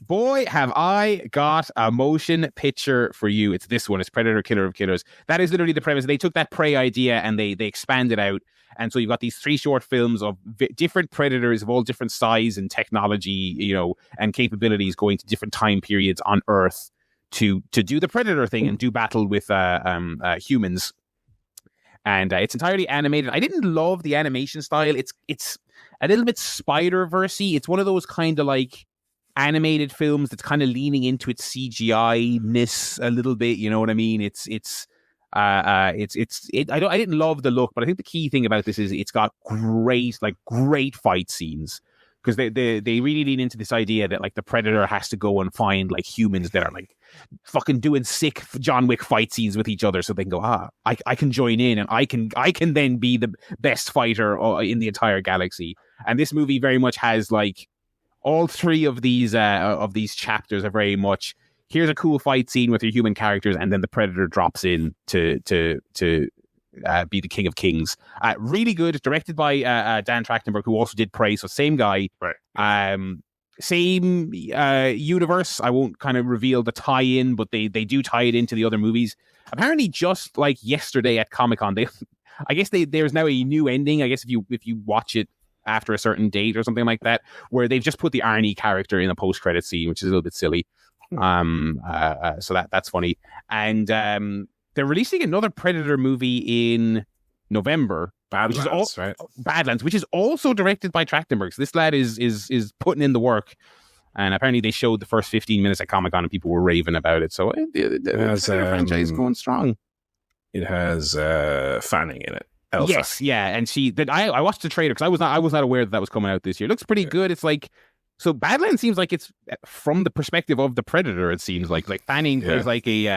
Boy, have I got a motion picture for you. It's this one. It's Predator Killer of Killers. That is literally the premise. They took that Prey idea and they expanded out. And so you've got these 3 short films of different predators of all different size and technology, and capabilities going to different time periods on Earth to do the Predator thing and do battle with humans. And it's entirely animated. I didn't love the animation style. It's a little bit Spider-Verse-y. It's one of those kind of like animated films that's kind of leaning into its CGI-ness a little bit. You know what I mean? I didn't love the look, but I think the key thing about this is it's got great fight scenes, because they really lean into this idea that like the Predator has to go and find like humans that are like fucking doing sick John Wick fight scenes with each other, so they can go, I can join in, and I can then be the best fighter in the entire galaxy. And this movie very much has like all 3 of these chapters are very much, here's a cool fight scene with your human characters, and then the Predator drops in to be the King of Kings. Really good. Directed by Dan Trachtenberg, who also did Prey. So same guy. Right. Same universe. I won't kind of reveal the tie-in, but they do tie it into the other movies. Apparently, just like yesterday at Comic-Con, there's now a new ending. I guess if you watch it after a certain date or something like that, where they've just put the Arnie character in a post-credit scene, which is a little bit silly. So that's funny. And they're releasing another Predator movie in November, Badlands, which is also directed by Trachtenberg. So this lad is putting in the work. And apparently they showed the first 15 minutes at Comic-Con and people were raving about it. So the franchise is going strong. It has Fanning in it. Elsa. Yes, yeah. And I watched the trailer because I was not aware that was coming out this year. It looks pretty good. It's like, so Badlands seems like it's from the perspective of the Predator. It seems like Fanning plays like a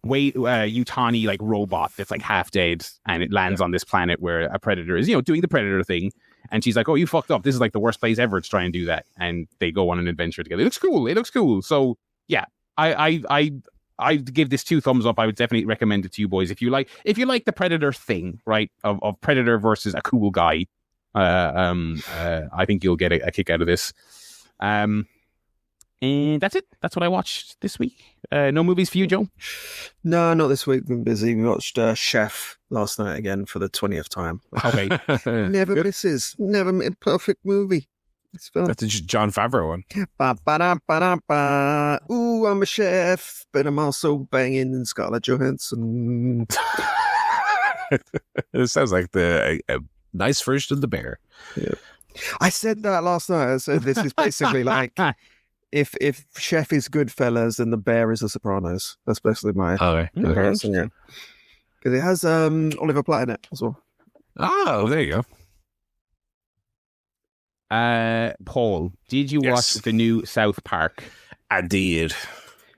Utani like robot that's like half dead, and it lands on this planet where a predator is, doing the predator thing. And she's like, "Oh, you fucked up. This is like the worst place ever to try and do that." And they go on an adventure together. It looks cool. So yeah, I give this 2 thumbs up. I would definitely recommend it to you boys if you like the predator thing, right? Of predator versus a cool guy. I think you'll get a kick out of this. And that's it. That's what I watched this week. No movies for you, Joe? No, not this week. Been busy. We watched Chef last night again for the 20th time. Okay. Never misses. Never a perfect movie. It's fun. That's a John Favreau one. Ba-ba-da-ba-da-ba. Ooh, I'm a chef, but I'm also banging in Scarlett Johansson. It sounds like a nice version of The Bear. Yeah. I said that last night. I said this is basically like if Chef is Goodfellas, then The Bear is The Sopranos. That's basically my comparison. Yeah, because it has Oliver Platt in it as well. Oh, there you go. Paul, did you watch the new South Park? I did.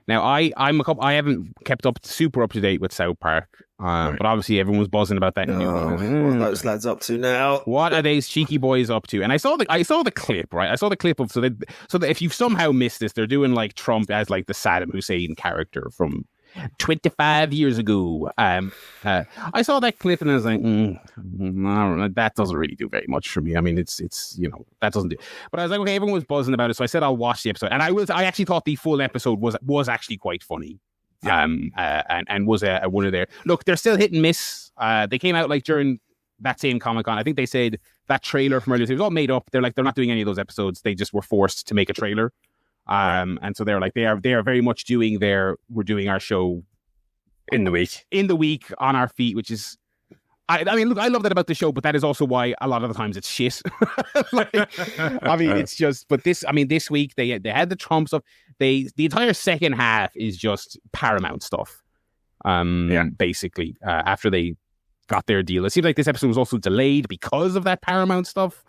Now, I haven't kept super up to date with South Park, but obviously everyone was buzzing about that. What are those lads up to now? What are these cheeky boys up to? And I saw the clip, right? I saw the clip of so that if you've somehow missed this, they're doing like Trump as like the Saddam Hussein character from 25 years ago. I saw that clip and I was like, no, that doesn't really do very much for me. I mean, it's that doesn't do. But I was like, okay, everyone was buzzing about it, so I said I'll watch the episode, and I actually thought the full episode was actually quite funny. Yeah. And was a winner there. Look, they're still hit and miss. They came out like during that same Comic-Con. I think they said that trailer from earlier, it was all made up. They're not doing any of those episodes. They just were forced to make a trailer. And so they're like, they are very much we're doing our show in the week on our feet, which is, I mean, look, I love that about the show, but that is also why a lot of the times it's shit. I mean, it's just, but this week they had the Trump stuff. The entire second half is just Paramount stuff. Basically, after they got their deal, it seems like this episode was also delayed because of that Paramount stuff.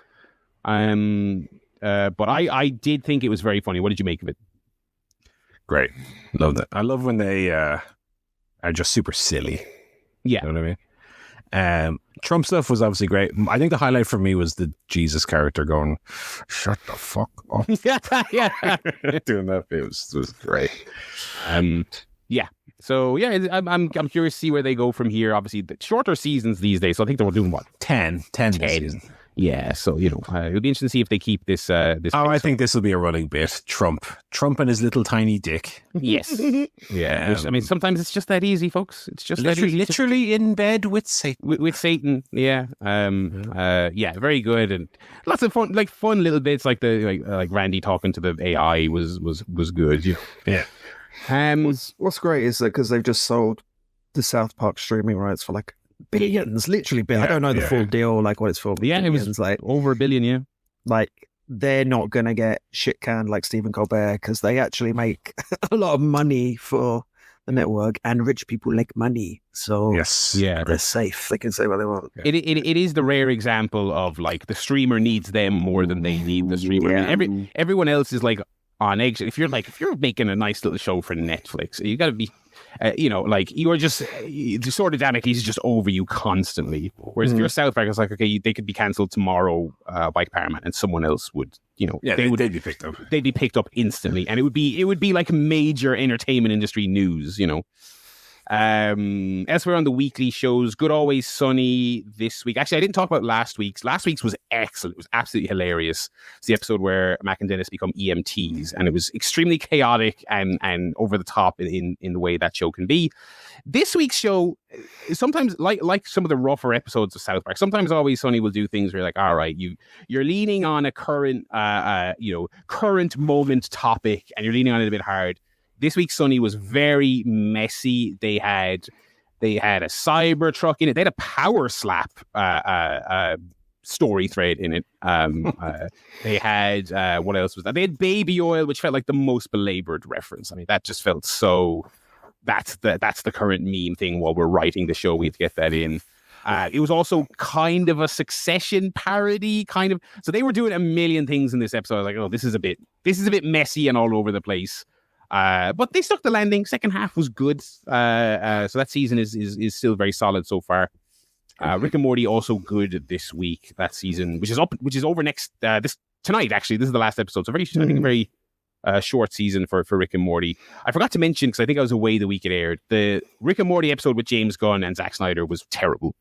But I did think it was very funny. What did you make of it? Great. Love that. I love when they are just super silly. Yeah. You know what I mean? Trump stuff was obviously great. I think the highlight for me was the Jesus character going, "Shut the fuck up." Yeah. Doing that bit was great. Yeah. So yeah, I'm curious to see where they go from here. Obviously, the shorter seasons these days. So I think they were doing what 10 this season. Yeah, so it'll be interesting to see if they keep this. I think this will be a running bit. Trump and his little tiny dick. Yes. Yeah. Which, I mean, sometimes it's just that easy, folks. It's just literally in bed with Satan. With Satan. Yeah. Yeah. Very good, and lots of fun little bits like like Randy talking to the AI was good. Yeah. What's great is that because they've just sold the South Park streaming rights for like billions, literally billions. I don't know the full deal, like what it's for. Yeah, billions, it was like over $1 billion. Yeah, like they're not gonna get shit canned like Stephen Colbert because they actually make a lot of money for the network, and rich people like money. So yes, they're safe. They can say what they want. Yeah. It is the rare example of like the streamer needs them more than they need the streamer. Yeah. I mean, everyone else is like on eggs. If you're making a nice little show for Netflix, you got to be. Like you are just the sort of dynamic is just over you constantly. Whereas if you're South Park, it's like, okay, they could be cancelled tomorrow by Paramount, and someone else would, they'd be picked up. They'd be picked up instantly, and it would be like major entertainment industry news. Elsewhere on the weekly shows, Good Always Sunny this week. Actually, I didn't talk about last week's. Last week's was excellent. It was absolutely hilarious. It's the episode where Mac and Dennis become EMTs, and it was extremely chaotic and over the top in the way that show can be. This week's show is sometimes like some of the rougher episodes of South Park. Sometimes Always Sunny will do things where you're like, all right, you're leaning on a current current moment topic, and you're leaning on it a bit hard. This week's Sunny was very messy. They had a cyber truck in it. They had a power slap story thread in it. They had what else was that? They had baby oil, which felt like the most belabored reference. I mean, that just felt so. That's the current meme thing. While we're writing the show, we have to get that in. It was also kind of a Succession parody, kind of. So they were doing a million things in this episode. I was like, oh, this is a bit messy and all over the place. But they stuck the landing. Second half was good. So that season is still very solid so far. Rick and Morty also good this week. That season, which is over next tonight. Actually, this is the last episode. So I think a very short season for Rick and Morty. I forgot to mention, because I think I was away the week it aired, the Rick and Morty episode with James Gunn and Zack Snyder was terrible.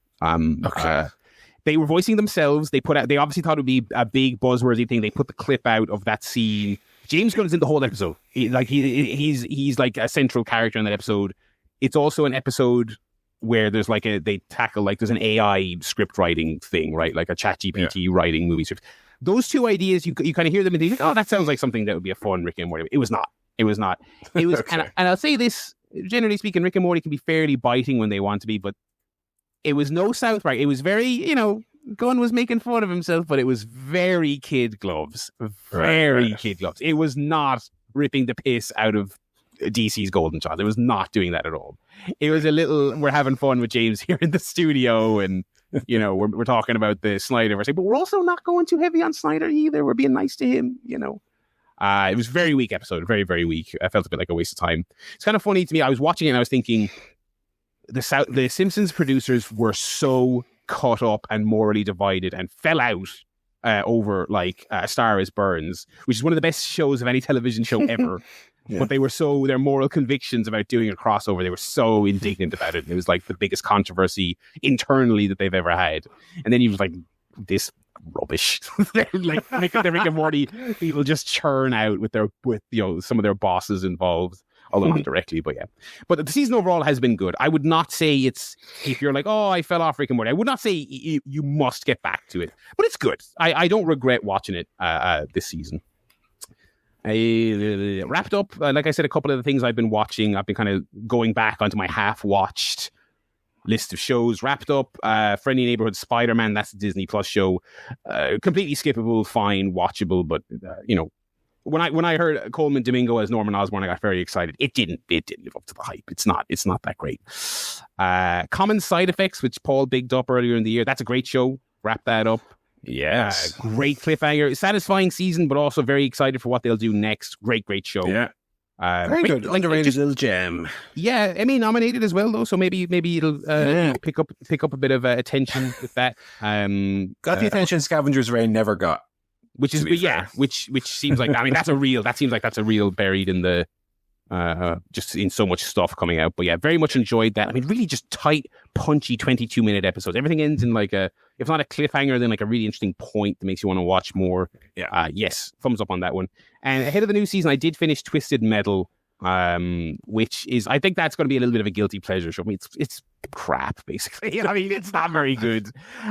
They were voicing themselves. They obviously thought it would be a big buzzworthy thing. They put the clip out of that scene. James Gunn is in the whole episode. He's like a central character in that episode. It's also an episode where there's there's an AI script writing thing, right? Like a ChatGPT writing movie script. Those two ideas, you kind of hear them and think, oh, that sounds like something that would be a fun Rick and Morty. It was not. It was, okay. and I'll say this, generally speaking, Rick and Morty can be fairly biting when they want to be, but it was no South Park. It was very, Gunn was making fun of himself, but it was very kid gloves. Kid gloves. It was not ripping the piss out of DC's Golden Child. It was not doing that at all. It was a little, we're having fun with James here in the studio, and we're talking about the Snyderverse, but we're also not going too heavy on Snyder either. We're being nice to him, It was a very weak episode, very, very weak. I felt a bit like a waste of time. It's kind of funny to me. I was watching it and I was thinking, the Simpsons producers were so caught up and morally divided and fell out over A Star Is Burns, which is one of the best shows of any television show ever. But their moral convictions about doing a crossover, they were so indignant about it. It was like the biggest controversy internally that they've ever had. And then he was like, this rubbish. The Rick and Morty people just churn out with some of their bosses involved. Although not directly, but yeah. But the season overall has been good. I would not say it's, if you're like, oh, I fell off Rick and Morty, I would not say you must get back to it. But it's good. I don't regret watching it this season. I wrapped up, like I said, a couple of the things I've been watching. I've been kind of going back onto my half-watched list of shows. Wrapped up Friendly Neighborhood Spider-Man. That's a Disney Plus show. Completely skippable, fine, watchable, but when I heard Coleman Domingo as Norman Osborn, I got very excited. It didn't live up to the hype. It's not that great. Common Side Effects, which Paul bigged up earlier in the year. That's a great show. Wrap that up. Yes. Great cliffhanger. Satisfying season, but also very excited for what they'll do next. Great show. Yeah. Very good. Underrated little gem. Yeah. Emmy nominated as well, though, so maybe it'll pick up a bit of attention with that. Got the attention Scavenger's Reign never got. Which seems like, that seems like that's a real buried in the just in so much stuff coming out. But yeah, very much enjoyed that. I mean, really just tight, punchy 22-minute episodes. Everything ends in if not a cliffhanger, then a really interesting point that makes you want to watch more. Yeah. Yes, thumbs up on that one. And ahead of the new season, I did finish Twisted Metal, which is, I think that's going to be a little bit of a guilty pleasure show. I mean, it's crap, basically. I mean, it's not very good.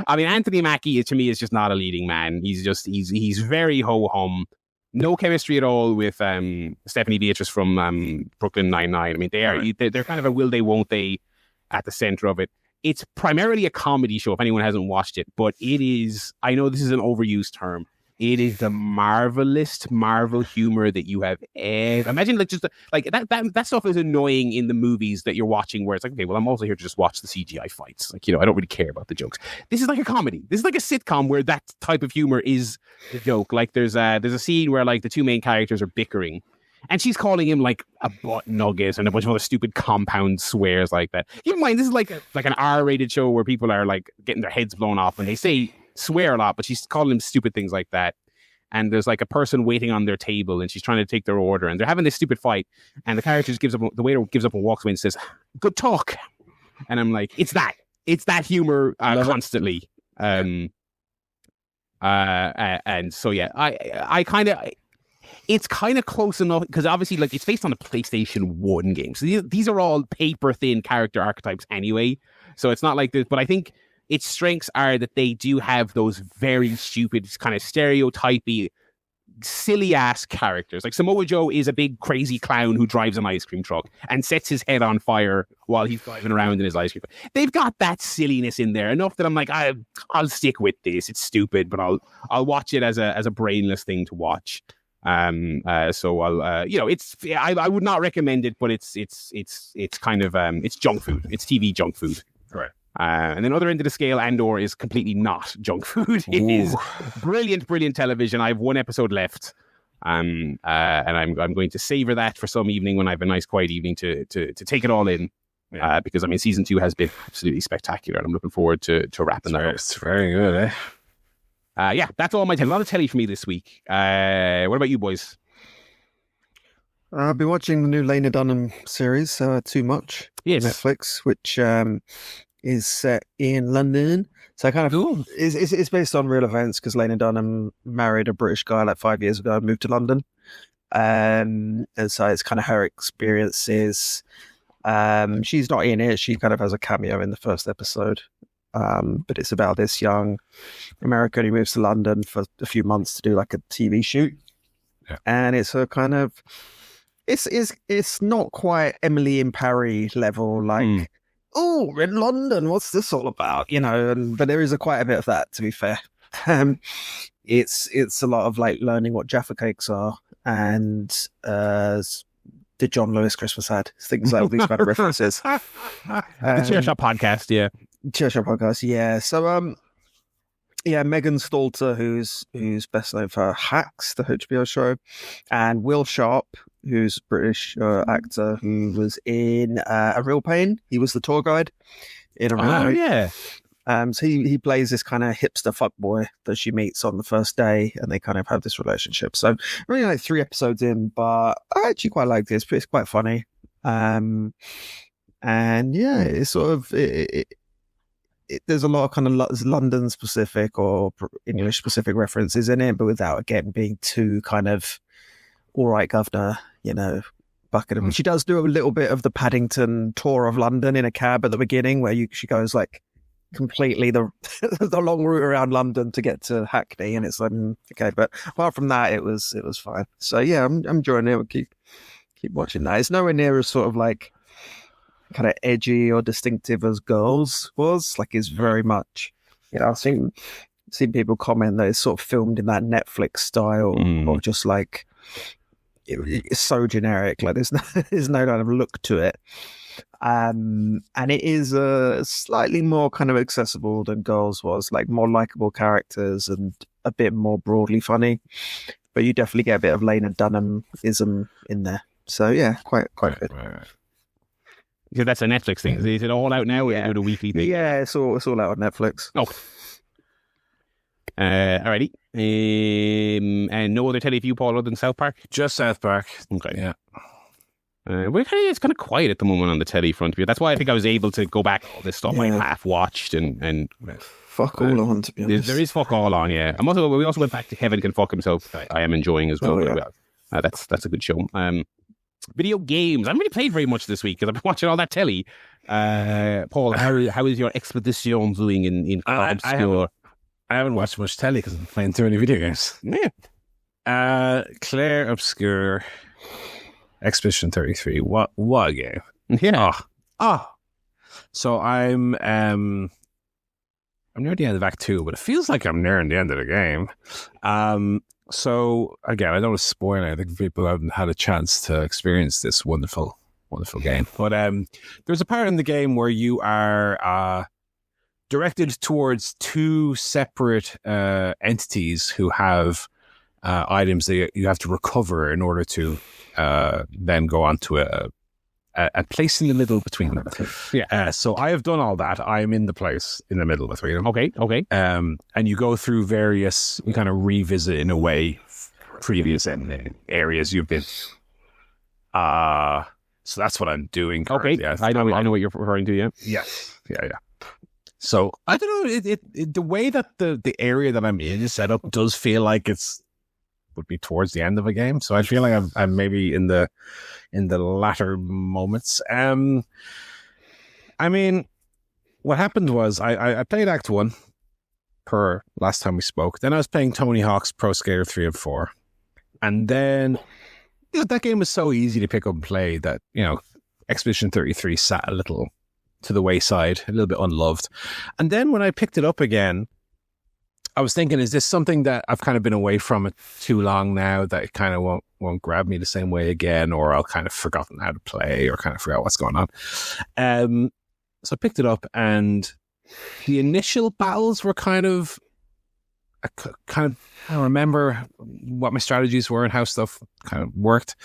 I mean, Anthony Mackie, to me, is just not a leading man. He's very ho-hum. No chemistry at all with Stephanie Beatrice from Brooklyn Nine-Nine. I mean, they're kind of a will they, won't they at the center of it. It's primarily a comedy show, if anyone hasn't watched it, but it is, I know this is an overused term, it is the marvelous Marvel humor that you have ever. Imagine that stuff is annoying in the movies that you're watching where it's like, okay, well, I'm also here to just watch the CGI fights. I don't really care about the jokes. This is like a comedy. This is like a sitcom where that type of humor is the joke. Like there's a scene where the two main characters are bickering and she's calling him a butt nugget and a bunch of other stupid compound swears like that. Keep in mind, this is like an R-rated show where people are getting their heads blown off and they say swear a lot, but she's calling him stupid things like that. And there's a person waiting on their table and she's trying to take their order and they're having this stupid fight and the character just the waiter gives up and walks away and says, good talk. And I'm like, it's that humor constantly. And so yeah, I kind of, it's kind of close enough because obviously it's based on a PlayStation 1 game. So these are all paper thin character archetypes anyway. So it's not like this, but I think its strengths are that they do have those very stupid, kind of stereotypy, silly-ass characters. Like Samoa Joe is a big, crazy clown who drives an ice cream truck and sets his head on fire while he's driving around in his ice cream truck. They've got that silliness in there, enough that I'm like, I'll stick with this. It's stupid, but I'll watch it as a brainless thing to watch. So I'll, I would not recommend it, but it's kind of, it's junk food. It's TV junk food. Right. And then other end of the scale, Andor is completely not junk food. It is brilliant television. I have one episode left. And I'm going to savor that for some evening when I have a nice quiet evening to take it all in. Because I mean, season 2 has been absolutely spectacular, and I'm looking forward to wrapping that up. It's very good, eh? That's all my telly. A lot of telly for me this week. What about you boys? I've been watching the new Lena Dunham series, Too Much, Yes. Netflix, which is set in London. So I kind of it's based on real events because Lena Dunham married a British guy like 5 years ago and moved to London, and so it's kind of her experiences. She's not in it. She kind of has a cameo in the first episode. But it's about this young American who moves to London for a few months to do like a TV shoot. Yeah. And it's a kind of, it's not quite Emily in Paris level, like, oh, we're in London, what's this all about? You know, but there is quite a bit of that, to be fair. It's a lot of like learning what Jaffa cakes are and, the John Lewis Christmas ad, things like these kind of references. The ChairShot Podcast, yeah. ChairShot Podcast, yeah. So, Megan Stalter, who's best known for Hacks, the HBO show, and Will Sharp, who's a British actor who was in A Real Pain. He was the tour guide in A Real Pain. Oh, yeah. So he plays this kind of hipster fuckboy that she meets on the first day, and they kind of have this relationship. So really like 3 episodes in, but I actually quite like this. It's quite funny. And yeah, it's sort of, there's a lot of kind of London specific or English specific references in it, but without again being too kind of all right, governor, you know, bucket of. She does do a little bit of the Paddington tour of London in a cab at the beginning, where she goes like completely the long route around London to get to Hackney, and it's like okay. But apart from that, it was fine. So yeah, I'm enjoying it. We'll keep watching that. It's nowhere near as sort of like kind of edgy or distinctive as Girls was. Like it's very much, you know, I've seen people comment that it's sort of filmed in that Netflix style of just like it's so generic. Like there's no kind of look to it. And it is slightly more kind of accessible than Girls was, like more likable characters and a bit more broadly funny. But you definitely get a bit of Lena Dunham-ism in there. So yeah, quite good. Right. So that's a Netflix thing. Is it all out now? Yeah, a weekly thing. Yeah, it's all out on Netflix. Oh, alrighty. And no other telly for you, Paul, other than South Park? Just South Park. Okay. Yeah. It's kind of quiet at the moment on the telly front. That's why I think I was able to go back all this stuff I half watched and fuck all on, to be honest. There is fuck all on, yeah. We also went back to Heaven Can Fuck Himself. I am enjoying as well. Oh, yeah. That's a good show. Video games. I haven't really played very much this week because I've been watching all that telly. Paul, how is your expedition doing in Obscur? I haven't watched much telly because I'm playing too many video games. Yeah. Clair, Obscur, Expedition 33. What a game. Yeah. So I'm near the end of Act 2, but it feels like I'm nearing the end of the game. So again, I don't want to spoil it. I think people haven't had a chance to experience this wonderful game. But there's a part in the game where you are directed towards 2 separate entities who have items that you have to recover in order to then go on to a place in the middle between them. Yeah. So I have done all that. I am in the place in the middle between them. Okay. And you go through you kind of revisit in a way previous areas you've been. So that's what I'm doing currently. Okay. I know what you're referring to, yeah. Yes. Yeah. So I don't know. It the way that the area that I'm in is set up does feel like would be towards the end of a game. So I feel like I'm maybe in the latter moments. I mean, what happened was I played Act 1 per last time we spoke. Then I was playing Tony Hawk's Pro Skater 3 and 4. And then that game was so easy to pick up and play that, Expedition 33 sat a little to the wayside, a little bit unloved. And then when I picked it up again, I was thinking, is this something that I've kind of been away from it too long now that it kind of won't grab me the same way again, or I'll kind of forgotten how to play or kind of forgot what's going on. So I picked it up and the initial battles were kind of I don't remember what my strategies were and how stuff kind of worked,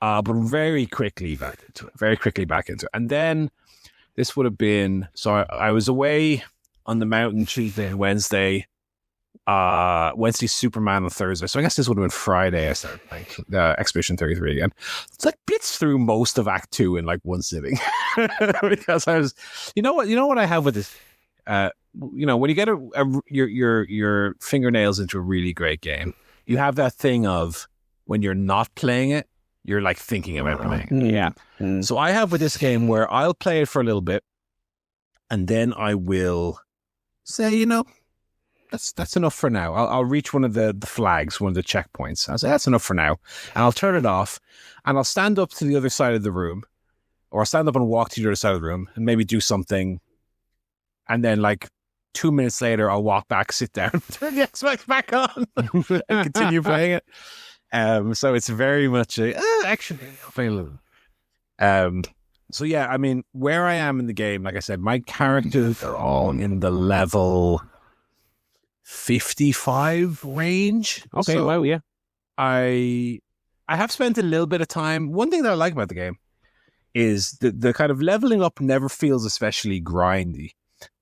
but very quickly back into it. And then this would have been, so I was away on the mountain Tuesday and Wednesday, Superman on Thursday. So I guess this would have been Friday I started playing Expedition 33 again. It's like blitzed through most of Act 2 in like one sitting. Because I was, you know what I have with this, when you get your fingernails into a really great game, you have that thing of when you're not playing it, you're like thinking about playing it. Yeah. So I have with this game where I'll play it for a little bit and then I will say, that's enough for now. I'll reach one of the flags, one of the checkpoints. I'll say, that's enough for now. And I'll turn it off and I'll stand up to the other side of the room, or I'll stand up and walk to the other side of the room and maybe do something. And then like 2 minutes later, I'll walk back, sit down, turn the Xbox back on and continue playing it. So it's very much actually I'll play a little. So yeah, I mean, where I am in the game, like I said, my characters are all in the level 55 range. Okay, so well, yeah. I have spent a little bit of time. One thing that I like about the game is the kind of leveling up never feels especially grindy.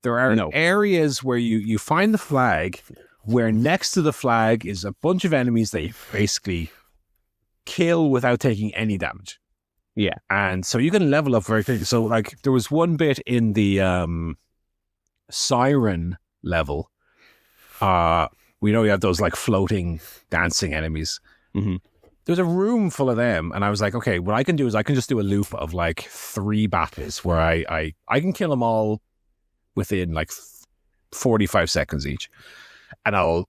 There are areas where you find the flag, where next to the flag is a bunch of enemies that you basically kill without taking any damage. Yeah. And so you can level up very quickly. So like there was one bit in the Siren level. We know you have those like floating dancing enemies. Mm-hmm. There's a room full of them. And I was like, okay, what I can do is I can just do a loop of like 3 battles where I can kill them all within like 45 seconds each. And I'll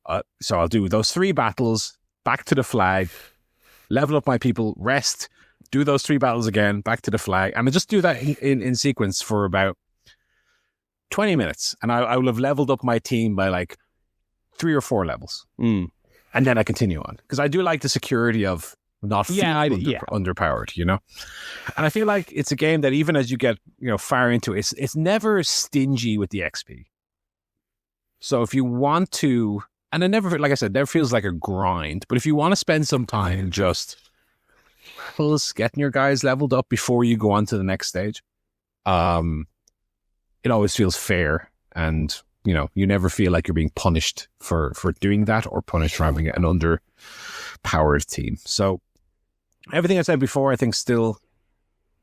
do those 3 battles, back to the flag, level up my people, rest, do those 3 battles again, back to the flag. And I just do that in sequence for about 20 minutes. And I will have leveled up my team by like 3 or 4 levels. And then I continue on. Because I do like the security of not feeling underpowered, And I feel like it's a game that even as you get, far into it, it's never stingy with the XP. So if you want to, and it never, like I said, never feels like a grind, but if you want to spend some time just getting your guys leveled up before you go on to the next stage, it always feels fair. And, you never feel like you're being punished for doing that or punished for having an underpowered team. So everything I said before, I think still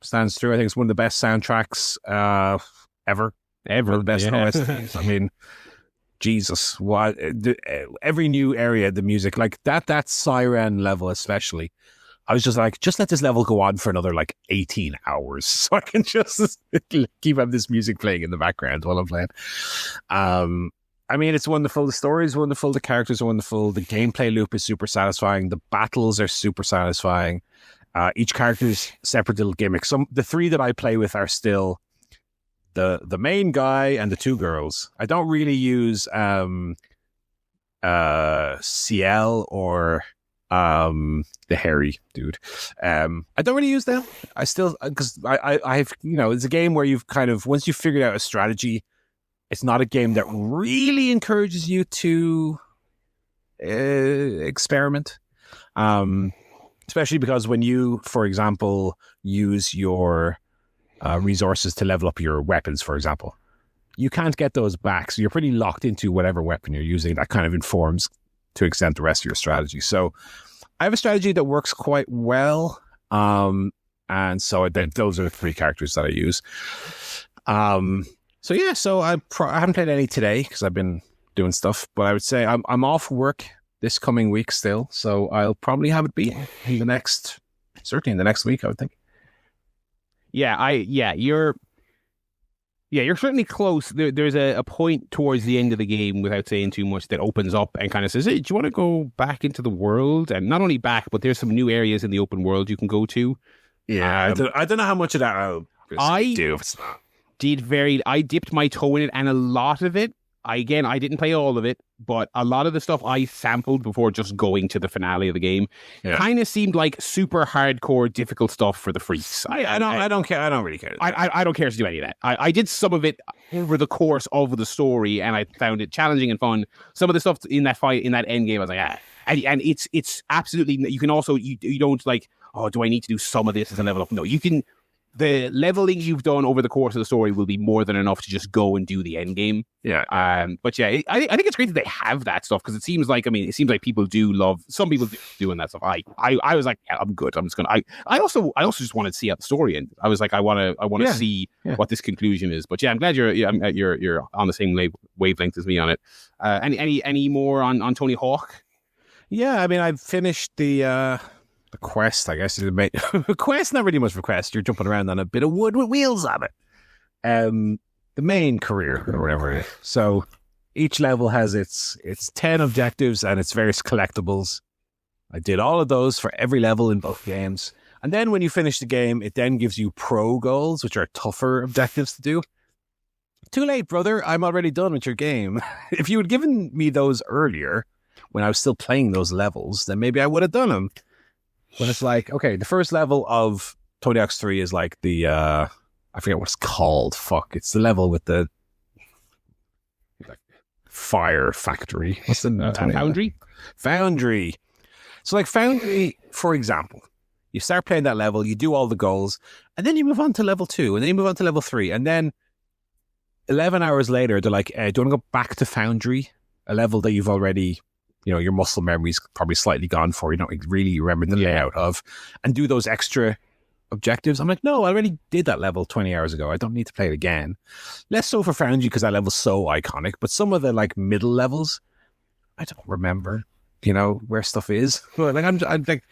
stands true. I think it's one of the best soundtracks ever. One of the best OSTs. I mean, Jesus, what every new area, the music, like that Siren level especially, I was just like, just let this level go on for another like 18 hours so I can just keep having this music playing in the background while I'm playing. I mean, it's wonderful. The story is wonderful. The characters are wonderful. The gameplay loop is super satisfying. The battles are super satisfying. Each character's separate little gimmick. The 3 that I play with are still the main guy and the 2 girls. I don't really use CL or the hairy dude. I don't really use them. I still, because I've, it's a game where you've kind of, once you've figured out a strategy, it's not a game that really encourages you to experiment. Especially because when you, for example, use your resources to level up your weapons, for example, you can't get those back. So you're pretty locked into whatever weapon you're using. That kind of informs to extent the rest of your strategy. So I have a strategy that works quite well. And so those are the 3 characters that I use. So yeah, so I haven't played any today because I've been doing stuff, but I would say I'm off work this coming week still. So I'll probably have it be certainly in the next week, I would think. You're certainly close. There's a point towards the end of the game, without saying too much, that opens up and kind of says, hey, do you want to go back into the world? And not only back, but there's some new areas in the open world you can go to. Yeah, I don't know how much of that I'll do if it's not. I dipped my toe in it, and a lot of it I didn't play all of it, but a lot of the stuff I sampled before just going to the finale of the game kind of seemed like super hardcore, difficult stuff for the freaks. I don't care. I don't really care. I don't care to do any of that. I did some of it over the course of the story, and I found it challenging and fun. Some of the stuff in that fight, in that end game, I was like, and it's absolutely. You can also you don't like, oh, do I need to do some of this as a level up? No, you can. The leveling you've done over the course of the story will be more than enough to just go and do the end game. Yeah. But yeah, I think it's great that they have that stuff, because it seems like people do love, some people do doing that stuff. I was like, yeah, I'm good. I'm just gonna. I also just wanted to see how the story ended. I was like, I want to see what this conclusion is. But yeah, I'm glad you're on the same wavelength as me on it. Any more on Tony Hawk? Yeah, I mean, I've finished the quest, I guess. Quest, not really much of a quest. You're jumping around on a bit of wood with wheels on it. The main career, or whatever it is. So each level has its 10 objectives and its various collectibles. I did all of those for every level in both games. And then when you finish the game, it then gives you pro goals, which are tougher objectives to do. Too late, brother. I'm already done with your game. If you had given me those earlier, when I was still playing those levels, then maybe I would have done them. When it's like, okay, the first level of Tony Hawk's 3 is like the, I forget what it's called. Fuck, it's the level with the fire factory. What's the Foundry? Foundry. So like Foundry, for example, you start playing that level, you do all the goals, and then you move on to level 2, and then you move on to level 3, and then 11 hours later, they're like, do you want to go back to Foundry? A level that you've already... your muscle memory's probably slightly gone for, you don't really remember the layout of, and do those extra objectives. I'm like, no, I already did that level 20 hours ago. I don't need to play it again. Less so for Foundry, because that level's so iconic, but some of the like middle levels, I don't remember, where stuff is. Like I'm like,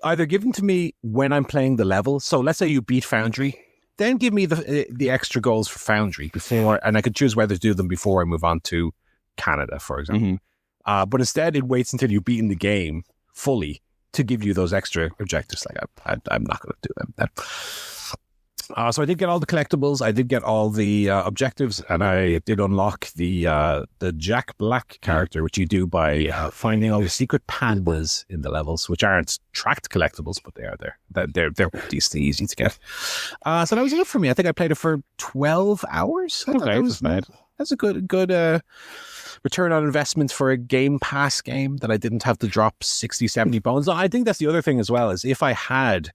either give them to me when I'm playing the level. So let's say you beat Foundry, then give me the extra goals for Foundry before, and I could choose whether to do them before I move on to Canada, for example. Mm-hmm. But instead, it waits until you've beaten the game fully to give you those extra objectives. Like, I'm not going to do them. So I did get all the collectibles. I did get all the objectives, and I did unlock the Jack Black character, which you do by finding all the secret pandas in the levels, which aren't tracked collectibles, but they are there. They're decently easy to get. So that was enough for me. I think I played it for 12 hours. Okay, that's a good return on investment for a Game Pass game that I didn't have to drop 60, 70 bones. I think that's the other thing as well, is if I had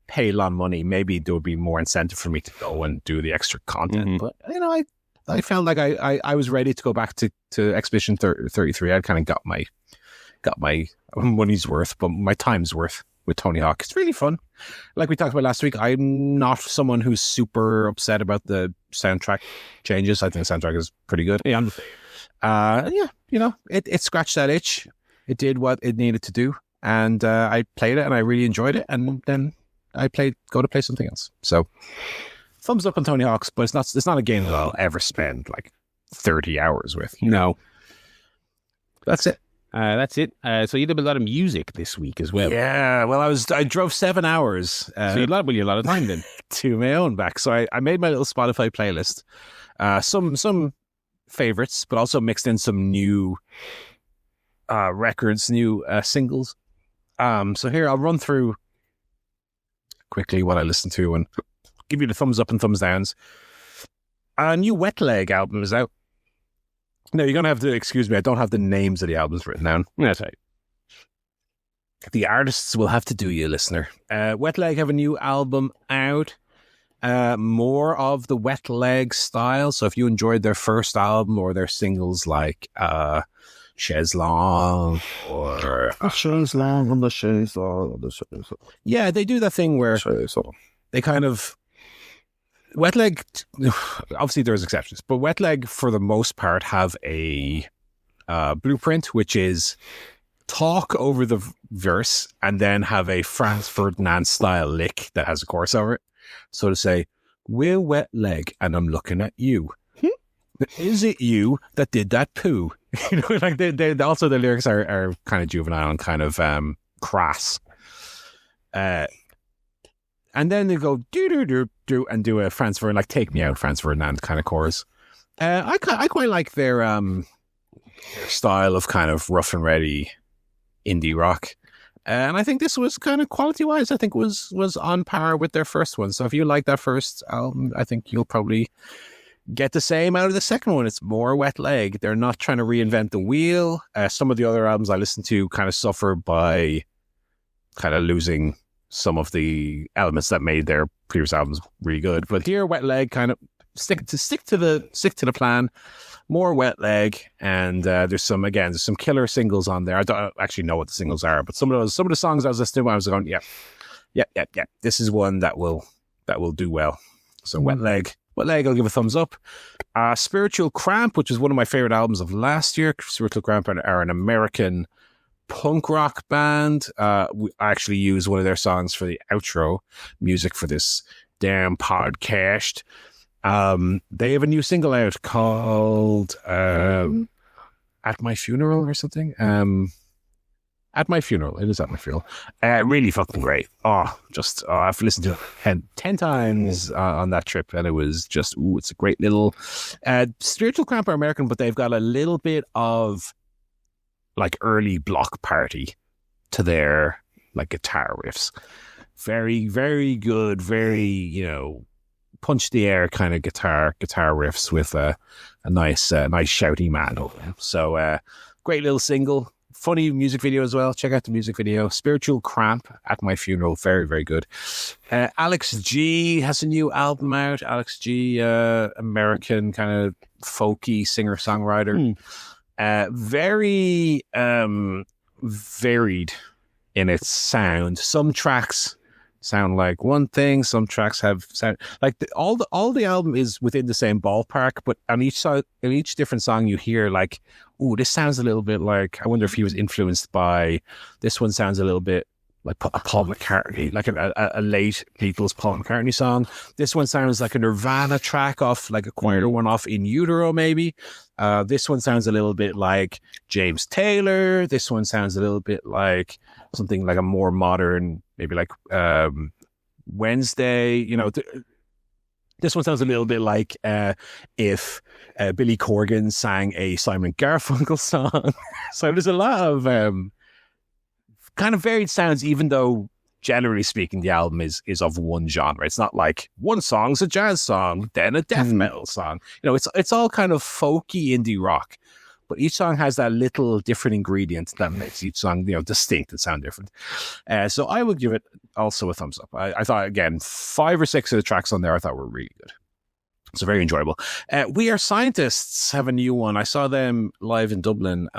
paid a lot of money, maybe there would be more incentive for me to go and do the extra content. Mm-hmm. But, I felt like I was ready to go back to Expedition 33. I kind of got my money's worth, but my time's worth with Tony Hawk. It's really fun. Like we talked about last week, I'm not someone who's super upset about the soundtrack changes. I think the soundtrack is pretty good. It scratched that itch. It did what it needed to do, and I played it and I really enjoyed it, and then I go to play something else. So thumbs up on Tony Hawk's, but it's not a game that I'll ever spend like 30 hours with. No. That's it. So you did a lot of music this week as well. Yeah, well, I drove 7 hours. So you had a lot of time then. To my own back. So I made my little Spotify playlist. Some favorites, but also mixed in some new records, new singles. So here, I'll run through quickly what I listened to and give you the thumbs up and thumbs downs. A new Wet Leg album is out. No, you're going to have to excuse me. I don't have the names of the albums written down. That's right. The artists will have to do you, listener. Wet Leg have a new album out. More of the Wet Leg style. So if you enjoyed their first album or their singles like Chaise Longue or Chaise Longue on the Chaise Longue. Yeah, they do that thing where they kind of... Wet Leg, obviously there's exceptions, but Wet Leg for the most part have a blueprint, which is talk over the verse and then have a Franz Ferdinand style lick that has a chorus over it. So to say, we're Wet Leg and I'm looking at you. Is it you that did that poo? Like they also the lyrics are kind of juvenile and kind of crass. And then they go do and do a Franz Ferdinand, like Take Me Out Franz Ferdinand kind of chorus. I quite like their style of kind of rough and ready indie rock. And I think this was kind of quality-wise, I think was on par with their first one. So if you like that first album, I think you'll probably get the same out of the second one. It's more wet leg. They're not trying to reinvent the wheel. Some of the other albums I listened to kind of suffer by kind of losing some of the elements that made their previous albums really good. But here, wet leg kind of stick to the plan. More wet leg, and there's some killer singles on there. I don't actually know what the singles are, but some of the songs I was listening to, I was going, yeah. This is one that will do well. So wet leg, I'll give a thumbs up. Spiritual Cramp, which is one of my favorite albums of last year. Spiritual Cramp are an American punk rock band. I actually use one of their songs for the outro music for this damn podcast. They have a new single out called At My Funeral or something. At My Funeral. It is At My Funeral. Really fucking great. I've listened to it 10 times on that trip, and it was just, it's a great little Spiritual Cramp are American, but they've got a little bit of like early Block Party to their like guitar riffs. Very, very good, very, punch the air kind of guitar riffs with a nice shouty man over them. So great little single, funny music video as well. Check out the music video. Spiritual Cramp, At My Funeral, very, very good. Alex G has a new album out. Alex G, American kind of folky singer-songwriter. Very varied in its sound. Some tracks sound like one thing, some tracks have sound like all the album is within the same ballpark, but on each different song you hear like, oh, this sounds a little bit like, I wonder if he was influenced by, this one sounds a little bit like a Paul McCartney, like a late Beatles Paul McCartney song. This one sounds like a Nirvana track off, like a quieter one off In Utero maybe. This one sounds a little bit like James Taylor. This one sounds a little bit like something like a more modern, maybe like Wednesday. This one sounds a little bit like if Billy Corgan sang a Simon Garfunkel song. So there's a lot of kind of varied sounds, even though generally speaking the album is of one genre. It's not like one song's a jazz song, then a death metal song. It's all kind of folky indie rock, but each song has that little different ingredient that makes each song distinct and sound different. So I would give it also a thumbs up. I thought, again, 5 or 6 of the tracks on there I thought were really good. So very enjoyable. We Are Scientists have a new one. I saw them live in Dublin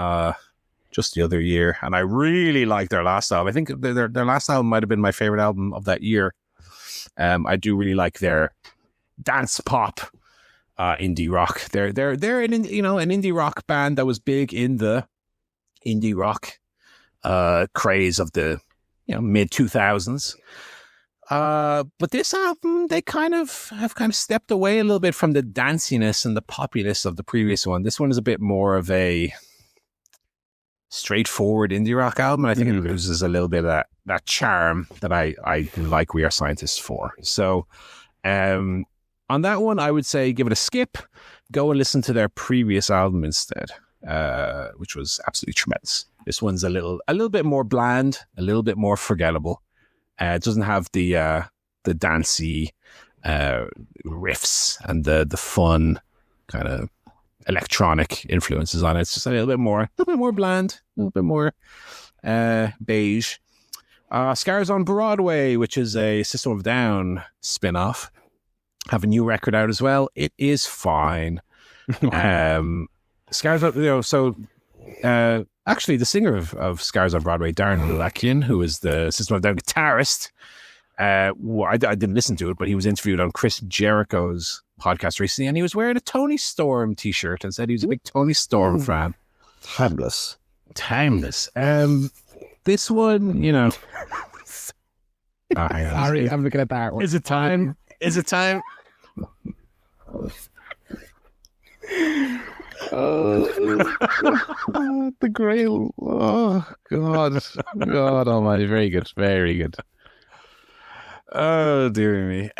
just the other year, and I really liked their last album. I think their last album might have been my favorite album of that year. I do really like their dance pop indie rock. They're an indie rock band that was big in the indie rock craze of the mid 2000s. But this album, they have stepped away a little bit from the danciness and the poppiness of the previous one. This one is a bit more of a straightforward indie rock album. I think it loses a little bit of that charm that I like We Are Scientists for. So on that one, I would say give it a skip. Go and listen to their previous album instead, which was absolutely tremendous. This one's a little bit more bland, a little bit more forgettable. It doesn't have the dancey riffs and the fun kind of electronic influences on it. It's just a little bit more bland, a little bit more beige. Scars on Broadway, which is a System of a Down spin-off, have a new record out as well. It is fine. Scars on, actually the singer of Scars on Broadway, Darren Lakin, who is the System of a Down guitarist, I didn't listen to it, but he was interviewed on Chris Jericho's podcast recently, and he was wearing a Tony Storm t-shirt and said he was a big Tony Storm fan. Timeless. This one, Sorry, I'm looking at that one. Is it time? The Grail. Oh God Almighty! Very good. Oh dear me.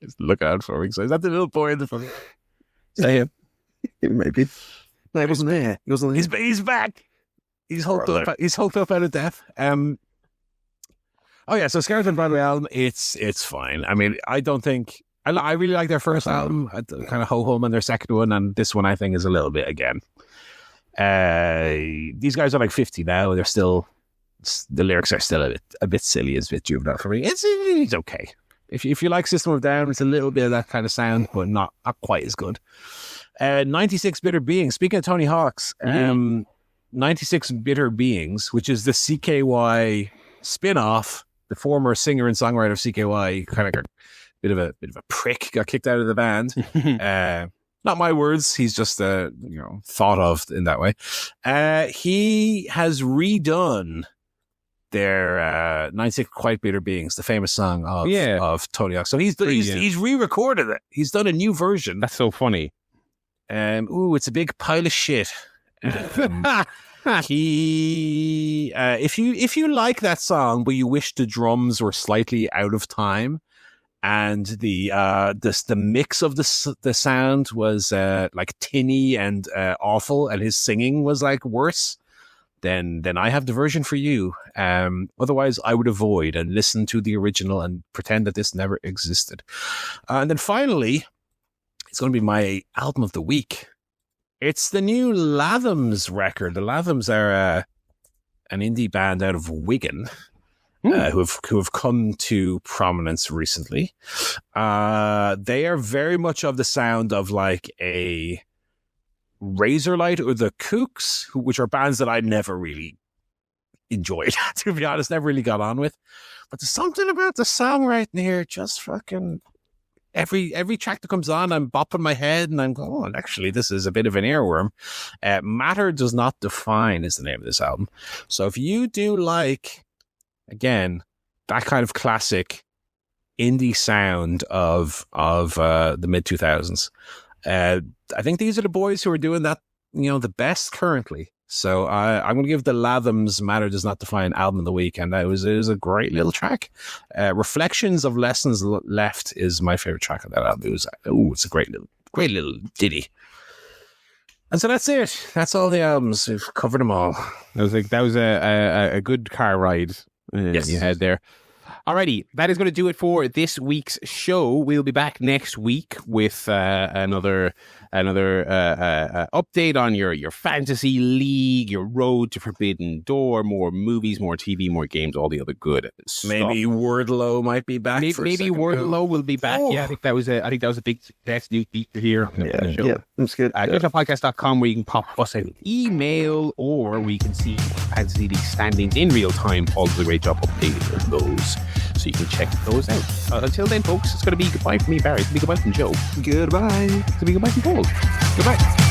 Just look out for me. So is that the little boy in the front? Is that him? Maybe. No, he wasn't there. He wasn't there. He's back. He's hulked up. He's hulked up out of death. Oh yeah. So Skeleton Broadway album. It's fine. I mean, I don't think I really like their first album. I kind of ho hum on their second one, and this one I think is a little bit again. These guys are like 50 now. They're still. The lyrics are still a bit silly, it's a bit juvenile for me. It's okay. If you like System of a Down, it's a little bit of that kind of sound, but not quite as good. 96 Bitter Beings. Speaking of Tony Hawk's, 96 Bitter Beings, which is the CKY spin-off. The former singer and songwriter of CKY kind of got a bit of a prick, got kicked out of the band. Not my words. He's just thought of in that way. He has redone their 96 Quite Bitter Beings, the famous song of Tony Hawk. So he's re-recorded it. He's done a new version. That's so funny. It's a big pile of shit. He if you like that song but you wish the drums were slightly out of time and the mix of the sound was like tinny and awful, and his singing was like worse, then I have the version for you. Otherwise, I would avoid and listen to the original and pretend that this never existed. And then finally, it's going to be my album of the week. It's the new Lathums record. The Lathums are an indie band out of Wigan who have come to prominence recently. They are very much of the sound of like a Razorlight or the Kooks, which are bands that I never really enjoyed, to be honest, never really got on with. But there's something about the songwriting here, just fucking every track that comes on, I'm bopping my head and I'm going, oh, actually, this is a bit of an earworm. Matter Does Not Define is the name of this album. So if you do like, again, that kind of classic indie sound of the mid 2000s, I think these are the boys who are doing that, the best currently. So I'm going to give the Lathums Matter Does Not Define album of the week, and it was a great little track. Reflections of Lessons Left is my favorite track of that album. It's a great little ditty. And so that's it. That's all the albums. We've covered them all. That was a good car ride yes. you had there. Alrighty, that is going to do it for this week's show. We'll be back next week with another update on your fantasy league, your road to Forbidden Door, more movies, more TV, more games, all the other good stuff. Maybe Wordl-ow might be back. Maybe Wordl-ow will be back. Oh. Yeah, I think that was a big success, new feature here on the show. Yeah, that's good. ChairShotPodcast.com, where you can pop us an email, or we can see fantasy league standings in real time. Paul does a great job updating those, so you can check those out. Until then, folks, it's going to be goodbye from me, Barry. It's going to be goodbye from Joe. Goodbye. It's going to be goodbye from Paul. Goodbye.